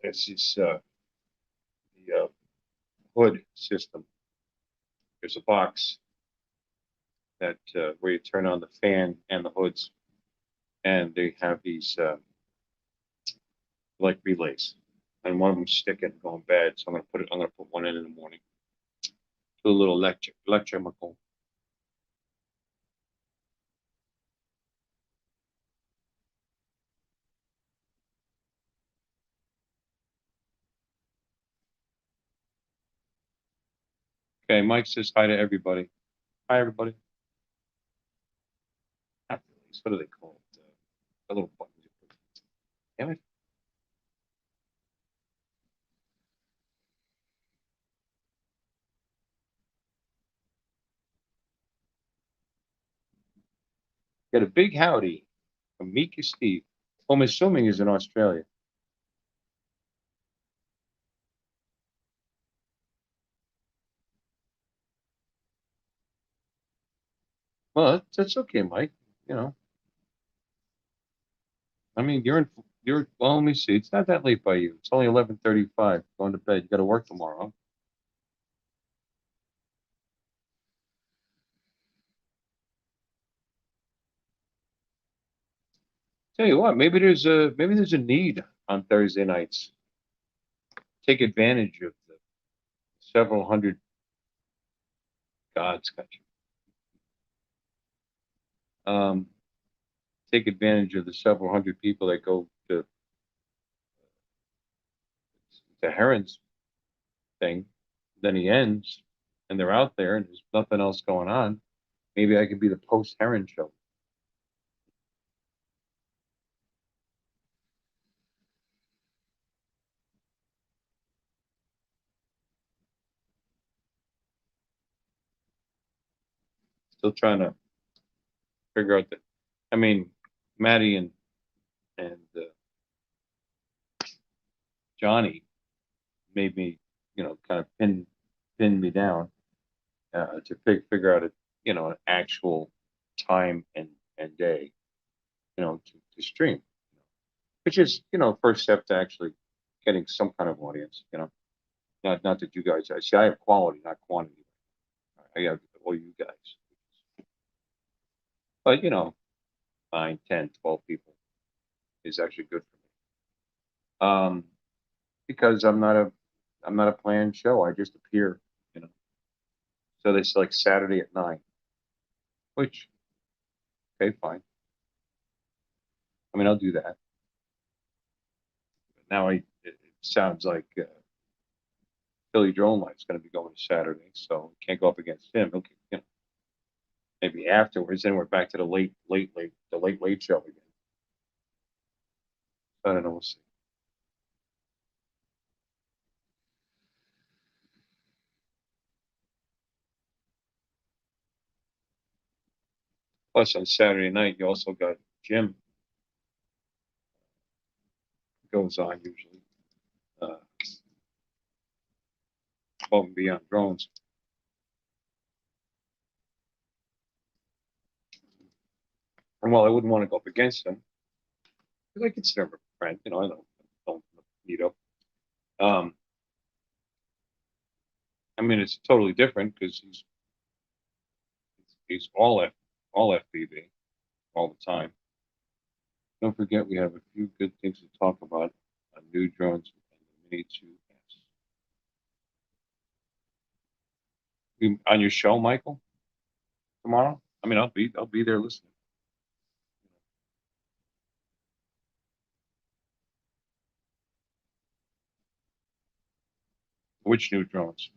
It's this the hood system. There's a box that where you turn on the fan and the hoods, and they have these like relays, and one of them's sticking, going bad. So I'm gonna put one in the morning. Do a little electrical. Okay, Mike says hi to everybody. Hi, everybody. Not release. What do they call it? A little button. Damn it. Got a big howdy from Mika Steve. I'm assuming he's in Australia. Well, that's okay, Mike. You know, I mean, well, let me see. It's not that late by you. It's only 11:35. Going to bed. You got to work tomorrow. Tell you what, maybe there's a need on Thursday nights. Take advantage of the several hundred God's got you. Take advantage of the several hundred people that go to the Heron's thing. Then he ends, and they're out there, and there's nothing else going on. Maybe I could be the post Heron show. Still trying to figure out that. I mean, Maddie and Johnny made me, kind of pin me down to figure out an actual time and day, to stream, which is, first step to actually getting some kind of audience, not that you guys, see, I have quality, not quantity. I have all you guys, but 9, 10, 12 people is actually good for me. Because I'm not a planned show. I just appear, So they select Saturday at 9, which, okay, fine. I mean, I'll do that. Now it sounds like Philly Drone Light's going to be going Saturday, so can't go up against him. Okay, maybe afterwards, then we're back to the late show again. I don't know. We'll see. Plus, on Saturday night, you also got Jim goes on usually. Above and beyond drones. And while I wouldn't want to go up against him, because I consider him a friend, I don't need up. I mean, it's totally different because he's all FPV all the time. Don't forget, we have a few good things to talk about on new drones and the Mini 2S. On your show, Michael, tomorrow? I mean, I'll be there listening. Which new drones?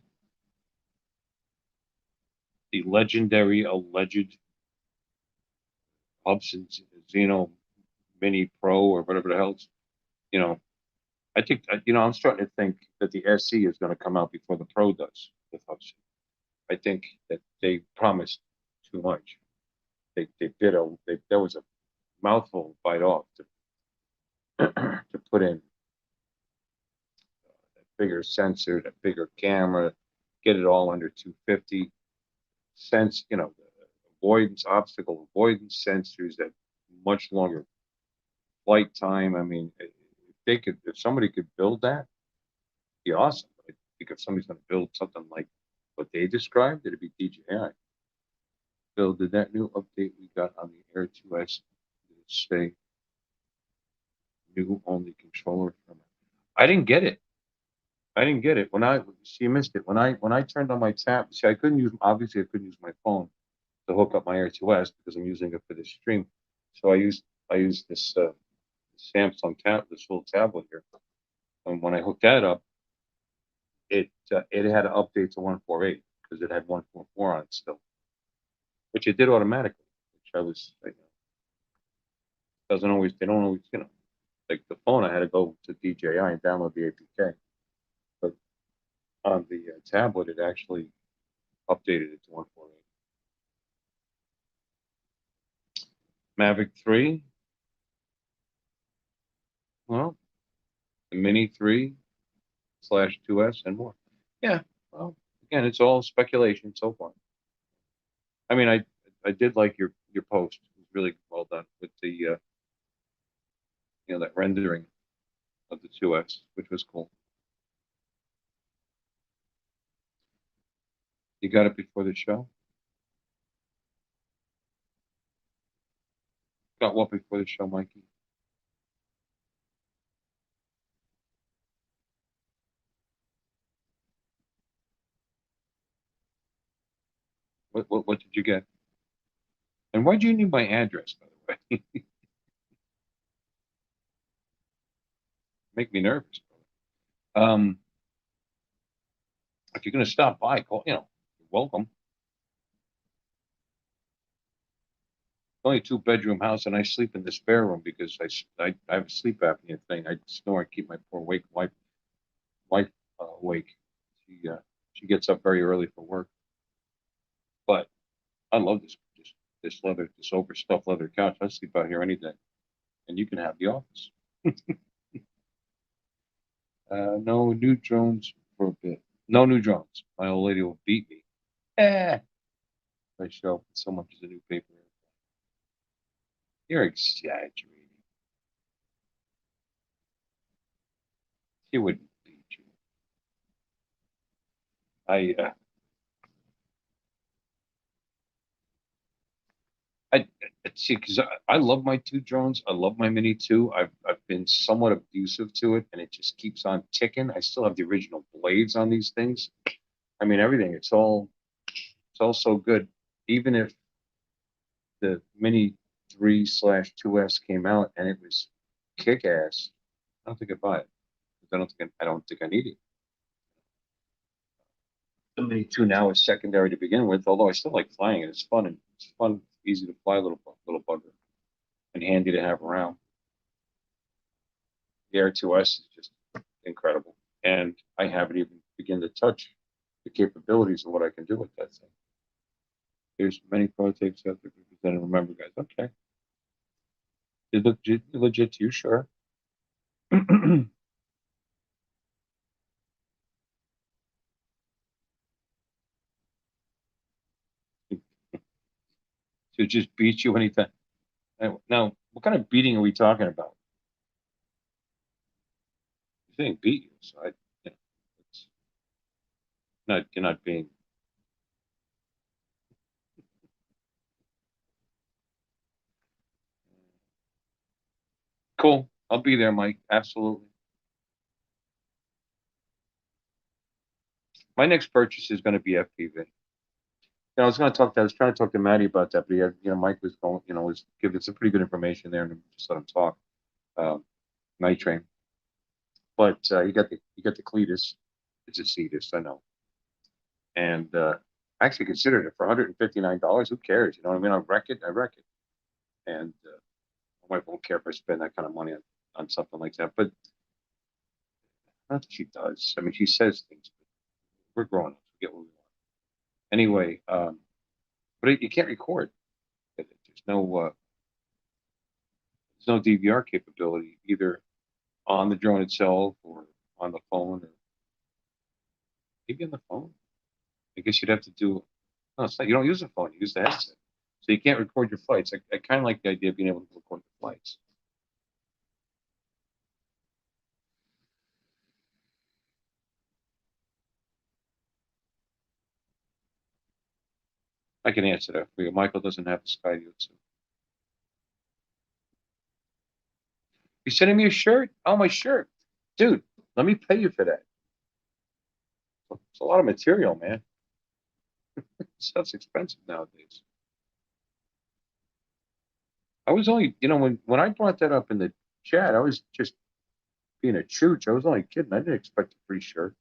the legendary alleged Hubson Zeno Mini Pro or whatever the hell it's, you know, I think, I'm starting to think that the SE is going to come out before the Pro does with Hubson. I think that they promised too much. There was a mouthful to bite off to put in a bigger sensor, a bigger camera, get it all under 250. Sense, avoidance, obstacle avoidance sensors that much longer flight time. I mean, if somebody could build that, it'd be awesome. I think if somebody's going to build something like what they described, it'd be DJI. Bill, did that new update we got on the Air 2S say new only controller from it? I didn't get it. You missed it. When I turned on my tab, I couldn't use my phone to hook up my Air 2S because I'm using it for this stream. So I used this Samsung this little tablet here. And when I hooked that up, it had to update to 148 because it had 144 on it still, which it did automatically. Which I was, they don't always, like the phone. I had to go to DJI and download the APK, but on the tablet, it actually updated it to 148. Mavic 3. Well, the Mini 3/2S and more. Yeah. Well, again, it's all speculation so far. I mean, I did like your post. It was really well done with the that rendering of the 2S, which was cool. You got it before the show? Got what before the show, Mikey? What did you get? And why do you need my address, by the way? Make me nervous. If you're gonna stop by, call. You're welcome. It's only a 2-bedroom house, and I sleep in the spare room because I have a sleep apnea thing. I snore and keep my poor wife awake. She gets up very early for work. But I love this overstuffed leather couch. I sleep out here any day, and you can have the office. No new drones for a bit. No new drones. My old lady will beat me. If I show up with so much as a new paper. You're exaggerating. She wouldn't beat you. I see, because I love my 2 drones. I love my Mini 2. I've been somewhat abusive to it, and it just keeps on ticking. I still have the original blades on these things. I mean, everything. It's all so good. Even if the Mini 3/2S came out and it was kick ass, I don't think I'd buy it. I don't think I need it. The Mini 2 now is secondary to begin with, although I still like flying it. It's fun, easy to fly, little bugger, and handy to have around. The Air 2S is just incredible, and I haven't even begun to touch the capabilities of what I can do with that thing. There's many prototypes out there presented. Remember, guys, okay. They look legit to you, sure. To just beat you anytime. Now, what kind of beating are we talking about? You're saying beat you, so it's you're not being. Cool. I'll be there, Mike. Absolutely. My next purchase is going to be FPV. I was trying to talk to Maddie about that, but Mike was going, was giving some pretty good information there, and just let him talk. Night Train, but you got the Cletus. It's a Cetus, I know, and I actually considered it for $159. Who cares? You know what I mean? I wreck it. And my wife won't care if I spend that kind of money on something like that. But not that she does. I mean, she says things. But we're grown ups. We get what we want. Anyway, but you can't record. There's no DVR capability either on the drone itself or on the phone or maybe on the phone. I guess you'd have to do. No, it's not. You don't use the phone. You use the headset. So you can't record your flights. I kind of like the idea of being able to record the flights. I can answer that for you. Michael doesn't have the Skydio too. You sending me a shirt? Oh, my shirt. Dude, let me pay you for that. It's a lot of material, man. Stuff's expensive nowadays. I was only, when I brought that up in the chat, I was just being a chooch. I was only kidding. I didn't expect a free shirt.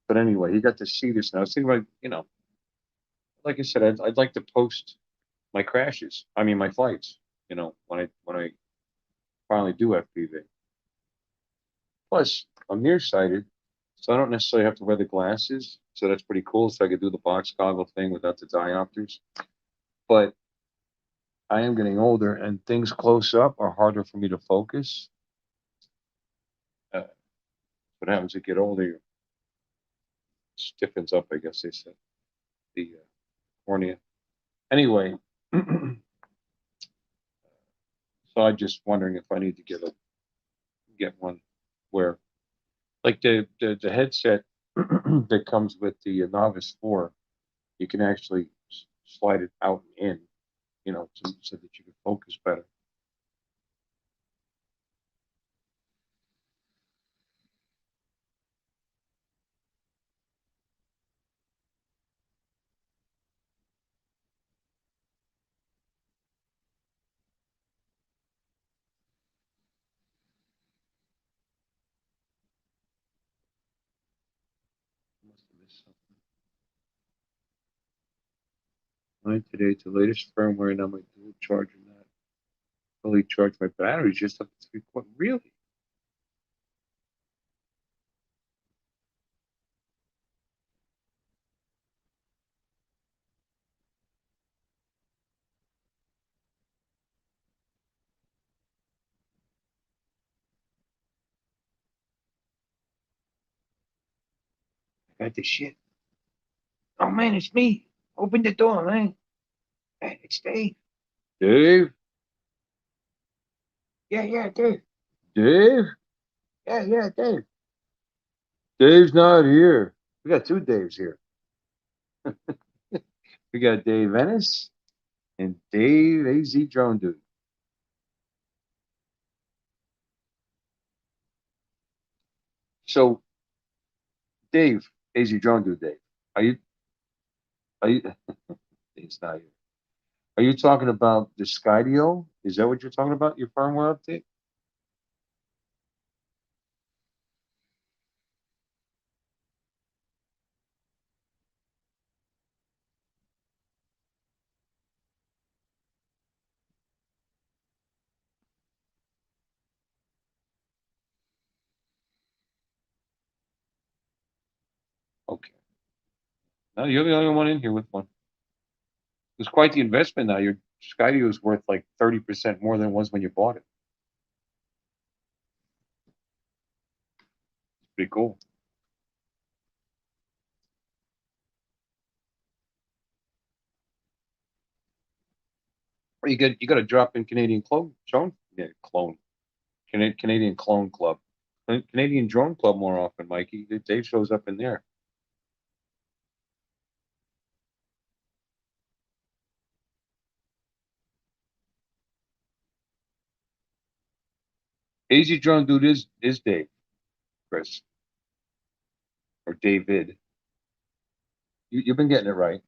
But anyway, he got to see this, and I was thinking about, like I said, I'd like to post my crashes. I mean, my flights. When I finally do FPV. Plus, I'm nearsighted, so I don't necessarily have to wear the glasses. So that's pretty cool. So I could do the box goggle thing without the diopters. But I am getting older, and things close up are harder for me to focus. What happens as you get older? It stiffens up, I guess they said. The cornea. Anyway, so I'm just wondering if I need to get one where, like the headset that comes with the Novice 4, you can actually slide it out and in, so that you can focus better. Must have missed something. Mine today to the latest firmware, and now my dual charger not fully charged. My battery's just up to 3 quarters. Really? I got the shit. Oh man, it's me. Open the door, man. Hey, it's Dave. Dave? Yeah, Dave. Dave? Yeah, Dave. Dave's not here. We got two Daves here. We got Dave Ennis and Dave AZ Drone Dude. So, Dave, AZ Drone Dude, Dave, are you? It's not here. Are you talking about the Skydio? Is that what you're talking about? Your firmware update? Okay. No, you're the only one in here with one. It's quite the investment now. Your Skydio is worth like 30% more than it was when you bought it. It's pretty cool. Or you got to drop in Canadian Clone, yeah, Clone, Canadian Clone Club, Canadian Drone Club more often, Mikey. Dave shows up in there. AZ Drone Dude is Dave, Chris, or David. You've been getting it right.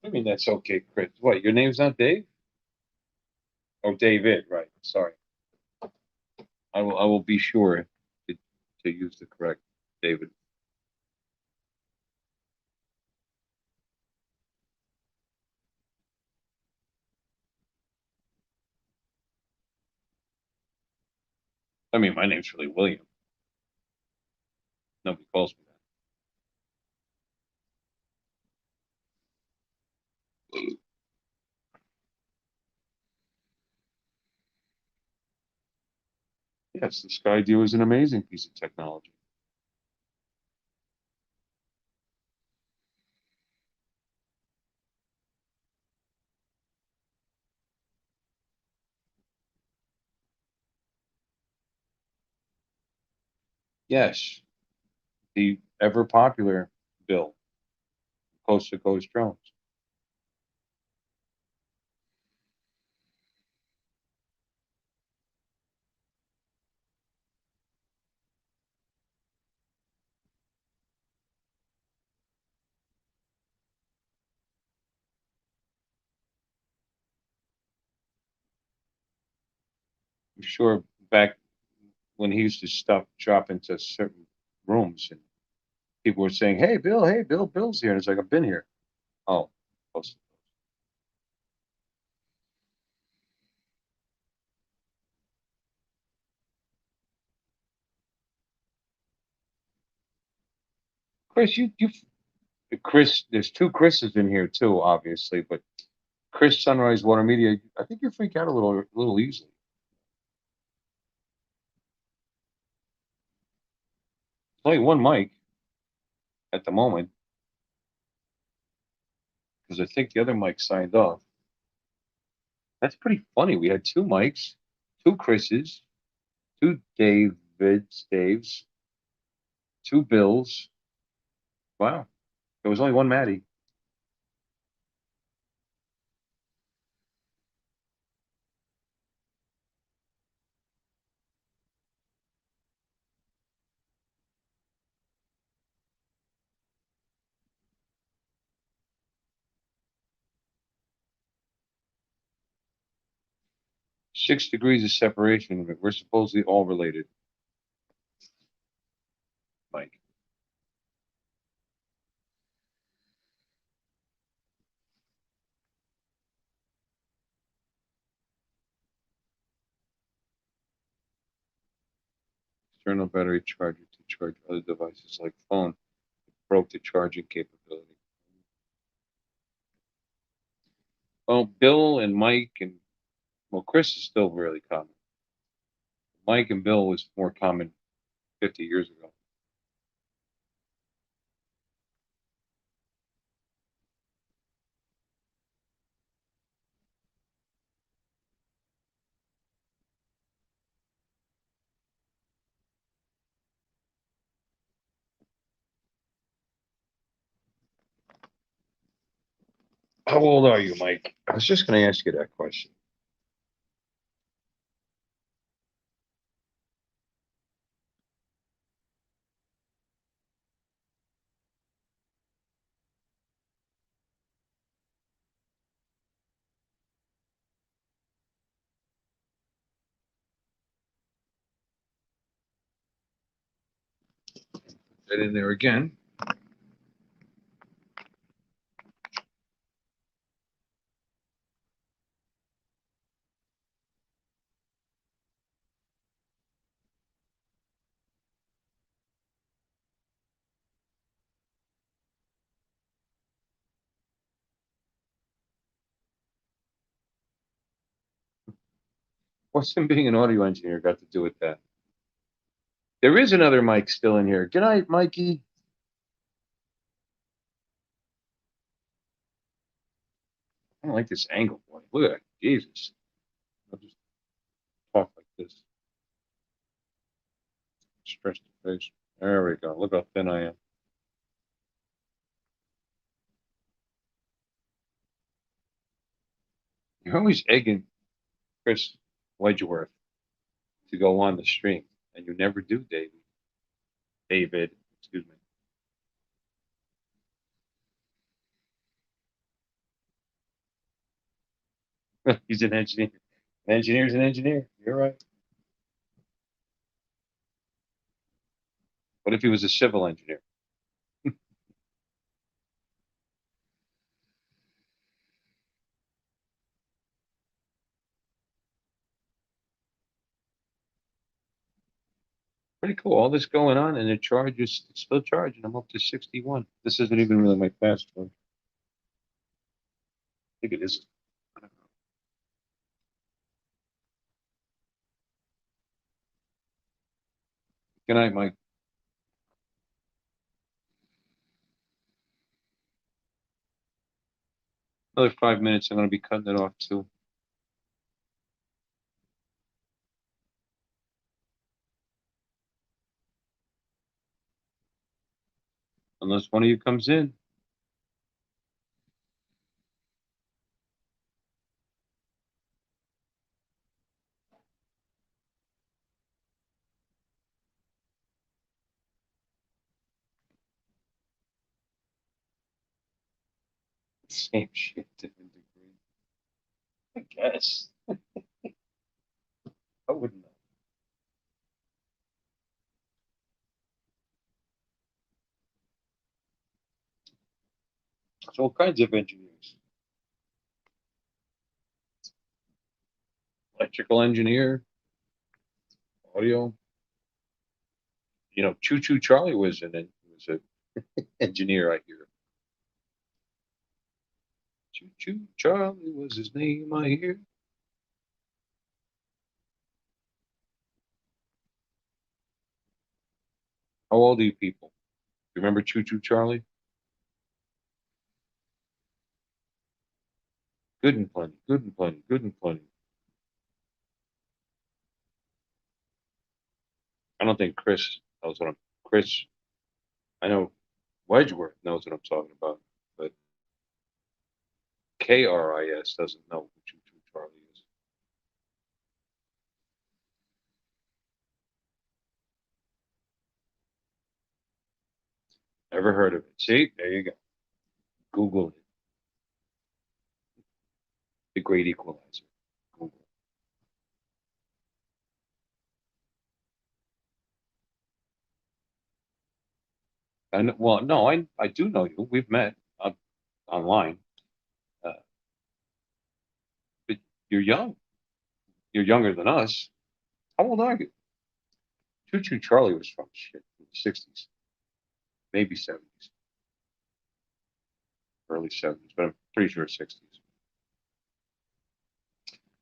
I mean, that's okay, Chris. What, your name's not Dave? Oh, David, right. Sorry. I will be sure to use the correct David. I mean, my name's really William. Nobody calls me that. Yes, the Skydio is an amazing piece of technology. Yes, the ever popular Bill, Coast to Coast Drones. I'm sure back when he used to drop into certain rooms and people were saying, hey, Bill, Bill's here. And it's like, I've been here. Oh, Coast to Coast. Chris, Chris, there's two Chris's in here too, obviously, but Chris Sunrise Water Media, I think you freak out a little easily. There's only one mic at the moment because I think the other mic signed off. That's pretty funny. We had two mics, two Chris's, two Daves, two Bills. Wow. There was only one Maddie. Six degrees of separation. We're supposedly all related. Mike. External battery charger to charge other devices like phone. Broke the charging capability. Well, Bill and Mike and well, Chris is still really common. Mike and Bill was more common 50 years ago. How old are you, Mike? I was just going to ask you that question. Get in there again. What's him being an audio engineer got to do with that? There is another Mike still in here. Good night, Mikey. I don't like this angle, boy. Look at that. Jesus. I'll just talk like this. Stretch the face. There we go. Look how thin I am. You're always egging Chris Wedgeworth to go on the stream, and you never do, David, excuse me. He's an engineer. An engineer's an engineer. You're right. What if he was a civil engineer? Pretty cool. All this going on, and the charge is still charging. I'm up to 61. This isn't even really my fast charge. I think it is. Good night, Mike. Another 5 minutes. I'm going to be cutting it off too. Unless one of you comes in. Same shit, different degree. I guess. I wouldn't know. There's all kinds of engineers. Electrical engineer, audio. You know, Choo Choo Charlie was an engineer, I hear. Choo Choo Charlie was his name, I hear. How old are you people? You remember Choo Choo Charlie? Good and plenty, good and plenty, good and plenty. I don't think Chris knows what I'm. Chris, I know Wedgeworth knows what I'm talking about, but KRIS doesn't know who Choo Choo Charlie is. Never heard of it. See, there you go. Google it. The Great Equalizer. Google it. I know, well, no, I do know you. We've met online, uh, but you're young. You're younger than us. How old are you? Choo Choo Charlie was from shit in the 60s, maybe 70s, early 70s, but I'm pretty sure 60s.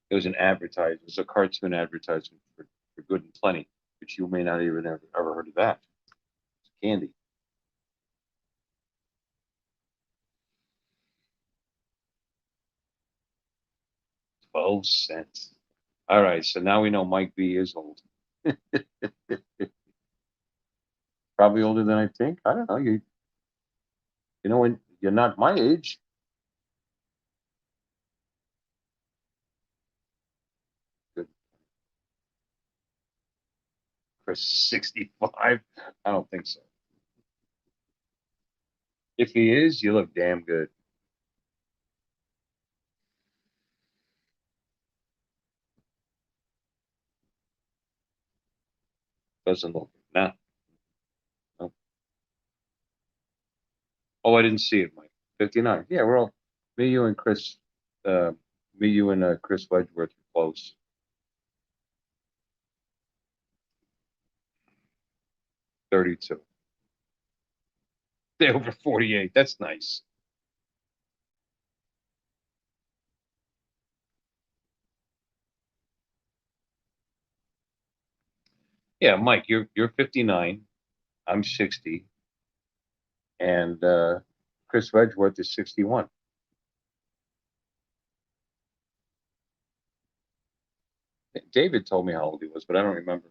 It was an advertisement. It was a cartoon advertisement for Good and Plenty, which you may not even ever heard of that. It's candy. 12 cents. All right, so now we know Mike B is old. Probably older than I think. I don't know. You know when you're not my age. Good. Chris 65. I don't think so. If he is, you look damn good. Doesn't look good. Nah. No. Oh, I didn't see it, Mike. 59. Yeah, we're all me, you, and Chris. Me, you, and Chris Wedgeworth are close. 32. They're over 48. That's nice. Yeah, Mike, you're 59. I'm 60, and Chris Wedgeworth is 61. David told me how old he was, but I don't remember.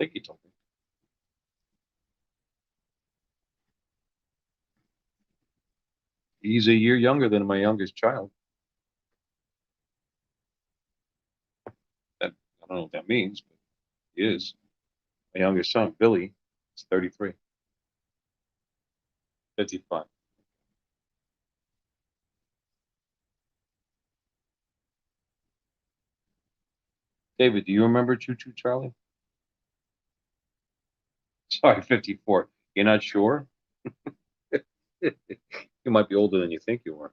I think he told me. He's a year younger than my youngest child. That I don't know what that means, but he is. My youngest son, Billy, is 33. 55. David, do you remember Choo Choo Charlie? Sorry, 54. You're not sure? You might be older than you think you are.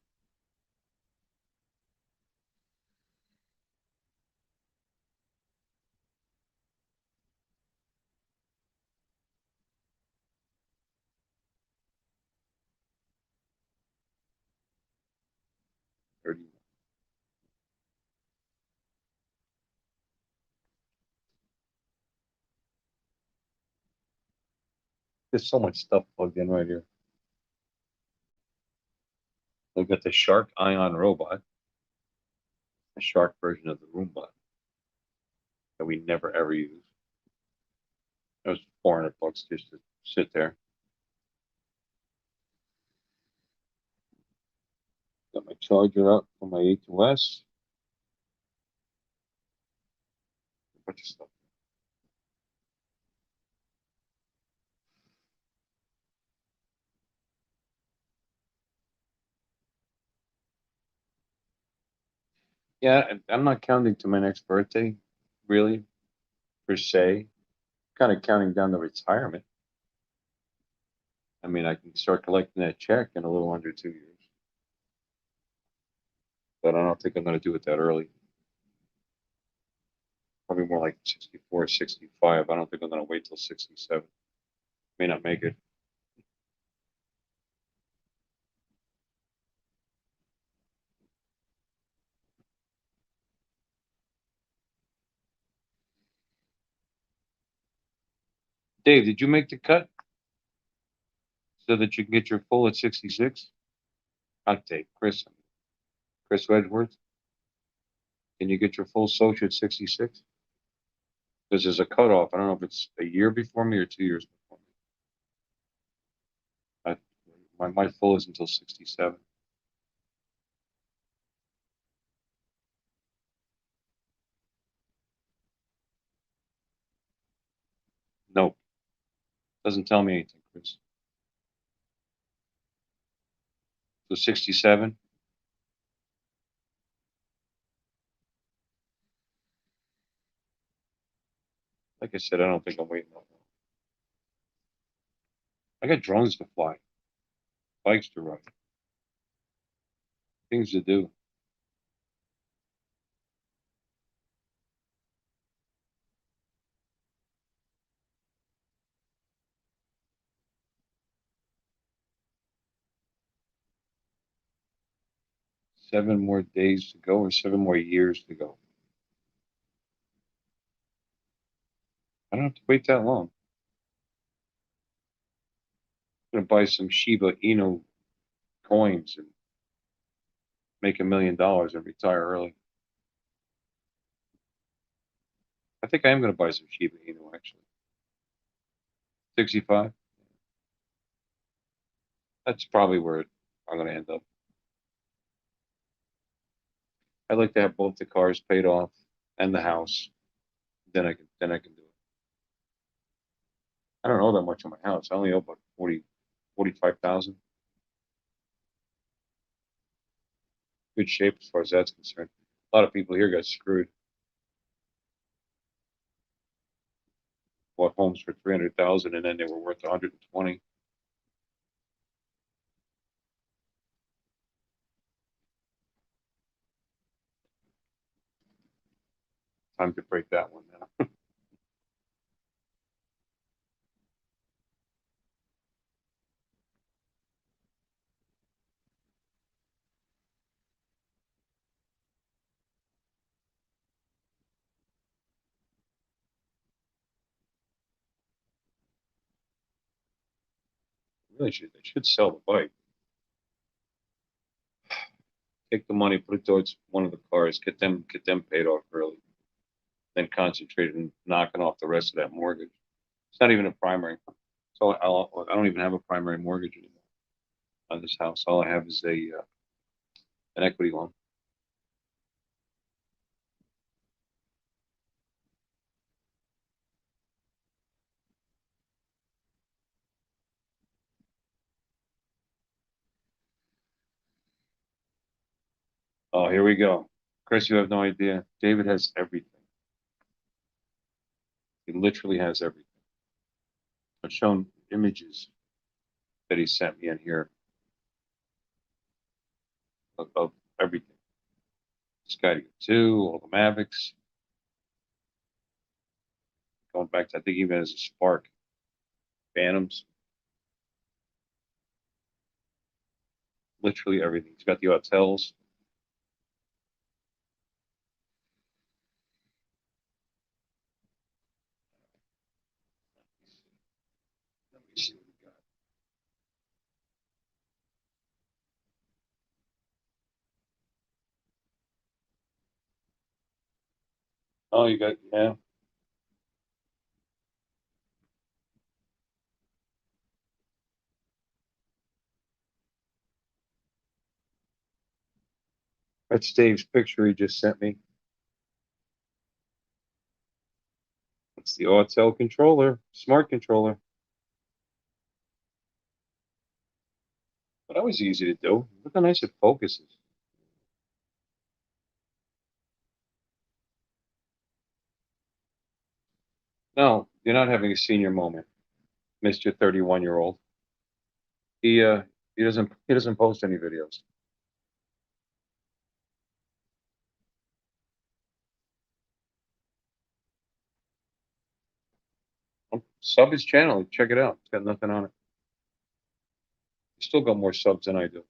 There's so much stuff plugged in right here. We've got the Shark Ion robot, the Shark version of the Roomba that we never ever use. That was $400 just to sit there. Got my charger up for my A2S. A bunch of stuff. Yeah, I'm not counting to my next birthday, really, per se. Kind of counting down the retirement. I mean, I can start collecting that check in a little under 2 years. But I don't think I'm going to do it that early. Probably more like 64, 65. I don't think I'm going to wait till 67. May not make it. Dave, did you make the cut so that you can get your full at 66? Not Dave, Chris Edgeworth. Can you get your full social at 66? Because there's a cutoff. I don't know if it's a year before me or 2 years before me. My full is until 67. Nope. Doesn't tell me anything, Chris. So 67. Like I said, I don't think I'm waiting that long. I got drones to fly, bikes to ride, things to do. Seven more days to go or 7 more years to go. I don't have to wait that long. I'm going to buy some Shiba Inu coins and make $1 million and retire early. I think I am going to buy some Shiba Inu actually. 65. That's probably where I'm going to end up. I'd like to have both the cars paid off and the house. Then I can do it. I don't owe that much on my house. I only owe about 45,000. Good shape as far as that's concerned. A lot of people here got screwed. Bought homes for 300,000 and then they were worth 120. Time to break that one now. Really should they should sell the bike. Take the money, put it towards one of the cars, get them paid off early, then concentrate on knocking off the rest of that mortgage. It's not even a primary, so I don't even have a primary mortgage anymore on this house. All I have is an equity loan. Oh, here we go. Chris, you have no idea. David has everything. He literally has everything. I've shown images that he sent me in here of everything. Sky 2, all the Mavics. Going back to, I think even as a Spark. Phantoms. Literally everything. He's got the hotels. Let me see what we got. Oh, you got, yeah. That's Dave's picture he just sent me. It's the Autel controller, smart controller. But that was easy to do. Look how nice it focuses. No, you're not having a senior moment, Mr. 31-year-old. He doesn't post any videos. Sub his channel, check it out. It's got nothing on it. He's still got more subs than I do.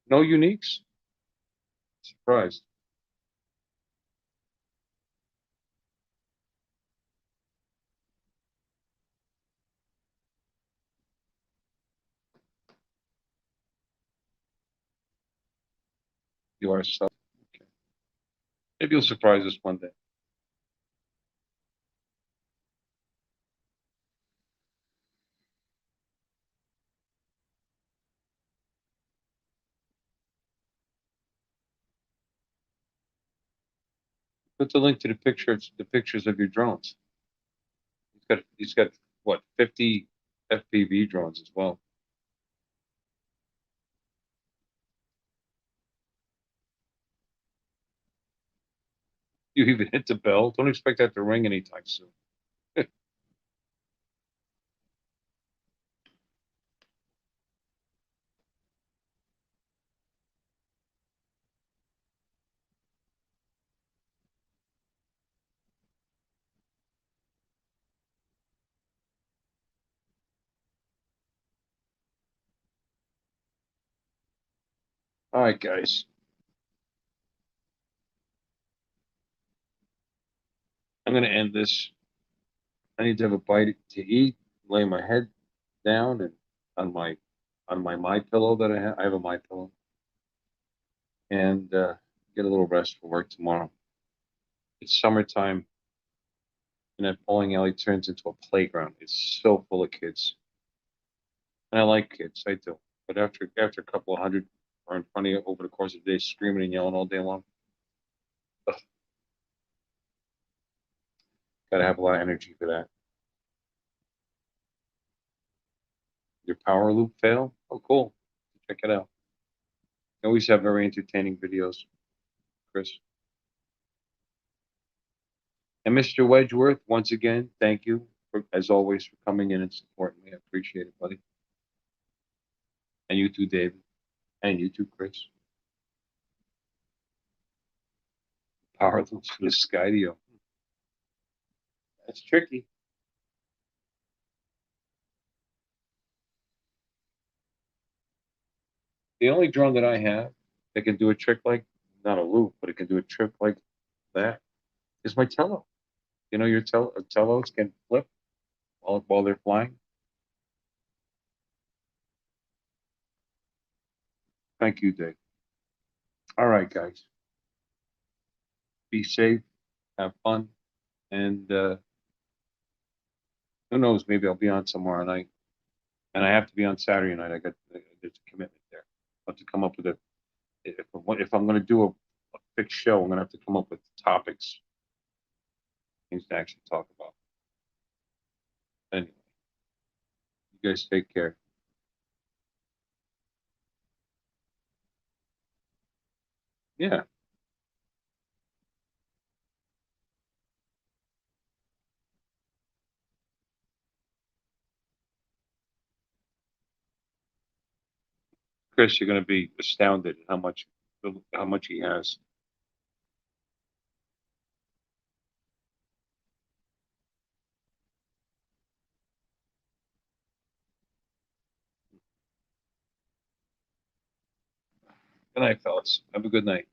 No uniques? Surprised. You are sub. Okay. Maybe you'll surprise us one day. Put the link to the pictures of your drones. He's got what, 50 FPV drones as well. You even hit the bell. Don't expect that to ring anytime soon. All right, guys. I'm gonna end this. I need to have a bite to eat, lay my head down and on my pillow that I have. I have a my pillow, and get a little rest for work tomorrow. It's summertime, and that bowling alley turns into a playground. It's so full of kids, and I like kids, I do. But after a couple of hundred are in front of you over the course of the day, screaming and yelling all day long, ugh, gotta have a lot of energy for that. Your power loop fail? Oh, cool. Check it out. I always have very entertaining videos, Chris. And Mr. Wedgeworth, once again, thank you as always for coming in and supporting me. I appreciate it, buddy. And you too, David. And you too, Chris. Power loops for the Skydio. That's tricky. The only drone that I have that can do a trick like, not a loop, but it can do a trick like that is my Tello. You know, your Tellos can flip while they're flying. Thank you, Dave. All right, guys. Be safe, have fun, and who knows? Maybe I'll be on tomorrow night, and I have to be on Saturday night. There's a commitment there. I have to come up with if I'm going to do a fixed show, I'm going to have to come up with topics, things to actually talk about. Anyway, you guys take care. Yeah. Chris, you're gonna be astounded at how much he has. Good night, fellas. Have a good night.